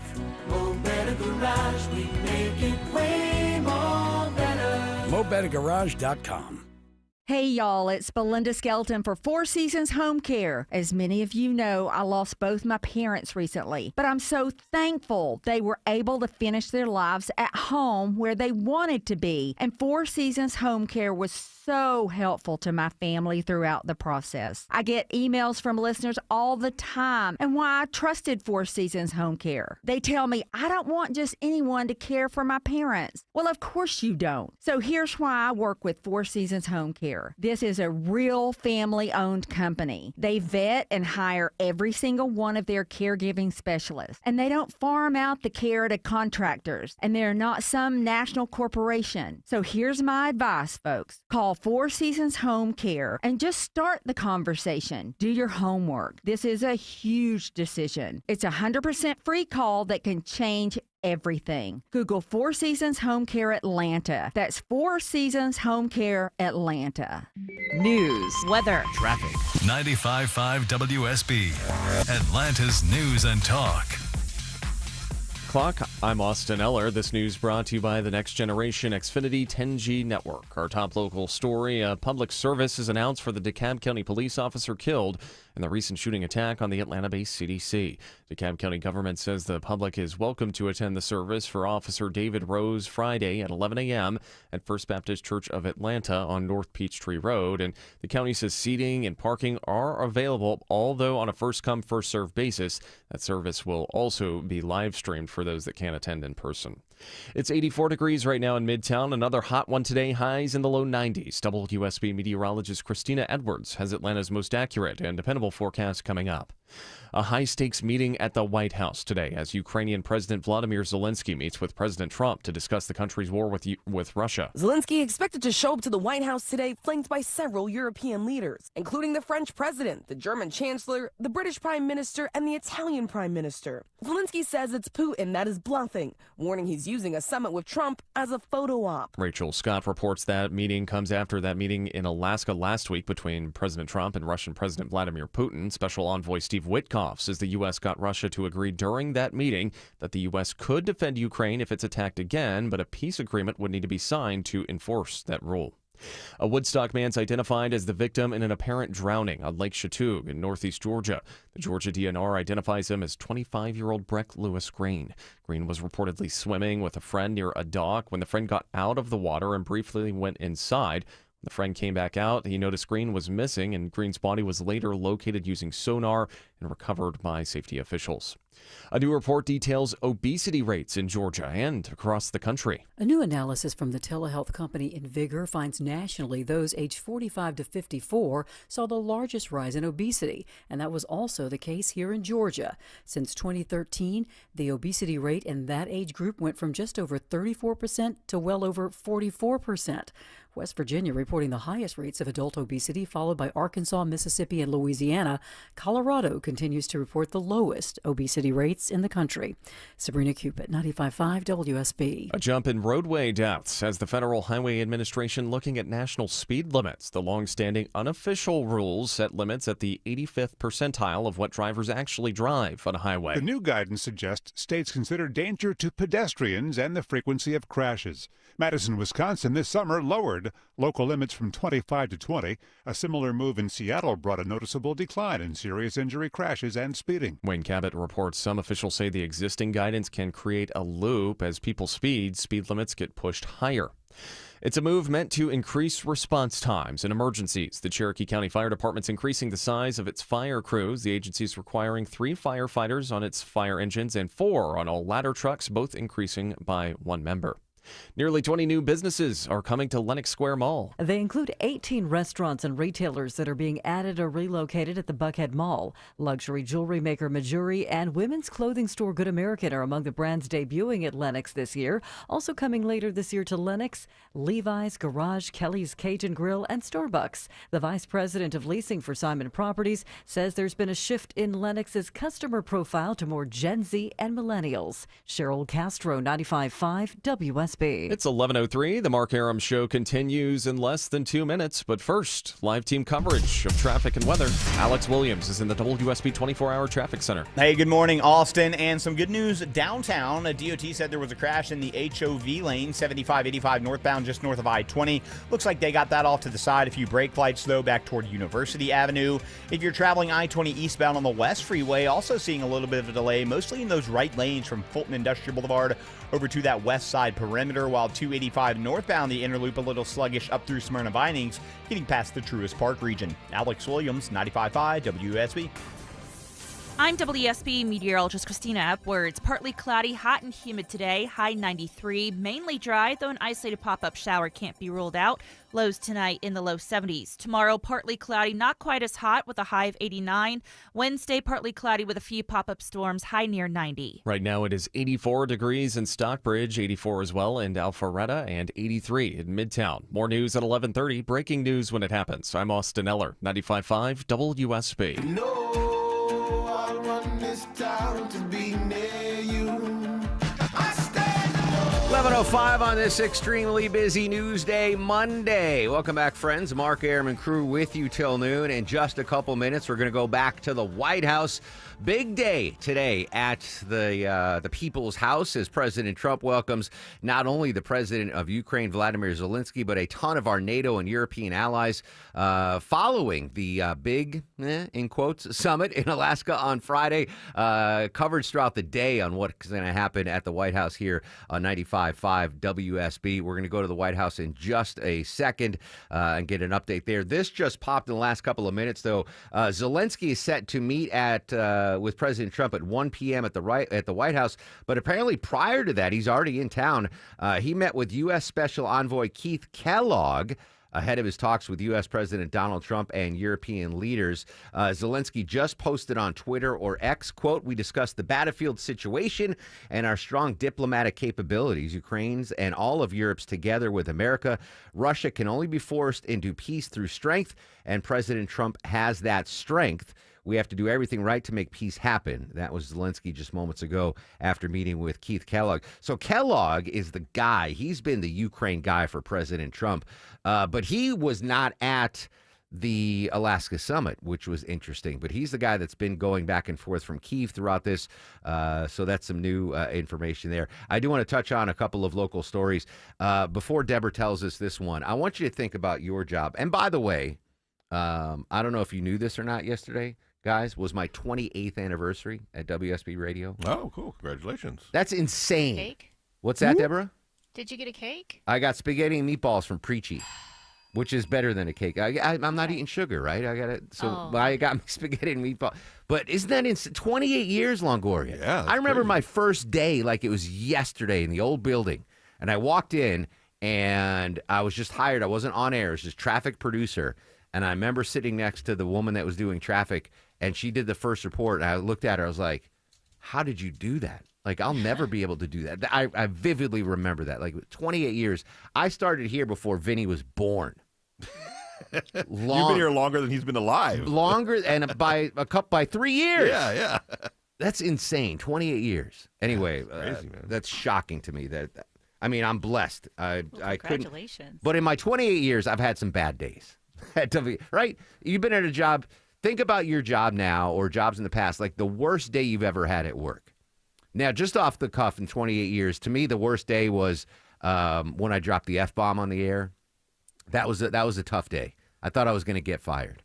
Mo Better Garage, we make it way more better. MoBetterGarage.com. Hey y'all, it's Belinda Skelton for Four Seasons Home Care. As many of you know, I lost both my parents recently, but I'm so thankful they were able to finish their lives at home where they wanted to be. And Four Seasons Home Care was so helpful to my family throughout the process. I get emails from listeners all the time and why I trusted Four Seasons Home Care. They tell me I don't want just anyone to care for my parents. Well, of course you don't. So here's why I work with Four Seasons Home Care. Care. This is a real family-owned company. They vet and hire every single one of their caregiving specialists, and they don't farm out the care to contractors, and they're not some national corporation. So here's my advice, folks. Call Four Seasons Home Care and just start the conversation. Do your homework. This is a huge decision. It's a 100% free call that can change everything. Google Four Seasons Home Care Atlanta. That's Four Seasons Home Care Atlanta. News, weather, traffic. 95.5 WSB, Atlanta's News and Talk. Clock. I'm Austin Eller. This news brought to you by the Next Generation Xfinity 10G network. Our top local story, a public service is announced for the DeKalb County police officer killed in the recent shooting attack on the Atlanta-based CDC. DeKalb County government says the public is welcome to attend the service for Officer David Rose Friday at 11 a.m. at First Baptist Church of Atlanta on North Peachtree Road. And the county says seating and parking are available, although on a first-come, first-served basis. That service will also be live-streamed for those that can't attend in person. It's 84 degrees right now in Midtown. Another hot one today, highs in the low 90s. WSB meteorologist Christina Edwards has Atlanta's most accurate and dependable forecast coming up. A high-stakes meeting at the White House today as Ukrainian President Vladimir Zelensky meets with President Trump to discuss the country's war with Russia. Zelensky expected to show up to the White House today, flanked by several European leaders, including the French president, the German chancellor, the British prime minister, and the Italian prime minister. Zelensky says it's Putin that is bluffing, warning he's using a summit with Trump as a photo op. Rachel Scott reports that meeting comes after that meeting in Alaska last week between President Trump and Russian President Vladimir Putin. Special Envoy Steve Witkoff says the U.S. got Russia to agree during that meeting that the U.S. could defend Ukraine if it's attacked again, but a peace agreement would need to be signed to enforce that rule. A Woodstock man's identified as the victim in an apparent drowning on Lake Chatuge in northeast Georgia. The Georgia DNR identifies him as 25-year-old Breck Lewis Green. Green was reportedly swimming with a friend near a dock when the friend got out of the water and briefly went inside. When the friend came back out, he noticed Green was missing, and Green's body was later located using sonar and recovered by safety officials. A new report details obesity rates in Georgia and across the country. A new analysis from the telehealth company Invigor finds nationally those aged 45 to 54 saw the largest rise in obesity, and that was also the case here in Georgia. Since 2013, the obesity rate in that age group went from just over 34% to well over 44%. West Virginia reporting the highest rates of adult obesity, followed by Arkansas, Mississippi, and Louisiana. Colorado continues to report the lowest obesity rates in the country. Sabrina Cupid, 95.5 WSB. A jump in roadway deaths as the Federal Highway Administration looking at national speed limits. The long-standing unofficial rules set limits at the 85th percentile of what drivers actually drive on a highway. The new guidance suggests states consider danger to pedestrians and the frequency of crashes. Madison, Wisconsin this summer lowered local limits from 25 to 20. A similar move in Seattle brought a noticeable decline in serious injury, crashes, and speeding. Wayne Cabot reports some officials say the existing guidance can create a loop as people speed limits get pushed higher. It's a move meant to increase response times in emergencies. The Cherokee County Fire Department's increasing the size of its fire crews. The agency's requiring 3 firefighters on its fire engines and 4 on all ladder trucks, both increasing by 1 member. Nearly 20 new businesses are coming to Lenox Square Mall. They include 18 restaurants and retailers that are being added or relocated at the Buckhead Mall. Luxury jewelry maker Majuri and women's clothing store Good American are among the brands debuting at Lenox this year. Also coming later this year to Lenox, Levi's, Garage, Kelly's Cajun Grill, and Starbucks. The vice president of leasing for Simon Properties says there's been a shift in Lenox's customer profile to more Gen Z and millennials. Cheryl Castro, 95.5 WSB. It's 11:03. The Mark Aram Show continues in less than 2 minutes. But first, live team coverage of traffic and weather. Alex Williams is in the WSB 24-hour traffic center. Hey, good morning, Austin. And some good news downtown. DOT said there was a crash in the HOV lane, 75-85 northbound, just north of I-20. Looks like they got that off to the side. A few brake lights, though, back toward University Avenue. If you're traveling I-20 eastbound on the West Freeway, also seeing a little bit of a delay, mostly in those right lanes from Fulton Industrial Boulevard over to that west side perimeter, while 285 northbound, the inner loop a little sluggish up through Smyrna Vinings, getting past the Truist Park region. Alex Williams, 95.5 WSB. I'm WSB meteorologist Christina Epwards. Partly cloudy, hot and humid today, high 93. Mainly dry, though an isolated pop-up shower can't be ruled out. Lows tonight in the low 70s. Tomorrow, partly cloudy, not quite as hot with a high of 89. Wednesday, partly cloudy with a few pop-up storms, high near 90. Right now it is 84 degrees in Stockbridge, 84 as well in Alpharetta, and 83 in Midtown. More news at 11:30. Breaking news when it happens. I'm Austin Eller, 95.5 WSB. I want this town to be near you. 11:05 on this extremely busy news day, Monday. Welcome back, friends. Mark Arum and crew with you till noon. In just a couple minutes, we're going to go back to the White House. Big day today at the People's House as President Trump welcomes not only the president of Ukraine, Vladimir Zelensky, but a ton of our NATO and European allies following the big, in quotes, summit in Alaska on Friday. Coverage throughout the day on what's going to happen at the White House here on 95.5 WSB. We're going to go to the White House in just a second and get an update there. This just popped in the last couple of minutes, though. Zelensky is set to meet with President Trump at 1 p.m. at the White House, but apparently prior to that, he's already in town. He met with U.S. Special Envoy Keith Kellogg ahead of his talks with U.S. President Donald Trump and European leaders. Zelensky just posted on Twitter or X, quote, "We discussed the battlefield situation and our strong diplomatic capabilities. Ukraine's and all of Europe's together with America. Russia can only be forced into peace through strength, and President Trump has that strength. We have to do everything right to make peace happen." That was Zelensky just moments ago after meeting with Keith Kellogg. So Kellogg is the guy. He's been the Ukraine guy for President Trump. But he was not at the Alaska summit, which was interesting. But he's the guy that's been going back and forth from Kyiv throughout this. So that's some new information there. I do want to touch on a couple of local stories. Before Deborah tells us this one, I want you to think about your job. And by the way, I don't know if you knew this or not yesterday, guys, was my 28th anniversary at WSB Radio. Oh, cool. Congratulations. That's insane. Cake? What's that, Deborah? Did you get a cake? I got spaghetti and meatballs from Preachy, which is better than a cake. I'm not eating sugar, right? I got me spaghetti and meatball. But isn't that insane? 28 years, Longoria. Yeah, I remember my first day like it was yesterday in the old building. And I walked in, and I was just hired. I wasn't on air. I was just traffic producer. And I remember sitting next to the woman that was doing traffic, and she did the first report. And I looked at her. I was like, how did you do that? Like, I'll never be able to do that. I vividly remember that. Like, 28 years. I started here before Vinny was born. You've been here longer than he's been alive. Longer, and by 3 years. Yeah. That's insane. 28 years. Anyway, crazy, man. That's shocking to me. I'm blessed. I couldn't. Congratulations. But in my 28 years, I've had some bad days. Right? You've been at a job. Think about your job now or jobs in the past, like the worst day you've ever had at work. Now, just off the cuff in 28 years, to me, the worst day was when I dropped the F-bomb on the air. That was a tough day. I thought I was going to get fired.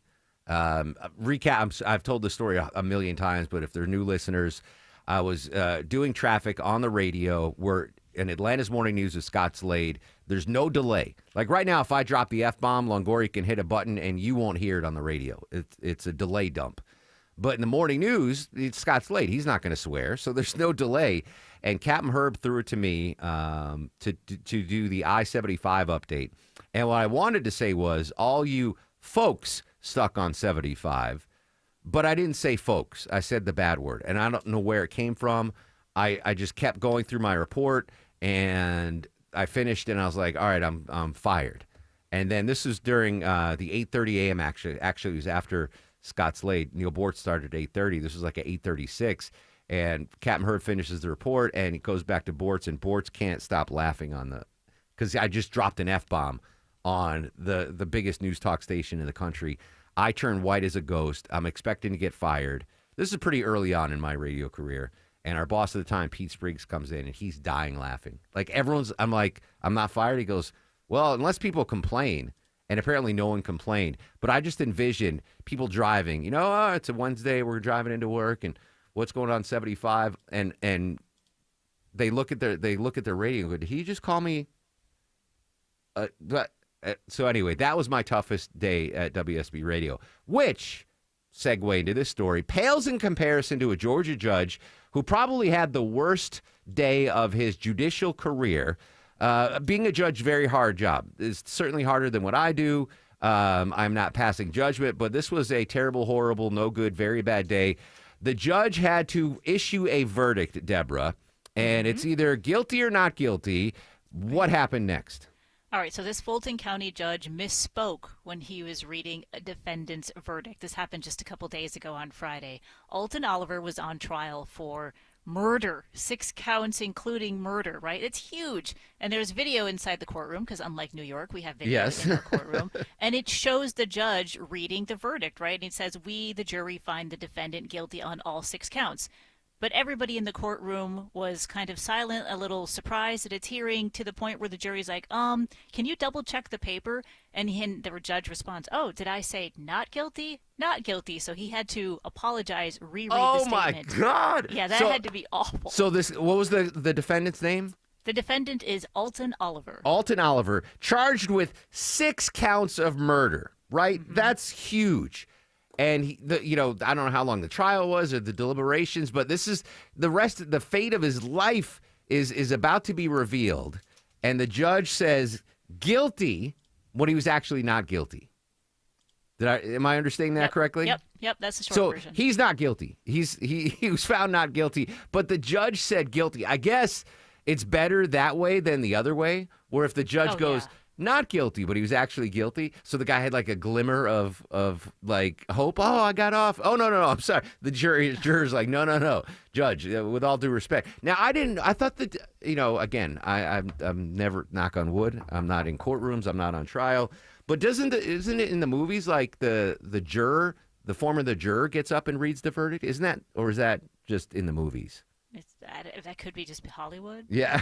Recap, I've told this story a million times, but if they're new listeners, I was doing traffic on the radio. We're in Atlanta's Morning News with Scott Slade. There's no delay. Like right now, if I drop the F-bomb, Longoria can hit a button and you won't hear it on the radio. It's a delay dump. But in the morning news, it's Scott Slade. He's not going to swear, so there's no delay. And Captain Herb threw it to me to do the I-75 update. And what I wanted to say was, all you folks stuck on 75, but I didn't say folks. I said the bad word, and I don't know where it came from. I just kept going through my report, and I finished, and I was like, all right, I'm fired. And then this was during the 8:30 a.m. Actually, it was after Scott Slade. Neil Bort started at 8:30. This was like at 8:36. And Captain Herb finishes the report, and he goes back to Bortz, and Bortz can't stop laughing because I just dropped an F-bomb on the biggest news talk station in the country. I turn white as a ghost. I'm expecting to get fired. This is pretty early on in my radio career. And our boss at the time, Pete Spriggs, comes in, and he's dying laughing. Like, I'm like, I'm not fired. He goes, well, unless people complain. And apparently no one complained. But I just envisioned people driving. It's a Wednesday. We're driving into work, and what's going on 75? And they look at their radio and go, did he just call me? So anyway, that was my toughest day at WSB Radio, which segue into this story pales in comparison to a Georgia judge who probably had the worst day of his judicial career. Being a judge, very hard job. It's certainly harder than what I do. I'm not passing judgment, but this was a terrible, horrible, no good, very bad day. The judge had to issue a verdict, Deborah, and it's either guilty or not guilty. What happened next? All right, so this Fulton County judge misspoke when he was reading a defendant's verdict. This happened just a couple days ago on Friday. Alton Oliver was on trial for murder, 6 counts including murder, right? It's huge. And there's video inside the courtroom because unlike New York, we have video in our courtroom. And it shows the judge reading the verdict, right? And it says, "We, the jury, find the defendant guilty on all 6 counts." But everybody in the courtroom was kind of silent, a little surprised at its hearing, to the point where the jury's like, can you double check the paper? And the judge responds, "Oh, did I say not guilty? Not guilty." So he had to apologize, reread the statement. Oh, my God. Yeah, that had to be awful. So what was the defendant's name? The defendant is Alton Oliver. Alton Oliver, charged with 6 counts of murder, right? That's huge. And I don't know how long the trial was or the deliberations, but this is the fate of his life is about to be revealed. And the judge says guilty when he was actually not guilty. Am I understanding that correctly? Yep, that's the short version. So he's not guilty. He was found not guilty, but the judge said guilty. I guess it's better that way than the other way, where if the judge goes not guilty, but he was actually guilty. So the guy had like a glimmer of like hope. Oh, I got off. Oh, no, I'm sorry. The juror's like, no, judge, with all due respect. Now, I thought that, again, I'm never, knock on wood, I'm not in courtrooms, I'm not on trial. But isn't it in the movies like the juror, the form of the juror gets up and reads the verdict? Isn't that, or is that just in the movies? That could be just Hollywood. Yeah.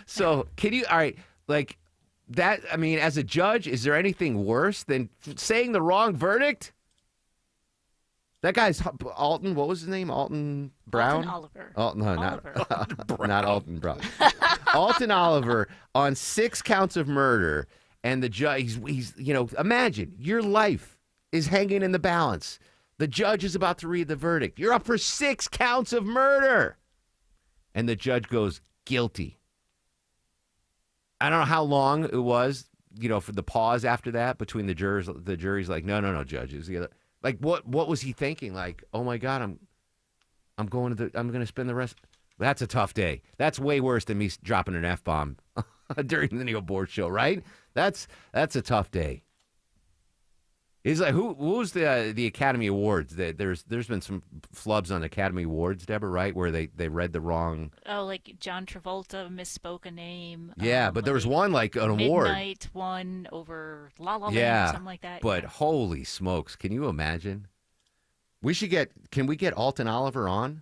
So can you, all right, like, that, I mean, as a judge, is there anything worse than saying the wrong verdict? That guy's Alton. What was his name? Alton Brown? Oliver. Not Alton Brown. Alton Oliver on 6 counts of murder, and the judge. He's imagine your life is hanging in the balance. The judge is about to read the verdict. You're up for 6 counts of murder, and the judge goes guilty. I don't know how long it was, for the pause after that between the jurors. The jury's like, no, judge. Like, what was he thinking? Like, oh my God, I'm going to spend the rest. That's a tough day. That's way worse than me dropping an F-bomb during the Neil Board show, right? That's a tough day. Is like who was the Academy Awards? There's been some flubs on Academy Awards, Deborah, right? Where they read the wrong. Oh, like John Travolta misspoke a name. Yeah, but there was one like an award. Midnight one over La La Land or something like that. But holy smokes, can you imagine? Can we get Alton Oliver on?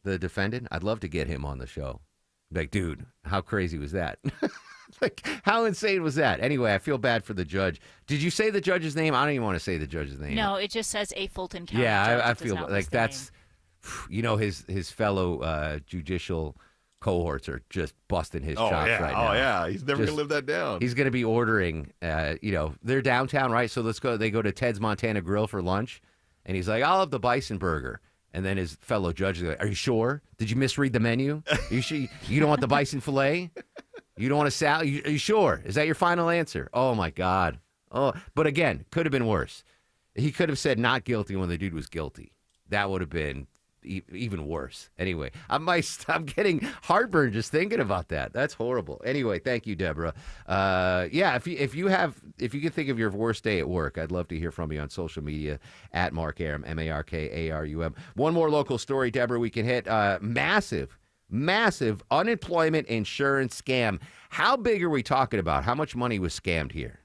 The defendant? I'd love to get him on the show. Like, dude, how crazy was that? Like, how insane was that? Anyway, I feel bad for the judge. Did you say the judge's name? I don't even want to say the judge's name. No, it just says a Fulton County judge. Yeah, I feel like that's, his fellow judicial cohorts are just busting his chops right now. Oh, yeah. He's never going to live that down. He's going to be ordering, they're downtown, right? So they go to Ted's Montana Grill for lunch. And he's like, I'll have the bison burger. And then his fellow judge is like, are you sure? Did you misread the menu? You don't want the bison filet? You don't want a salad? Are you sure? Is that your final answer? Oh, my God. Oh, but again, could have been worse. He could have said not guilty when the dude was guilty. That would have been even worse. Anyway, I'm getting heartburn just thinking about that. That's horrible. Anyway, thank you, Deborah. If you can think of your worst day at work, I'd love to hear from you on social media at Mark Arum, MarkArum. One more local story, Deborah, we can hit. Massive unemployment insurance scam. How big are we talking about? How much money was scammed here?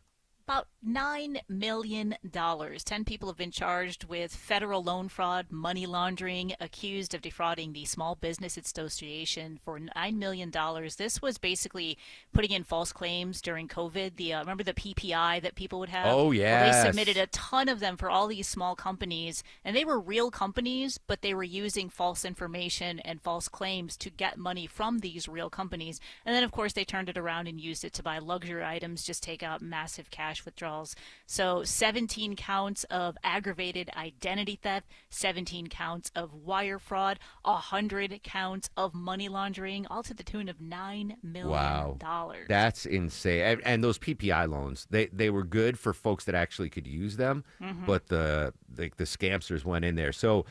About $9 million. 10 people have been charged with federal loan fraud, money laundering, accused of defrauding the Small Business Association for $9 million. This was basically putting in false claims during COVID. Remember the PPI that people would have? Oh, yeah. Well, they submitted a ton of them for all these small companies, and they were real companies, but they were using false information and false claims to get money from these real companies. And then, of course, they turned it around and used it to buy luxury items, just take out massive cash withdrawals Charles. So 17 counts of aggravated identity theft, 17 counts of wire fraud, 100 counts of money laundering, all to the tune of $9 million. Wow. That's insane. And those PPI loans, they were good for folks that actually could use them, but the scamsters went in there. So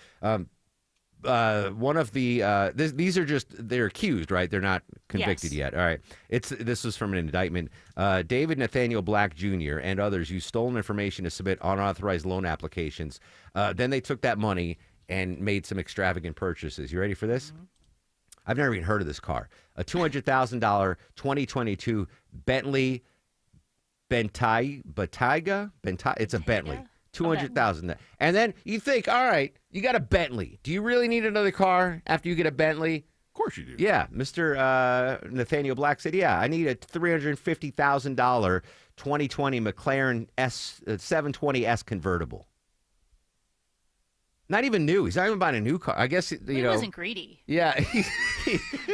one of the these are just, they're accused, right? They're not convicted yet. All right. This was from an indictment. David Nathaniel Black Jr. and others used stolen information to submit unauthorized loan applications. Then they took that money and made some extravagant purchases. You ready for this? I've never even heard of this car. A $200,000 2022 Bentley Bentayga. It's a Bentley. 200,000. And then you think, all right, you got a Bentley. Do you really need another car after you get a Bentley? Of course you do. Yeah. Mr. Nathaniel Black said, yeah, I need a $350,000 2020 McLaren 720S convertible. Not even new. He's not even buying a new car. I guess, He wasn't greedy. Yeah.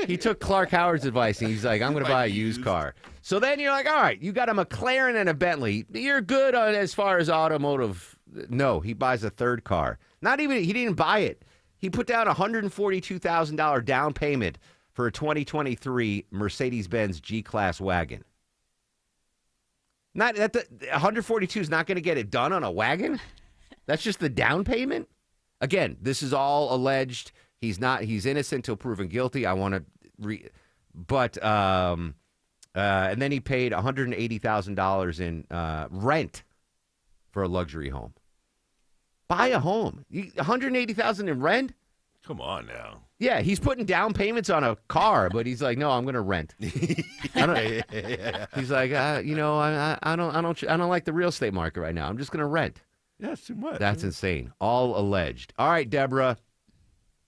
He took Clark Howard's advice, and he's like, I'm going to buy a used car. So then you're like, all right, you got a McLaren and a Bentley. You're good on as far as automotive. No, he buys a third car. He didn't buy it. He put down a $142,000 down payment for a 2023 Mercedes-Benz G-Class wagon. Not that 142 is not going to get it done on a wagon. That's just the down payment. Again, this is all alleged. He's innocent until proven guilty. And then he paid $180,000 in rent for a luxury home. Buy a home. $180,000 in rent? Come on now. Yeah, he's putting down payments on a car, but he's like, no, I'm going to rent. He's like, I don't like the real estate market right now. I'm just going to rent. Yeah, it's too much. That's insane. All alleged. All right, Deborah,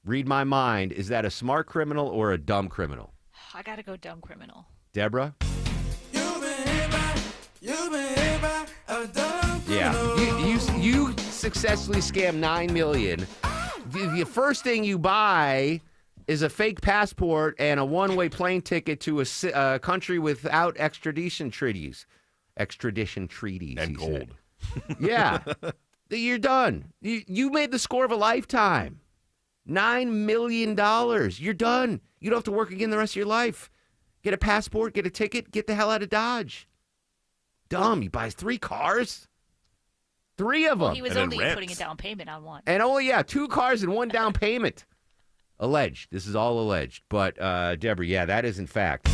read my mind. Is that a smart criminal or a dumb criminal? I got to go dumb criminal. Deborah? You been hit by a dumb criminal. Yeah. You successfully scammed $9 million. The first thing you buy is a fake passport and a one-way plane ticket to a country without extradition treaties. And gold. Said. Yeah. You're done. You made the score of a lifetime. $9 million. You're done. You don't have to work again the rest of your life. Get a passport, get a ticket, get the hell out of Dodge. Dumb. He buys 3 cars. 3 of them. Well, he was only putting a down payment on one. And 2 cars and 1 down payment. Alleged. This is all alleged. But, Deborah, yeah, that is in fact.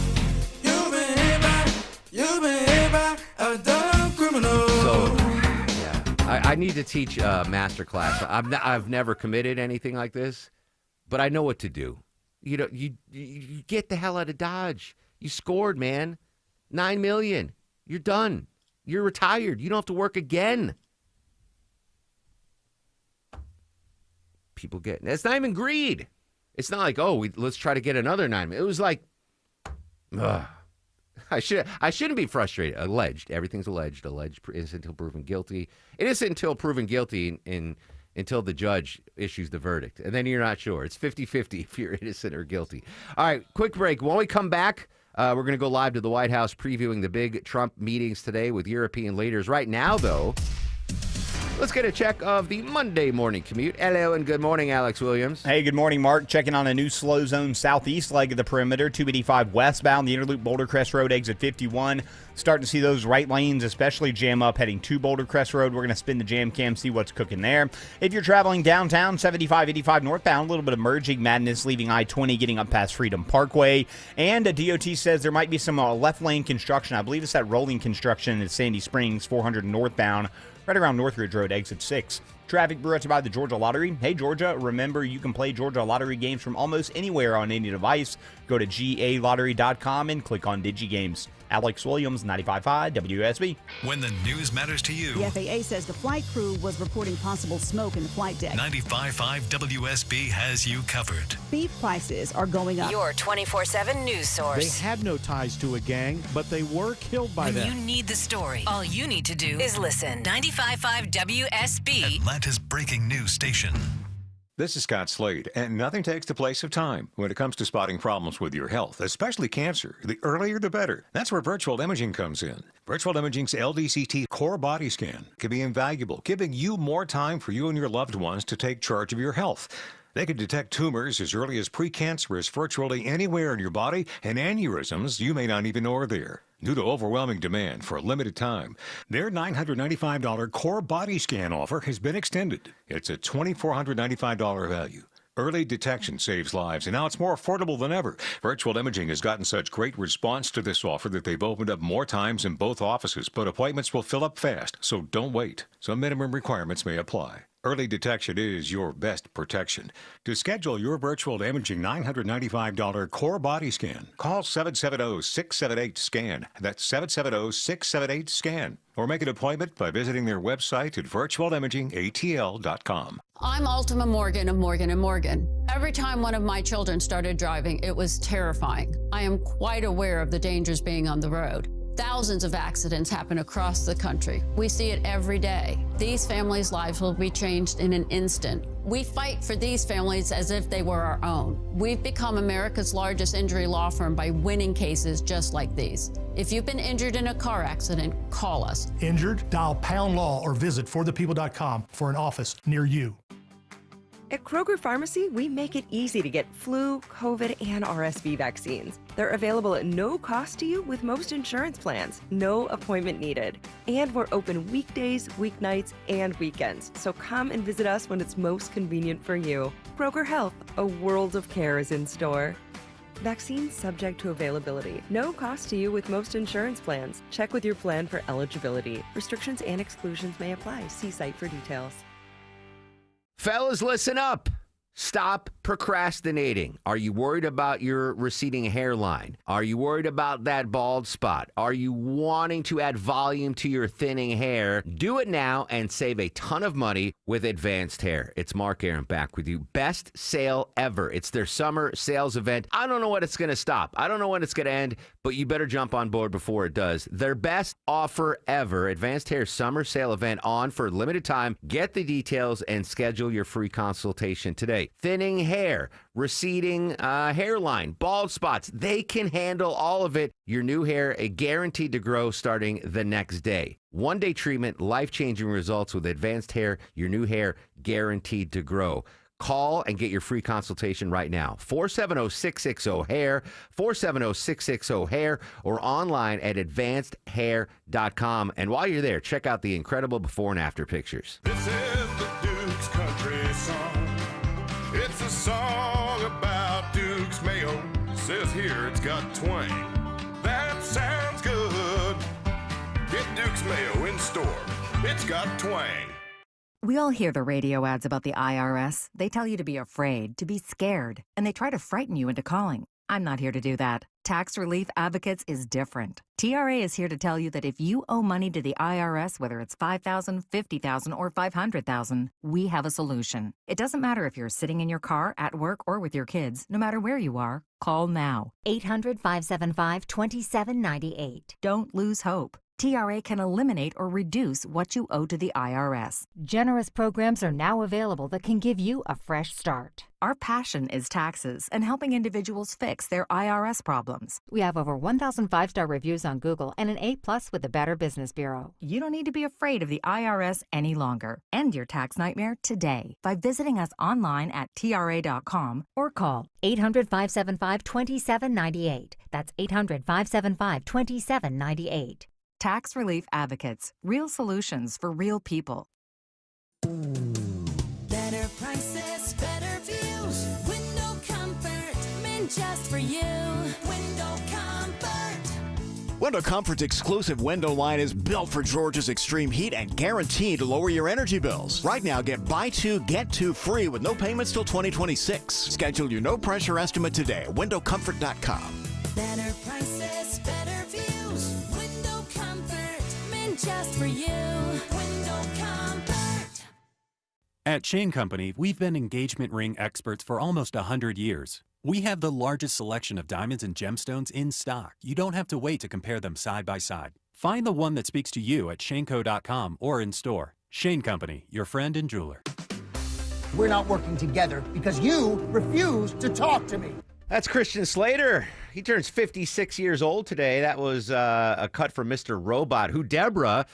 You've been hit by a dumb criminal. So, yeah. I need to teach a master class. I've never committed anything like this, but I know what to do. You get the hell out of Dodge. You scored, man. $9 million. You're done. You're retired. You don't have to work again. People it's not even greed. It's not like, let's try to get another $9 million. It was like, I shouldn't be frustrated. Alleged. Everything's alleged. Alleged innocent until proven guilty. Innocent until proven guilty until the judge issues the verdict. And then you're not sure. It's 50-50 if you're innocent or guilty. All right, quick break. When we come back, we're going to go live to the White House previewing the big Trump meetings today with European leaders. Right now, though, let's get a check of the Monday morning commute. Hello and good morning, Alex Williams. Hey, good morning, Mark. Checking on a new slow zone southeast leg of the perimeter, 285 westbound, the Interloop Boulder Crest Road, exit 51. Starting to see those right lanes especially jam up heading to Boulder Crest Road. We're going to spin the jam cam, see what's cooking there. If you're traveling downtown, 75-85 northbound, a little bit of merging madness leaving I-20 getting up past Freedom Parkway. And DOT says there might be some left lane construction. I believe it's that rolling construction at Sandy Springs, 400 northbound, right around Northridge Road, exit 6. Traffic brought to you by the Georgia Lottery. Hey, Georgia, remember you can play Georgia Lottery games from almost anywhere on any device. Go to GALottery.com and click on DigiGames. Alex Williams, 95.5 WSB. When the news matters to you. The FAA says the flight crew was reporting possible smoke in the flight deck. 95.5 WSB has you covered. Beef prices are going up. Your 24/7 news source. They had no ties to a gang, but they were killed by them. When you need the story, all you need to do is listen. 95.5 WSB. Atlanta's breaking news station. This is Scott Slade, and nothing takes the place of time when it comes to spotting problems with your health, especially cancer. The earlier the better. That's where virtual imaging comes in. Virtual Imaging's LDCT core body scan can be invaluable, giving you more time for you and your loved ones to take charge of your health. They can detect tumors as early as precancerous virtually anywhere in your body, and aneurysms you may not even know are there. Due to overwhelming demand for a limited time, their $995 core body scan offer has been extended. It's a $2,495 value. Early detection saves lives, and now it's more affordable than ever. Virtual Imaging has gotten such great response to this offer that they've opened up more times in both offices, but appointments will fill up fast, so don't wait. Some minimum requirements may apply. Early detection is your best protection. To schedule your virtual imaging $995 core body scan, call 770-678-SCAN. That's 770-678-SCAN. Or make an appointment by visiting their website at virtualimagingatl.com. I'm Ultima Morgan of Morgan & Morgan. Every time one of my children started driving, it was terrifying. I am quite aware of the dangers being on the road. Thousands of accidents happen across the country. We see it every day. These families' lives will be changed in an instant. We fight for these families as if they were our own. We've become America's largest injury law firm by winning cases just like these. If you've been injured in a car accident, call us. Injured? Dial # law or visit forthepeople.com for an office near you. At Kroger Pharmacy, we make it easy to get flu, COVID, and RSV vaccines. They're available at no cost to you with most insurance plans. No appointment needed. And we're open weekdays, weeknights, and weekends. So come and visit us when it's most convenient for you. Kroger Health, a world of care is in store. Vaccines subject to availability. No cost to you with most insurance plans. Check with your plan for eligibility. Restrictions and exclusions may apply. See site for details. Fellas, listen up. Stop procrastinating. Are you worried about your receding hairline? Are you worried about that bald spot? Are you wanting to add volume to your thinning hair? Do it now and save a ton of money with Advanced Hair. It's Mark Arum back with you. Best sale ever. It's their summer sales event. I don't know when it's going to stop. I don't know when it's going to end, but you better jump on board before it does. Their best offer ever. Advanced Hair summer sale event on for a limited time. Get the details and schedule your free consultation today. Thinning hair, receding hairline, bald spots, they can handle all of it. Your new hair, guaranteed to grow starting the next day. One-day treatment, life-changing results with Advanced Hair, your new hair guaranteed to grow. Call and get your free consultation right now. 470-660-HAIR, 470-660-HAIR, or online at advancedhair.com. And while you're there, check out the incredible before and after pictures. This is the Duke's Country Song. It's a song about Duke's Mayo. Says here it's got twang. That sounds good. Get Duke's Mayo in store. It's got twang. We all hear the radio ads about the IRS. They tell you to be afraid, to be scared, and they try to frighten you into calling. I'm not here to do that. Tax Relief Advocates is different. TRA is here to tell you that if you owe money to the IRS, whether it's $5,000, $50,000, or $500,000, we have a solution. It doesn't matter if you're sitting in your car, at work, or with your kids. No matter where you are, call now. 800-575-2798. Don't lose hope. TRA can eliminate or reduce what you owe to the IRS. Generous programs are now available that can give you a fresh start. Our passion is taxes and helping individuals fix their IRS problems. We have over 1,000 5-star reviews on Google and an A+ with the Better Business Bureau. You don't need to be afraid of the IRS any longer. End your tax nightmare today by visiting us online at TRA.com or call 800-575-2798. That's 800-575-2798. Tax Relief Advocates. Real solutions for real people. Better prices, better views. Window comfort, meant just for you. Window comfort. Window Comfort's exclusive window line is built for Georgia's extreme heat and guaranteed to lower your energy bills. Right now, get buy two, get two free with no payments till 2026. Schedule your no-pressure estimate today at windowcomfort.com. Better prices, better views. Window comfort, meant just for you. Window comfort. At Shane Company, we've been engagement ring experts for almost 100 years. We have the largest selection of diamonds and gemstones in stock. You don't have to wait to compare them side by side. Find the one that speaks to you at shaneco.com or in store. Shane Company, your friend and jeweler. we're not working together because you refuse to talk to me. That's Christian Slater. He turns 56 years old today. That was a cut from Mr. Robot, who Deborah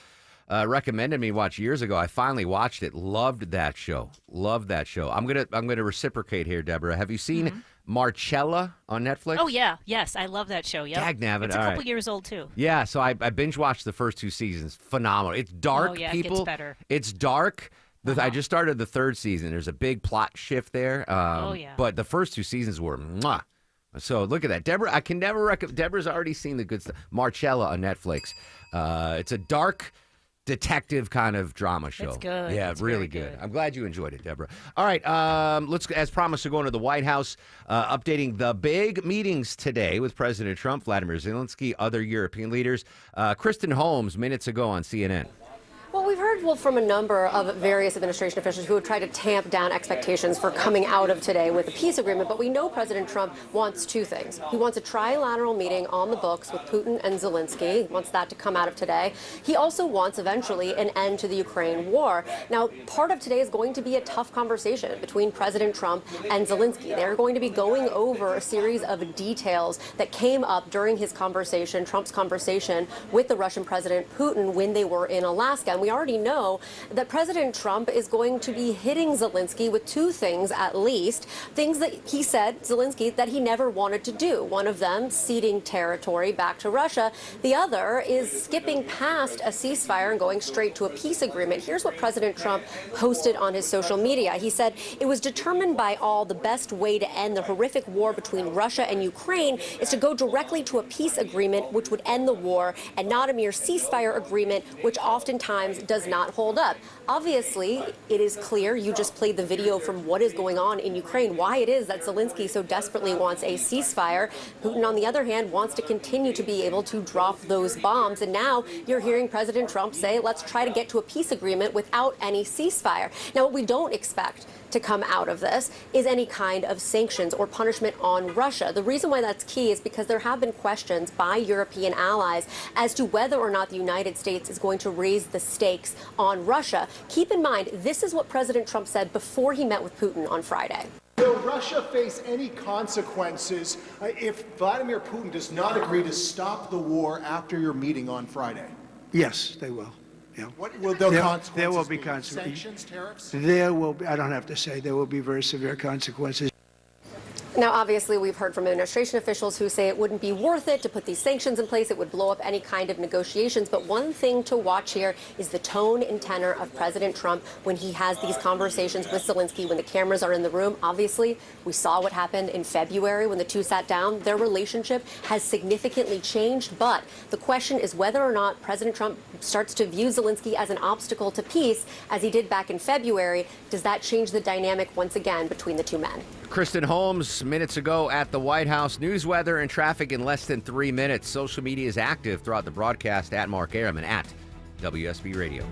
recommended me watch years ago. I finally watched it. Loved that show. Loved that show. I'm gonna reciprocate here, Deborah. Have you seen Marcella on Netflix? Oh, yeah. Yes, I love that show. Yep. Dagnabbit, It's a all couple right. years old, too. Yeah, so I binge watched the first 2 seasons. Phenomenal. It's dark, Oh, yeah, it people. gets better. It's dark. I just started the 3rd season. There's a big plot shift there. Oh, yeah. But the first 2 seasons were mwah. So look at that. Deborah, I can never recommend. Deborah's already seen the good stuff. Marcella on Netflix. It's a dark detective kind of drama show. It's good. Yeah, It's really very good. I'm glad you enjoyed it, Deborah. All right, let's, as promised, to go into the White House, updating the big meetings today with President Trump, Vladimir Zelensky, other European leaders. Kristen Holmes, minutes ago on CNN. Well, we've heard from a number of various administration officials who have tried to tamp down expectations for coming out of today with a peace agreement, but we know President Trump wants 2 things. He wants a trilateral meeting on the books with Putin and Zelensky. He wants that to come out of today. He also wants eventually an end to the Ukraine war. Now, part of today is going to be a tough conversation between President Trump and Zelensky. They're going to be going over a series of details that came up during his conversation, Trump's conversation with the Russian President Putin when they were in Alaska. We already know that President Trump is going to be hitting Zelensky with 2 things at least, things that he said, Zelensky, that he never wanted to do. One of them, ceding territory back to Russia. The other is skipping past a ceasefire and going straight to a peace agreement. Here's what President Trump posted on his social media. He said, "It was determined by all the best way to end the horrific war between Russia and Ukraine is to go directly to a peace agreement which would end the war and not a mere ceasefire agreement which oftentimes does not hold up." Obviously, it is clear, you just played the video from what is going on in Ukraine, why it is that Zelensky so desperately wants a ceasefire. Putin, on the other hand, wants to continue to be able to drop those bombs. And now you're hearing President Trump say, let's try to get to a peace agreement without any ceasefire. Now, what we don't expect to come out of this is any kind of sanctions or punishment on Russia. The reason why that's key is because there have been questions by European allies as to whether or not the United States is going to raise the stakes on Russia. Keep in mind, this is what President Trump said before he met with Putin on Friday. Will Russia face any consequences if Vladimir Putin does not agree to stop the war after your meeting on Friday? Yes, they will. Yeah. What will those consequences There will be be? consequences. Sanctions, tariffs? There will be, I don't have to say, there will be very severe consequences. Now, obviously, we've heard from administration officials who say it wouldn't be worth it to put these sanctions in place. It would blow up any kind of negotiations. But one thing to watch here is the tone and tenor of President Trump when he has these conversations with Zelensky, when the cameras are in the room. Obviously, we saw what happened in February when the two sat down. Their relationship has significantly changed. But the question is whether or not President Trump starts to view Zelensky as an obstacle to peace, as he did back in February. Does that change the dynamic once again between the two men? Kristen Holmes, minutes ago at the White House. News, weather, and traffic in less than 3 minutes. Social media is active throughout the broadcast at Mark Arum and at WSB Radio.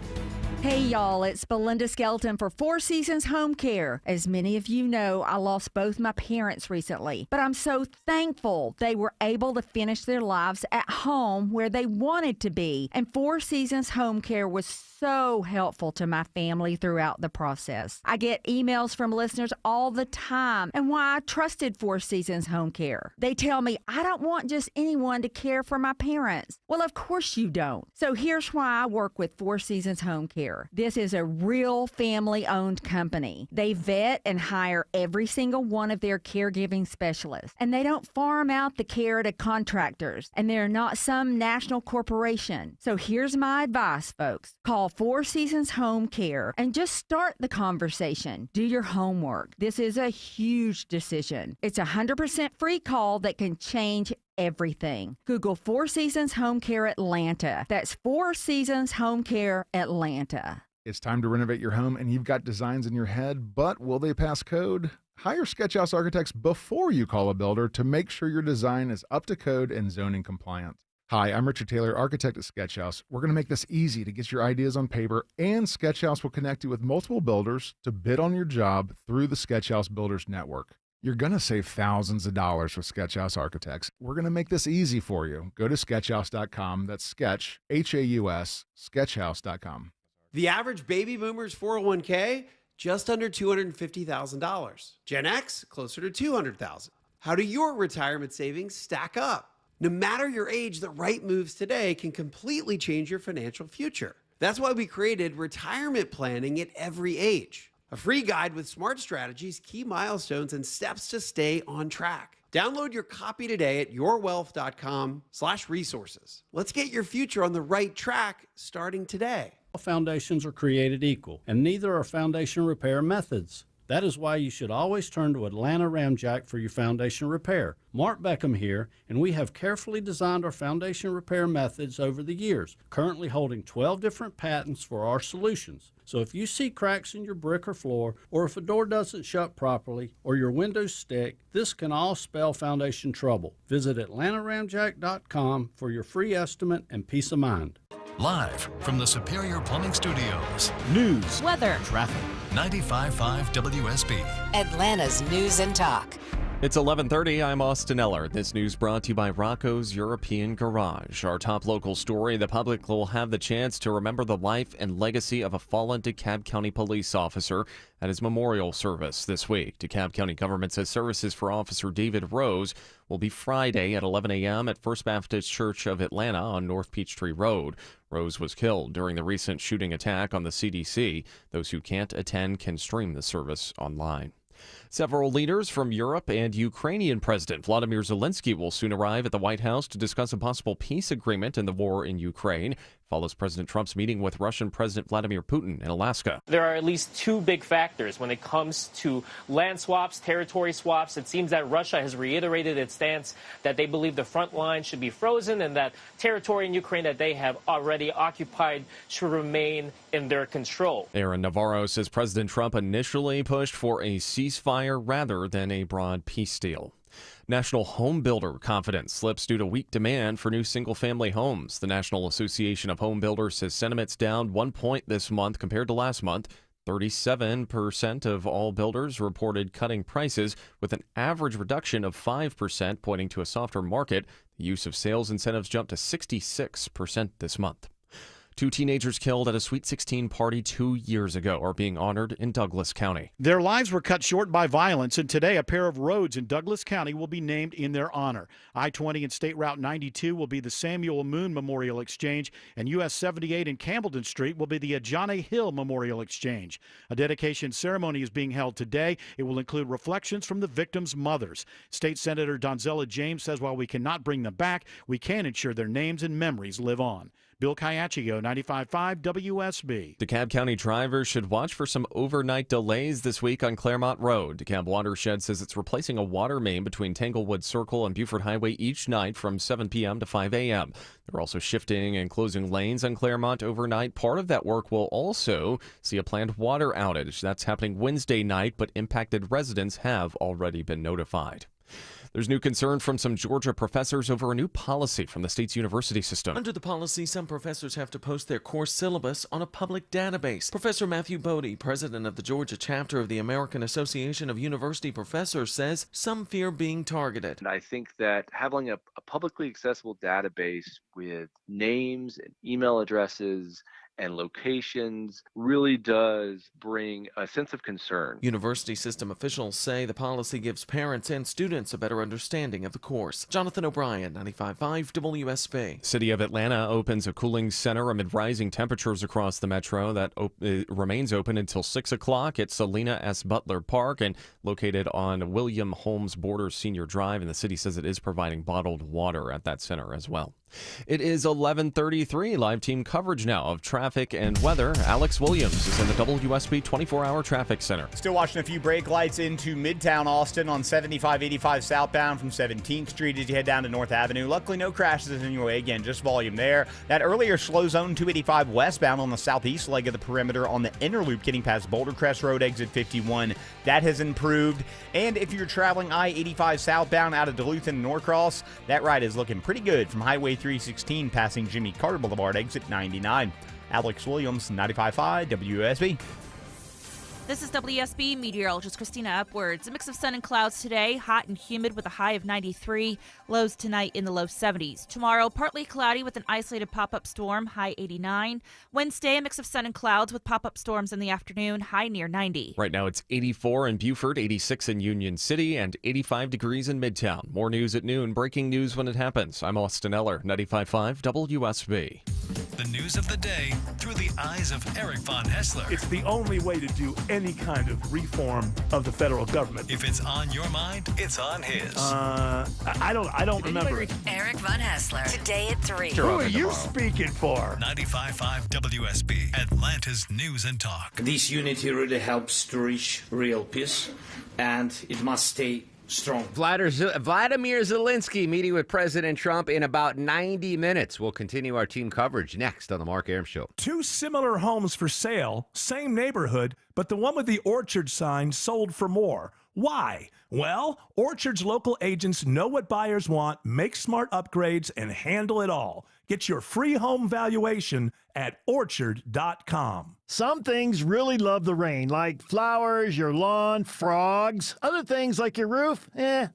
Hey, y'all, it's Belinda Skelton for Four Seasons Home Care. As many of you know, I lost both my parents recently, but I'm so thankful they were able to finish their lives at home where they wanted to be. And Four Seasons Home Care was so helpful to my family throughout the process. I get emails from listeners all the time and why I trusted Four Seasons Home Care. They tell me, I don't want just anyone to care for my parents. Well, of course you don't. So here's why I work with Four Seasons Home Care. This is a real family-owned company. They vet and hire every single one of their caregiving specialists, and they don't farm out the care to contractors, and they're not some national corporation. So here's my advice, folks. Call Four Seasons Home Care and just start the conversation. Do your homework. This is a huge decision. It's a 100% free call that can change everything. Google Four Seasons Home Care Atlanta. That's Four Seasons Home Care Atlanta. It's time to renovate your home and you've got designs in your head, but will they pass code? Hire Sketchhouse Architects before you call a builder to make sure your design is up to code and zoning compliant. Hi, I'm Richard Taylor, architect at Sketchhouse. We're going to make this easy to get your ideas on paper, and Sketchhouse will connect you with multiple builders to bid on your job through the Sketchhouse Builders Network. You're going to save thousands of dollars with Sketchhouse Architects. We're going to make this easy for you. Go to sketchhouse.com. That's sketch, H-A-U-S, sketchhouse.com. The average baby boomer's 401k just under $250,000. Gen X, closer to $200,000. How do your retirement savings stack up? No matter your age, the right moves today can completely change your financial future. That's why we created Retirement Planning at Every Age, a free guide with smart strategies, key milestones, and steps to stay on track. Download your copy today at yourwealth.com/resources. Let's get your future on the right track starting today. All foundations are created equal, and neither are foundation repair methods. That is why you should always turn to Atlanta Ramjack for your foundation repair. Mark Beckham here, and we have carefully designed our foundation repair methods over the years, currently holding 12 different patents for our solutions. So if you see cracks in your brick or floor, or if a door doesn't shut properly, or your windows stick, this can all spell foundation trouble. Visit AtlantaRamjack.com for your free estimate and peace of mind. Live from the Superior Plumbing Studios. News, weather, traffic. 95.5 WSB. Atlanta's News and Talk. It's 11:30. I'm Austin Eller. This news brought to you by Rocco's European Garage. Our top local story, the public will have the chance to remember the life and legacy of a fallen DeKalb County police officer at his memorial service this week. DeKalb County government says services for Officer David Rose will be Friday at 11 a.m. at First Baptist Church of Atlanta on North Peachtree Road. Rose was killed during the recent shooting attack on the CDC. Those who can't attend can stream the service online. Several leaders from Europe and Ukrainian President Vladimir Zelensky will soon arrive at the White House to discuss a possible peace agreement in the war in Ukraine. Follows President Trump's meeting with Russian President Vladimir Putin in Alaska. There are at least two big factors when it comes to land swaps, territory swaps. It seems that Russia has reiterated its stance that they believe the front line should be frozen and that territory in Ukraine that they have already occupied should remain in their control. Aaron Navarro says President Trump initially pushed for a ceasefire rather than a broad peace deal. National home builder confidence slips due to weak demand for new single-family homes. The National Association of Home Builders says sentiment's down 1 point this month compared to last month. 37% of all builders reported cutting prices, with an average reduction of 5%, pointing to a softer market. The use of sales incentives jumped to 66% this month. 2 teenagers killed at a Sweet 16 party 2 years ago are being honored in Douglas County. Their lives were cut short by violence, and today a pair of roads in Douglas County will be named in their honor. I-20 and State Route 92 will be the Samuel Moon Memorial Exchange, and US 78 and Campbellton Street will be the Ajani Hill Memorial Exchange. A dedication ceremony is being held today. It will include reflections from the victims' mothers. State Senator Donzella James says while we cannot bring them back, we can ensure their names and memories live on. Bill Caiaccio, 95.5 WSB. DeKalb County drivers should watch for some overnight delays this week on Claremont Road. DeKalb Watershed says it's replacing a water main between Tanglewood Circle and Buford Highway each night from 7 p.m. to 5 a.m. They're also shifting and closing lanes on Claremont overnight. Part of that work will also see a planned water outage. That's happening Wednesday night, but impacted residents have already been notified. There's new concern from some Georgia professors over a new policy from the state's university system. Under the policy, some professors have to post their course syllabus on a public database. Professor Matthew Bodie, president of the Georgia chapter of the American Association of University Professors, says some fear being targeted. And I think that having a publicly accessible database with names and email addresses and locations really does bring a sense of concern. University system officials say the policy gives parents and students a better understanding of the course. Jonathan O'Brien, 95.5 WSB. City of Atlanta opens a cooling center amid rising temperatures across the metro. That remains open until 6 o'clock at Selena S. Butler Park and located on William Holmes Borders Senior Drive. And the city says it is providing bottled water at that center as well. It is 11:33. Live team coverage now of traffic and weather. Alex Williams is in the WSB 24-hour traffic center. Still watching a few brake lights into Midtown Austin on 7585 southbound from 17th Street as you head down to North Avenue. Luckily, no crashes in your way. Again, just volume there. That earlier slow zone 285 westbound on the southeast leg of the perimeter on the inner loop getting past Boulder Crest Road, exit 51. That has improved. And if you're traveling I-85 southbound out of Duluth and Norcross, that ride is looking pretty good from Highway 316 passing Jimmy Carter Boulevard, exit 99. Alex Williams, 95.5 WSB. This is WSB meteorologist Christina Upwards. A mix of sun and clouds today, hot and humid with a high of 93, lows tonight in the low 70s. Tomorrow, partly cloudy with an isolated pop-up storm, high 89. Wednesday, a mix of sun and clouds with pop-up storms in the afternoon, high near 90. Right now it's 84 in Beaufort, 86 in Union City, and 85 degrees in Midtown. More news at noon. Breaking news when it happens. I'm Austin Eller, 95.5 WSB. The news of the day through the eyes of Eric Von Hessler. It's the only way to do any kind of reform of the federal government. If it's on your mind, it's on his. I don't remember. Eric Von Hessler. Today at 3. Who are you speaking for? 95.5 WSB, Atlanta's News and Talk. This unity really helps to reach real peace, and it must stay strong. Vladimir Zelensky meeting with President Trump in about 90 minutes. We'll continue our team coverage next on the Mark Arum Show. Two similar homes for sale, same neighborhood, but the one with the Orchard sign sold for more. Why? Well, Orchard's local agents know what buyers want, make smart upgrades, and handle it all. Get your free home valuation at Orchard.com. Some things really love the rain, like flowers, your lawn, frogs. Other things like your roof,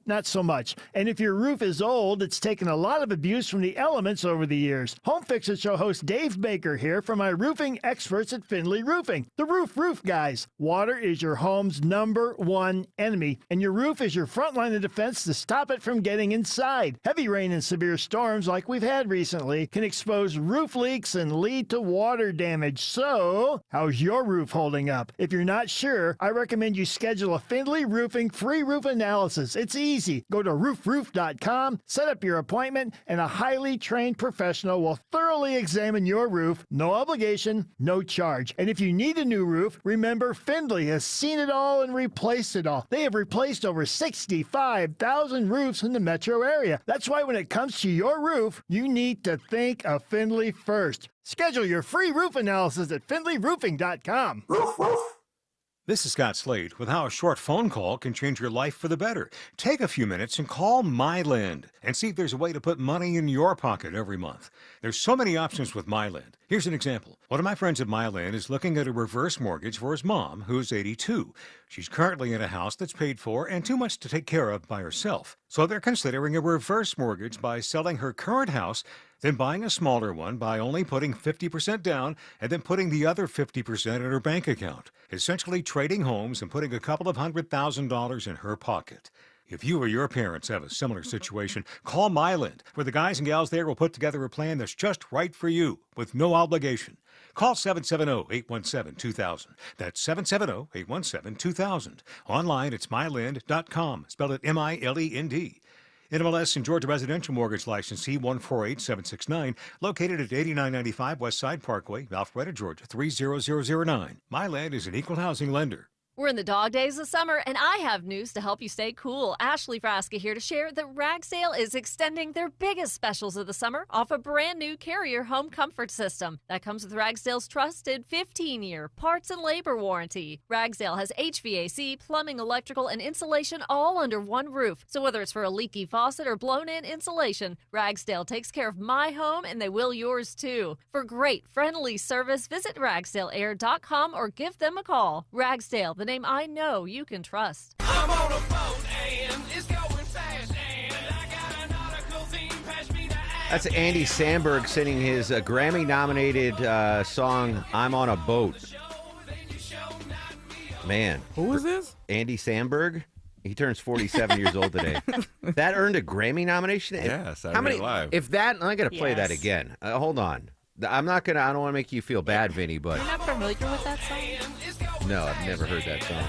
not so much. And if your roof is old, it's taken a lot of abuse from the elements over the years. Home Fix It Show host Dave Baker here from my roofing experts at Findlay Roofing. The roof guys. Water is your home's #1 enemy, and your roof is your front line of defense to stop it from getting inside. Heavy rain and severe storms like we've had recently can expose roof leaks and lead to water damage. So, how's your roof holding up? If you're not sure, I recommend you schedule a Findlay Roofing free roof analysis. It's easy. Go to roofroof.com, set up your appointment, and a highly trained professional will thoroughly examine your roof. No obligation, no charge. And if you need a new roof, remember Findlay has seen it all and replaced it all. They have replaced over 65,000 roofs in the metro area. That's why when it comes to your roof, you need to think of Findlay first. Schedule your free roof analysis at FindlayRoofing.com. This is Scott Slade with how a short phone call can change your life for the better. Take a few minutes and call MyLend and see if there's a way to put money in your pocket every month. There's so many options with MyLend. Here's an example. One of my friends at MyLend is looking at a reverse mortgage for his mom, who's 82. She's currently in a house that's paid for and too much to take care of by herself. So they're considering a reverse mortgage by selling her current house, then buying a smaller one by only putting 50% down and then putting the other 50% in her bank account, essentially trading homes and putting a couple of $100,000 in her pocket. If you or your parents have a similar situation, call MyLend, where the guys and gals there will put together a plan that's just right for you with no obligation. Call 770-817-2000. That's 770-817-2000. Online, it's mylend.com. Spell it M-I-L-E-N-D. NMLS and Georgia Residential Mortgage Licensee 148769, located at 8995 West Side Parkway, Alpharetta, Georgia 30009. MyLand is an equal housing lender. We're in the dog days of summer, and I have news to help you stay cool. Ashley Frasca here to share that Ragsdale is extending their biggest specials of the summer off a brand new Carrier home comfort system that comes with Ragsdale's trusted 15-year parts and labor warranty. Ragsdale has HVAC, plumbing, electrical, and insulation all under one roof. So whether it's for a leaky faucet or blown-in insulation, Ragsdale takes care of my home, and they will yours too. For great, friendly service, visit RagsdaleAir.com or give them a call. Ragsdale, the name I know you can trust. I'm on a boat and it's going fast and I got an article theme, pass me the That's Andy Samberg singing his Grammy-nominated song, I'm on a Boat. Man. Who is this? Andy Samberg. He turns 47 years old today. That earned a Grammy nomination? Yeah, How many? Live. If that, I'm going to play that again. Hold on. I don't want to make you feel bad, Vinny, but... You're not familiar with that song? No, I've never heard that song.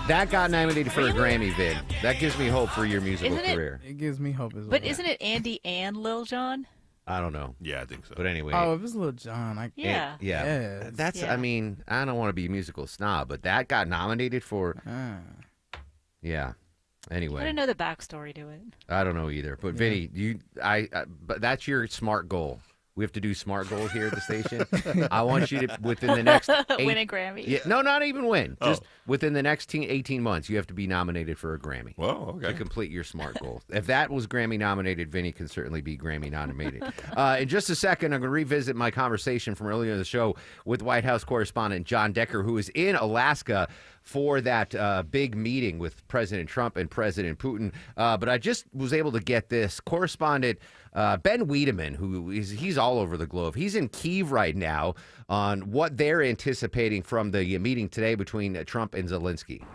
That got nominated for a Grammy, Vin. That gives me hope for your musical career. It gives me hope as well. But isn't it Andy and Lil Jon? I don't know. Yeah, I think so. But anyway. Oh, if it's Lil Jon, Yeah. Yeah. That's, I mean, I don't want to be a musical snob, but that got nominated for... Yeah. Anyway. I didn't know the backstory to it. I don't know either. But Vinny, but that's your SMART goal. We have to do SMART goals here at the station. I want you to, within the next... win a Grammy. Yeah, no, not even win. Just within the next 18 months, you have to be nominated for a Grammy. Whoa, okay. To complete your SMART goal. If that was Grammy nominated, Vinny can certainly be Grammy nominated. In just a second, I'm going to revisit my conversation from earlier in the show with White House correspondent John Decker, who is in Alaska for that big meeting with President Trump and President Putin. But I just was able to get this. Correspondent Ben Wiedemann, he's all over the globe. He's in Kyiv right now on what they're anticipating from the meeting today between Trump and Zelensky.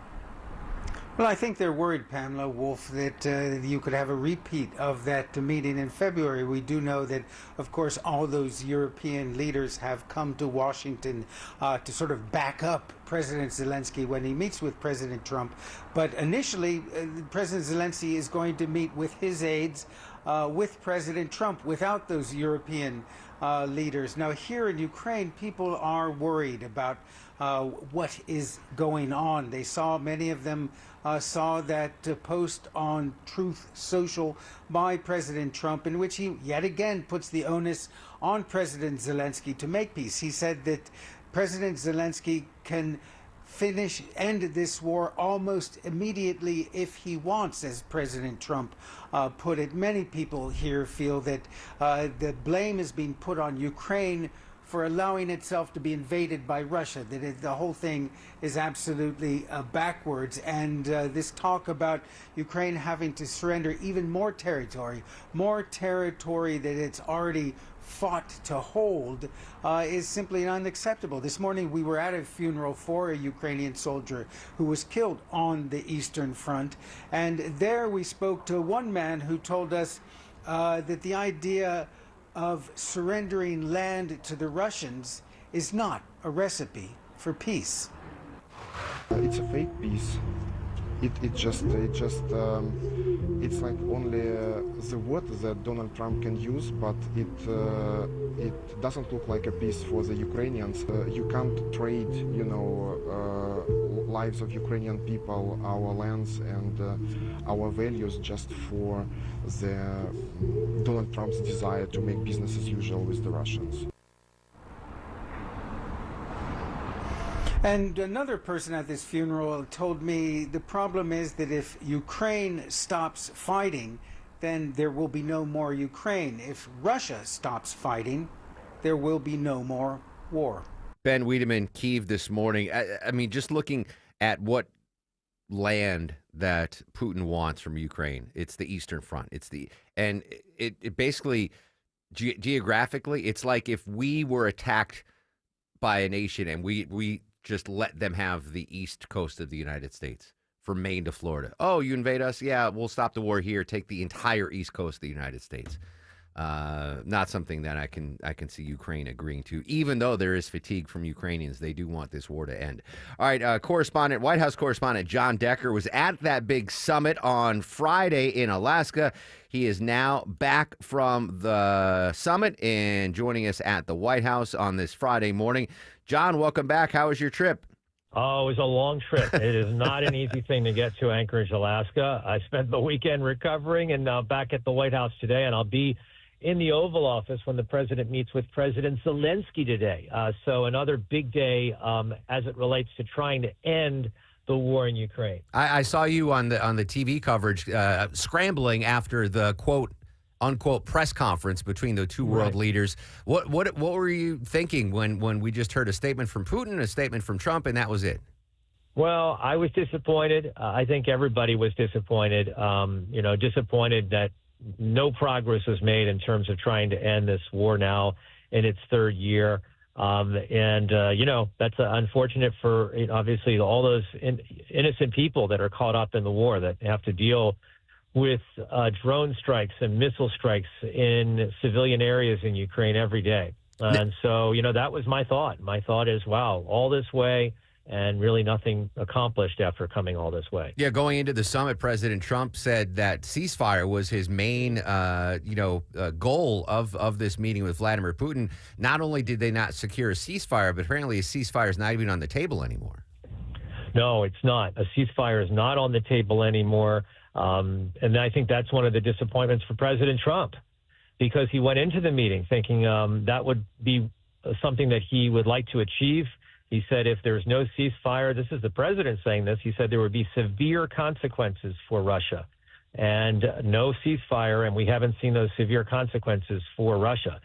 Well, I think they're worried, Pamela Wolf, that you could have a repeat of that meeting in February. We do know that, of course, all those European leaders have come to Washington to sort of back up President Zelensky when he meets with President Trump. But initially, President Zelensky is going to meet with his aides with President Trump without those European leaders. Now, here in Ukraine, people are worried about what is going on. They saw, many of them saw that post on Truth Social by President Trump, in which he yet again puts the onus on President Zelensky to make peace. He said that President Zelensky can end this war almost immediately if he wants, as President Trump put it. Many people here feel that the blame is being put on Ukraine for allowing itself to be invaded by Russia, that the whole thing is absolutely backwards. And this talk about Ukraine having to surrender even more territory that it's already fought to hold, is simply unacceptable. This morning we were at a funeral for a Ukrainian soldier who was killed on the Eastern Front, and there we spoke to one man who told us that the idea of surrendering land to the Russians is not a recipe for peace. It's a fake peace. It's like only the word that Donald Trump can use, but it doesn't look like a peace for the Ukrainians. You can't trade, lives of Ukrainian people, our lands and our values just for the Donald Trump's desire to make business as usual with the Russians. And another person at this funeral told me the problem is that if Ukraine stops fighting, then there will be no more Ukraine. If Russia stops fighting, there will be no more war. Ben Wiedemann, Kyiv this morning. I mean, just looking at what land that Putin wants from Ukraine, it's the Eastern Front. It basically, geographically, it's like if we were attacked by a nation and we just let them have the east coast of the United States, from Maine to Florida. Oh, you invade us? Yeah, we'll stop the war here. Take the entire east coast of the United States. Not something that I can see Ukraine agreeing to, even though there is fatigue from Ukrainians. They do want this war to end. All right, White House correspondent John Decker was at that big summit on Friday in Alaska. He is now back from the summit and joining us at the White House on this Friday morning. John, welcome back. How was your trip? Oh, it was a long trip. It is not an easy thing to get to Anchorage, Alaska. I spent the weekend recovering and now back at the White House today, and I'll be in the Oval Office when the president meets with President Zelensky today. So another big day as it relates to trying to end the war in Ukraine. I saw you on the TV coverage scrambling after the quote unquote press conference between the two world leaders. What were you thinking when we just heard a statement from Putin, a statement from Trump, and that was it? Well, I was disappointed. I think everybody was disappointed. Disappointed that no progress was made in terms of trying to end this war now in its third year. That's unfortunate for obviously all those innocent people that are caught up in the war that have to deal with drone strikes and missile strikes in civilian areas in Ukraine every day. And so, that was my thought. My thought is, wow, all this way and really nothing accomplished after coming all this way. Yeah, going into the summit, President Trump said that ceasefire was his main, goal of this meeting with Vladimir Putin. Not only did they not secure a ceasefire, but apparently a ceasefire is not even on the table anymore. No, it's not. A ceasefire is not on the table anymore. And I think that's one of the disappointments for President Trump, because he went into the meeting thinking that would be something that he would like to achieve. He said if there's no ceasefire, this is the president saying this, he said there would be severe consequences for Russia, and no ceasefire, and we haven't seen those severe consequences for Russia.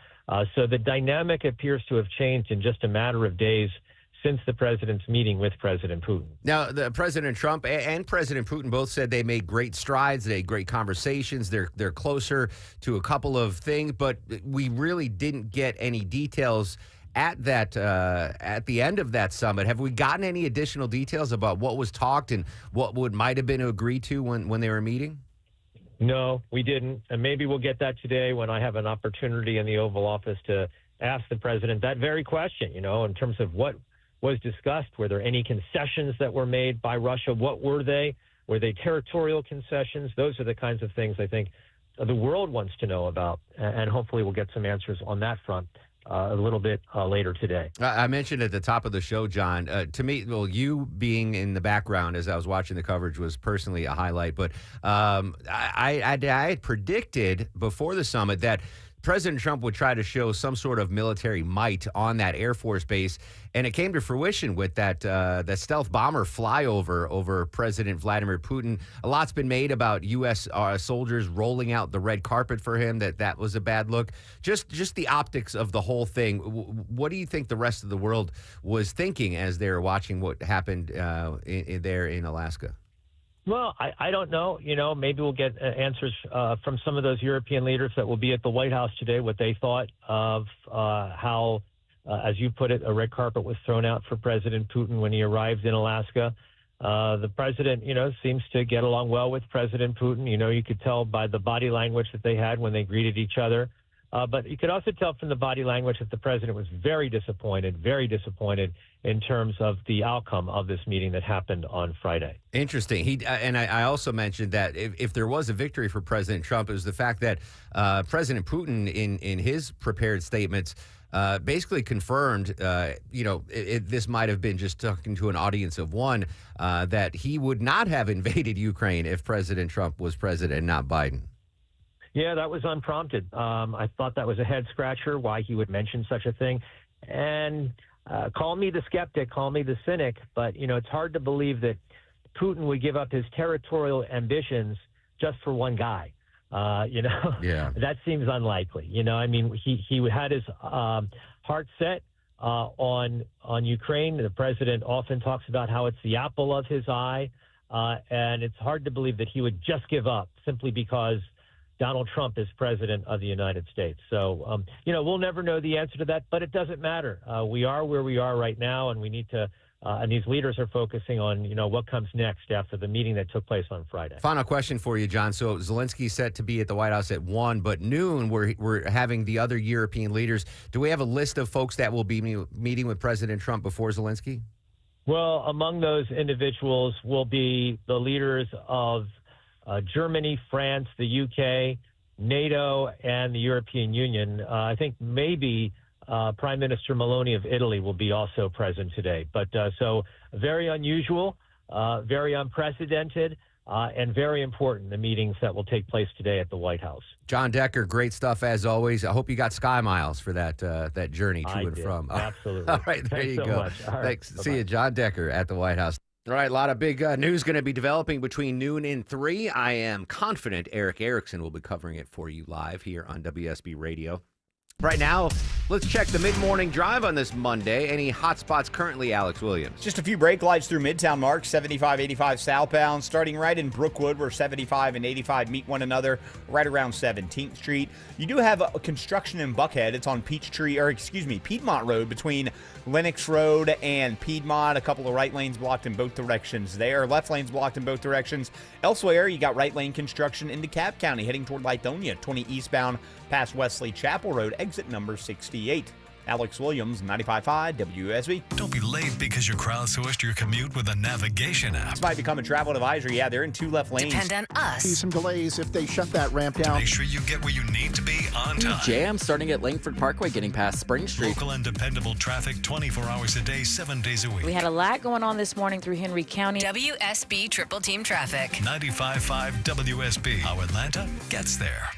So the dynamic appears to have changed in just a matter of days since the president's meeting with President Putin. Now, President Trump and President Putin both said they made great strides, they had great conversations, they're closer to a couple of things, but we really didn't get any details at the end of that summit. Have we gotten any additional details about what was talked and what might have been agreed to when they were meeting? No, we didn't. And maybe we'll get that today when I have an opportunity in the Oval Office to ask the president that very question, in terms of what was discussed. Were there any concessions that were made by Russia? What were they? Were they territorial concessions? Those are the kinds of things I think the world wants to know about. And hopefully we'll get some answers on that front a little bit later today. I mentioned at the top of the show, John, to me, well, you being in the background as I was watching the coverage was personally a highlight. But I had predicted before the summit that President Trump would try to show some sort of military might on that Air Force base, and it came to fruition with that stealth bomber flyover over President Vladimir Putin. A lot's been made about U.S. Soldiers rolling out the red carpet for him, that was a bad look. Just the optics of the whole thing. What do you think the rest of the world was thinking as they were watching what happened there in Alaska? Well, I don't know. Maybe we'll get answers from some of those European leaders that will be at the White House today, what they thought of how, as you put it, a red carpet was thrown out for President Putin when he arrived in Alaska. The president, seems to get along well with President Putin. You could tell by the body language that they had when they greeted each other. But you could also tell from the body language that the president was very disappointed in terms of the outcome of this meeting that happened on Friday. Interesting. I also mentioned that if there was a victory for President Trump, it was the fact that President Putin, in his prepared statements, basically confirmed, this might have been just talking to an audience of one, that he would not have invaded Ukraine if President Trump was president, not Biden. Yeah, that was unprompted. I thought that was a head scratcher, why he would mention such a thing. And call me the skeptic, call me the cynic, but, it's hard to believe that Putin would give up his territorial ambitions just for one guy. Yeah. That seems unlikely. He had his heart set on Ukraine. The president often talks about how it's the apple of his eye. And it's hard to believe that he would just give up simply because Donald Trump is president of the United States. So, we'll never know the answer to that, but it doesn't matter. We are where we are right now, and we need to, and these leaders are focusing on, what comes next after the meeting that took place on Friday. Final question for you, John. So Zelensky's set to be at the White House at 1, but noon we're having the other European leaders. Do we have a list of folks that will be meeting with President Trump before Zelensky? Well, among those individuals will be the leaders of Germany, France, the UK, NATO, and the European Union. I think maybe Prime Minister Meloni of Italy will be also present today. But so very unusual, very unprecedented, and very important, the meetings that will take place today at the White House. John Decker, great stuff as always. I hope you got Sky Miles for that journey to and from. Absolutely. All right, there Thanks you so go. much. All right, Thanks. bye-bye. See you, John Decker at the White House. All right, a lot of big news going to be developing between noon and 3. I am confident Eric Erickson will be covering it for you live here on WSB Radio. Right now, let's check the mid-morning drive on this Monday. Any hot spots currently, Alex Williams? Just a few brake lights through Midtown, Mark. 75, 85 southbound, starting right in Brookwood, where 75 and 85 meet one another, right around 17th Street. You do have a construction in Buckhead. It's on Piedmont Road between Lenox Road and Piedmont. A couple of right lanes blocked in both directions there. Left lanes blocked in both directions. Elsewhere, you got right lane construction in DeKalb County, heading toward Lithonia, 20 eastbound past Wesley Chapel Road, exit number 68. Alex Williams, 95.5 WSB. Don't be late because you crowdsourced your commute with a navigation app. This might become a travel advisory. Yeah, they're in 2 left lanes. Depend on us. See some delays if they shut that ramp down. Make sure you get where you need to be on time. Jam starting at Langford Parkway, getting past Spring Street. Local and dependable traffic 24 hours a day, 7 days a week. We had a lot going on this morning through Henry County. WSB Triple Team Traffic. 95.5 WSB. How Atlanta gets there.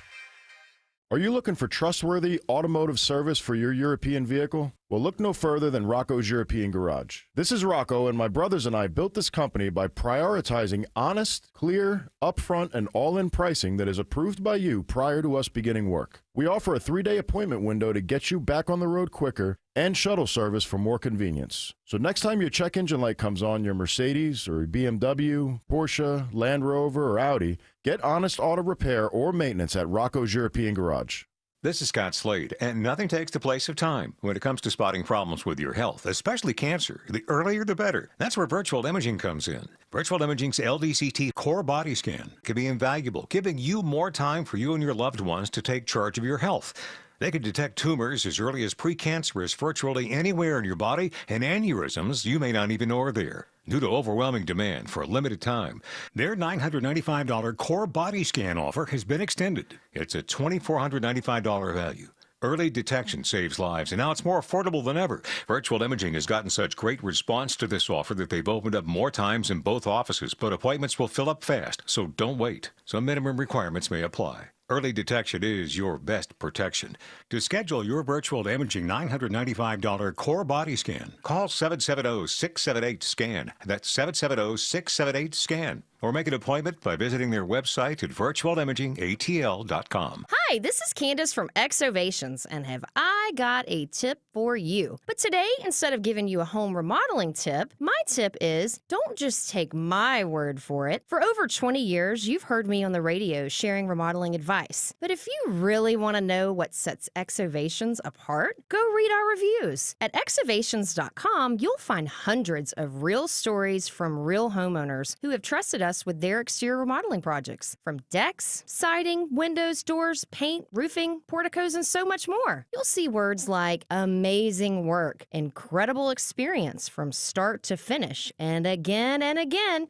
Are you looking for trustworthy automotive service for your European vehicle? Well, look no further than Rocco's European Garage. This is Rocco, and my brothers and I built this company by prioritizing honest, clear, upfront, and all-in pricing that is approved by you prior to us beginning work. We offer a 3-day appointment window to get you back on the road quicker and shuttle service for more convenience. So next time your check engine light comes on your Mercedes or BMW, Porsche, Land Rover, or Audi, get honest auto repair or maintenance at Rocco's European Garage. This is Scott Slade, and nothing takes the place of time when it comes to spotting problems with your health, especially cancer. The earlier, the better. That's where virtual imaging comes in. Virtual imaging's LDCT core body scan can be invaluable, giving you more time for you and your loved ones to take charge of your health. They can detect tumors as early as precancerous virtually anywhere in your body, and aneurysms you may not even know are there. Due to overwhelming demand for a limited time, their $995 core body scan offer has been extended. It's a $2,495 value. Early detection saves lives, and now it's more affordable than ever. Virtual Imaging has gotten such great response to this offer that they've opened up more times in both offices, but appointments will fill up fast, so don't wait. Some minimum requirements may apply. Early detection is your best protection. To schedule your virtual imaging $995 core body scan, call 770-678-SCAN. That's 770-678-SCAN. Or make an appointment by visiting their website at virtualimagingatl.com. Hi, this is Candace from Exovations, and have I got a tip for you. But today, instead of giving you a home remodeling tip, my tip is don't just take my word for it. For over 20 years, you've heard me on the radio sharing remodeling advice. But if you really want to know what sets Exovations apart, go read our reviews. At exovations.com, you'll find hundreds of real stories from real homeowners who have trusted us with their exterior remodeling projects. From decks, siding, windows, doors, paint, roofing, porticos, and so much more. You'll see words like amazing work, incredible experience from start to finish, and again,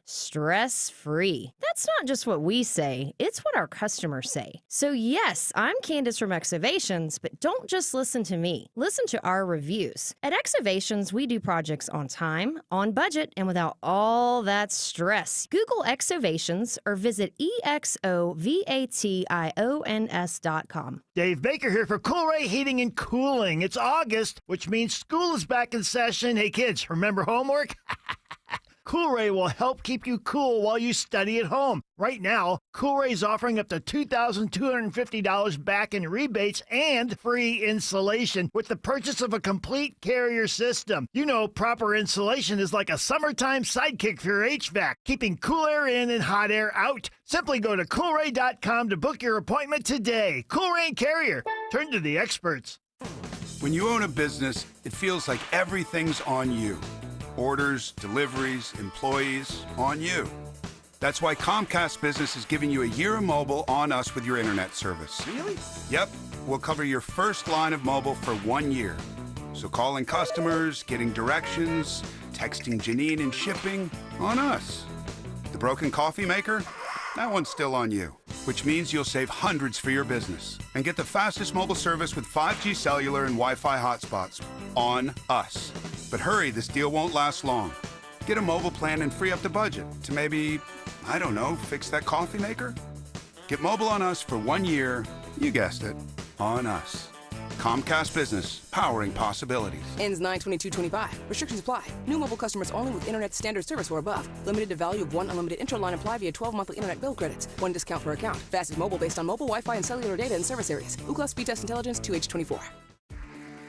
stress-free. That's not just what we say, it's what our customers say. So yes, I'm Candace from Exovations, but don't just listen to me. Listen to our reviews. At Exovations, we do projects on time, on budget, and without all that stress. Google Exovations or visit exovations.com. Dave Baker here for Coolray Heating and Cooling. It's August, which means school is back in session. Hey kids, remember homework? Coolray will help keep you cool while you study at home. Right now, Coolray is offering up to $2,250 back in rebates and free installation with the purchase of a complete Carrier system. You know, proper insulation is like a summertime sidekick for your HVAC, keeping cool air in and hot air out. Simply go to Coolray.com to book your appointment today. Coolray and Carrier. Turn to the experts. When you own a business, it feels like everything's on you. Orders, deliveries, employees, on you. That's why Comcast Business is giving you a year of mobile on us with your internet service. Really? Yep. We'll cover your first line of mobile for 1 year. So calling customers, getting directions, texting Janine and shipping, on us. The broken coffee maker? That one's still on you, which means you'll save hundreds for your business and get the fastest mobile service with 5G cellular and Wi-Fi hotspots on us. But hurry, this deal won't last long. Get a mobile plan and free up the budget to maybe, I don't know, fix that coffee maker? Get mobile on us for 1 year, you guessed it, on us. Comcast Business, powering possibilities. Ends 9/22/25. Restrictions apply. New mobile customers only with internet standard service or above. Limited to value of 1 unlimited intro line apply via 12 monthly internet bill credits. 1 discount per account. Fastest mobile based on mobile Wi-Fi and cellular data in service areas. Ookla Speed Test Intelligence 2H24.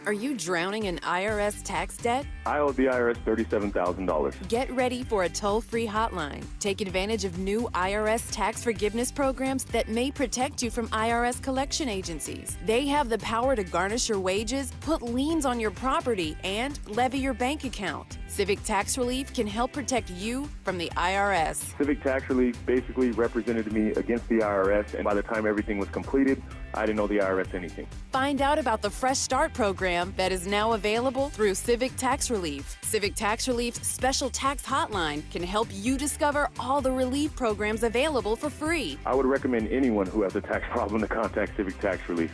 Are you drowning in IRS tax debt? I owe the IRS $37,000. Get ready for a toll-free hotline. Take advantage of new IRS tax forgiveness programs that may protect you from IRS collection agencies. They have the power to garnish your wages, put liens on your property, and levy your bank account. Civic Tax Relief can help protect you from the IRS. Civic Tax Relief basically represented me against the IRS, and by the time everything was completed, I didn't owe the IRS anything. Find out about the Fresh Start program that is now available through Civic Tax Relief. Civic Tax Relief's special tax hotline can help you discover all the relief programs available for free. I would recommend anyone who has a tax problem to contact Civic Tax Relief.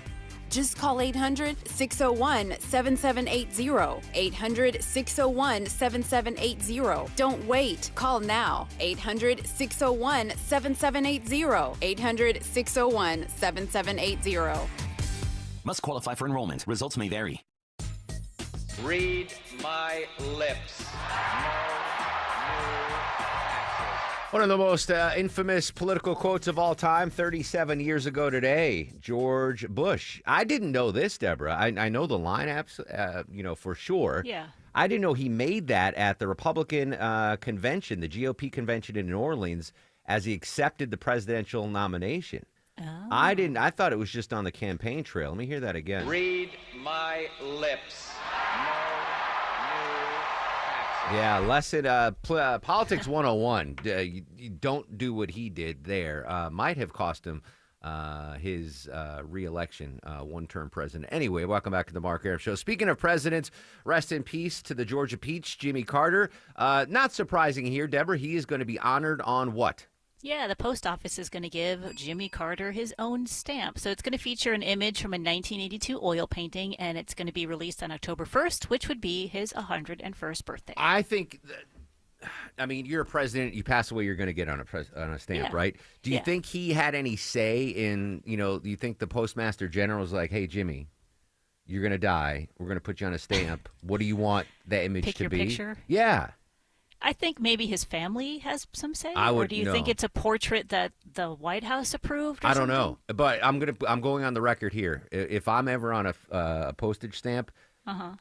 Just call 800-601-7780. 800-601-7780. Don't wait. Call now. 800-601-7780. 800-601-7780. Must qualify for enrollment. Results may vary. Read my lips. No new taxes. One of the most infamous political quotes of all time, 37 years ago today, George Bush. I didn't know this, Deborah. I know the lineups, for sure. Yeah. I didn't know he made that at the Republican convention, the GOP convention in New Orleans, as he accepted the presidential nomination. Oh. I didn't. I thought it was just on the campaign trail. Let me hear that again. Read my lips. Yeah, lesson politics 101. You don't do what he did there. Might have cost him his re-election, one-term president. Anyway, welcome back to the Mark Arum Show. Speaking of presidents, rest in peace to the Georgia Peach, Jimmy Carter. Not surprising here, Deborah. He is going to be honored on what? Yeah, the post office is going to give Jimmy Carter his own stamp. So it's going to feature an image from a 1982 oil painting, and it's going to be released on October 1st, which would be his 101st birthday. I think, you're a president. You pass away, you're going to get on a stamp, Yeah. right? Do you Yeah. think he had any say in, do you think the postmaster general was like, hey, Jimmy, you're going to die. We're going to put you on a stamp. What do you want that image Pick to your be? picture? Yeah. I think maybe his family has some say. I or would- do you no. think it's a portrait that the White House approved? Or I don't something? know, but I'm going on the record here. If I'm ever on a postage stamp,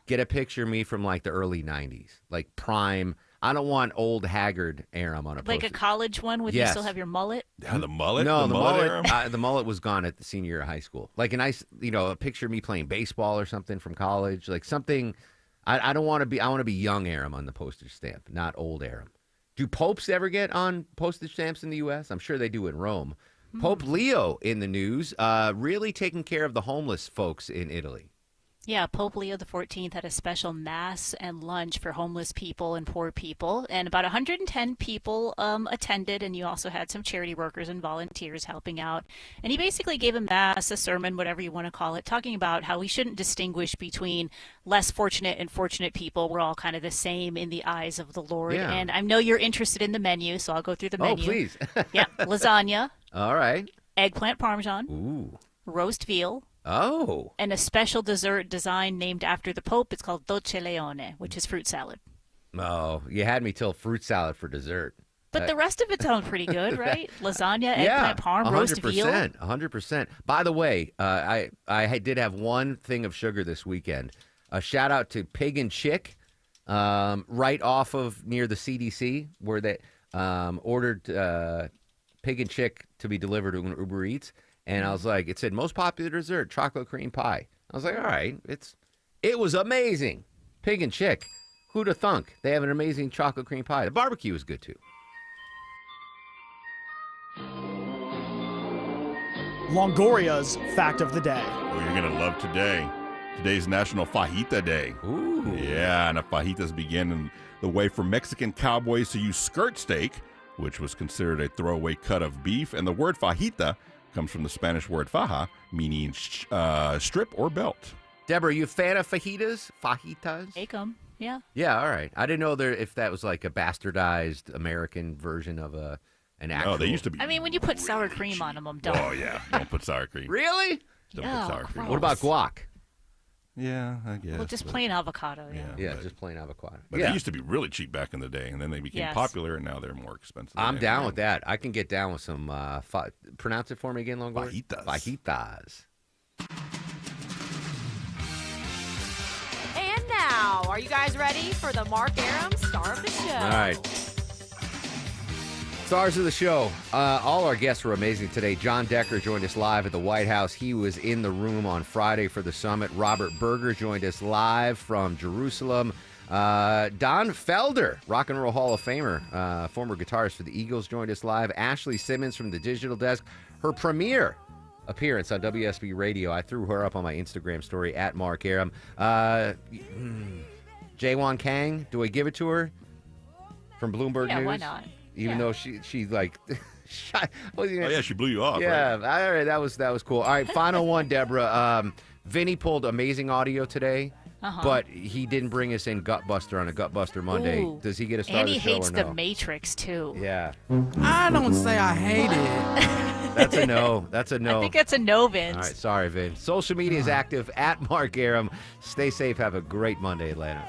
get a picture of me from like the early '90s, like prime. I don't want old haggard Arum on a Like a postage. college one? Would you Yes. still have your mullet? Yeah, the mullet. No, the mullet. Arum? The mullet was gone at the senior year of high school. Like a nice, a picture of me playing baseball or something from college, like something. I don't want to be. I want to be young Arum on the postage stamp, not old Arum. Do popes ever get on postage stamps in the U.S.? I'm sure they do in Rome. Pope Leo in the news, really taking care of the homeless folks in Italy. Yeah, Pope Leo XIV had a special mass and lunch for homeless people and poor people, and about 110 people attended, and you also had some charity workers and volunteers helping out. And he basically gave a mass, a sermon, whatever you want to call it, talking about how we shouldn't distinguish between less fortunate and fortunate people. We're all kind of the same in the eyes of the Lord. Yeah. And I know you're interested in the menu, so I'll go through the menu. Oh, please. Yeah, lasagna, All right. eggplant parmesan, Ooh. roast veal, Oh. and a special dessert design named after the Pope. It's called Dolce Leone, which is fruit salad. Oh, you had me till fruit salad for dessert. But the rest of it sounds pretty good, right? Lasagna, eggplant parm, roast veal. 100%. By the way, I did have one thing of sugar this weekend. A shout out to Pig and Chick, right off of near the CDC, where they ordered Pig and Chick to be delivered to Uber Eats. And I was like, it said most popular dessert, chocolate cream pie. I was like, all right, it was amazing. Pig and Chick. Who'da thunk? They have an amazing chocolate cream pie. The barbecue was good too. Longoria's fact of the day. Oh, you're going to love today. Today's National Fajita Day. Ooh. Yeah, and the fajitas began in the way for Mexican cowboys to use skirt steak, which was considered a throwaway cut of beef. And the word fajita comes from the Spanish word faja, meaning strip or belt. Deborah, are you a fan of fajitas? Fajitas? Take 'em. Yeah. Yeah, all right. I didn't know if that was like a bastardized American version of an actual. Oh, they used to be. I mean, when you put sour cream on them, I'm done. Oh, yeah. Don't put sour cream. Really? Don't Yeah, put sour cream. What about guac? Yeah, I guess. Well, just plain avocado, yeah. Yeah, but- just plain avocado. But yeah. they used to be really cheap back in the day, and then they became Yes. popular, and now they're more expensive. I'm down with that. I can get down with some. Pronounce it for me again, Longoria. Fajitas. Fajitas. And now, are you guys ready for the Mark Arum star of the show? All right. Stars of the show. All our guests were amazing today. John Decker joined us live at the White House. He was in the room on Friday for the summit. Robert Berger joined us live from Jerusalem. Don Felder, Rock and Roll Hall of Famer, former guitarist for the Eagles, joined us live. Ashley Simmons from the Digital Desk. Her premiere appearance on WSB Radio. I threw her up on my Instagram story at Mark Arum. Jaewon Kang, do I give it to her? From Bloomberg Yeah, News? why not? Even though she's like, Oh, yeah, she blew you off. yeah, Right? all right, that was cool. All right, final one, Deborah. Vinny pulled amazing audio today, but he didn't bring us in Gutbuster on a Gutbuster Monday. Ooh. Does he get a star And of he the show hates or the no? Matrix, too. Yeah, I don't say I hate it. that's a no. That's a no. I think that's a no, Vince. All right, sorry, Vin. Social media is active at Mark Arum. Stay safe. Have a great Monday, Atlanta.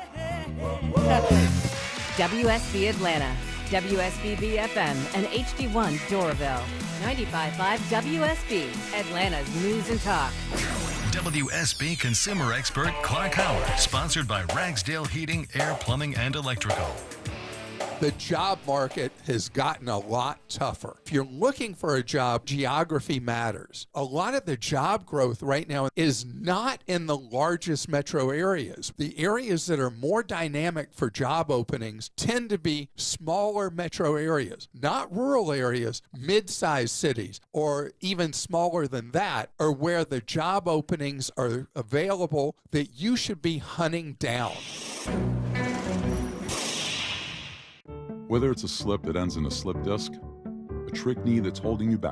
WSB Atlanta, WSBB FM and HD1 Doraville. 95.5 WSB, Atlanta's News and Talk. WSB consumer expert Clark Howard, sponsored by Ragsdale Heating, Air, Plumbing, and Electrical. The job market has gotten a lot tougher. If you're looking for a job, geography matters. A lot of the job growth right now is not in the largest metro areas. The areas that are more dynamic for job openings tend to be smaller metro areas, not rural areas. Mid-sized cities, or even smaller than that, are where the job openings are available that you should be hunting down. Whether it's a slip that ends in a slip disc, a trick knee that's holding you back,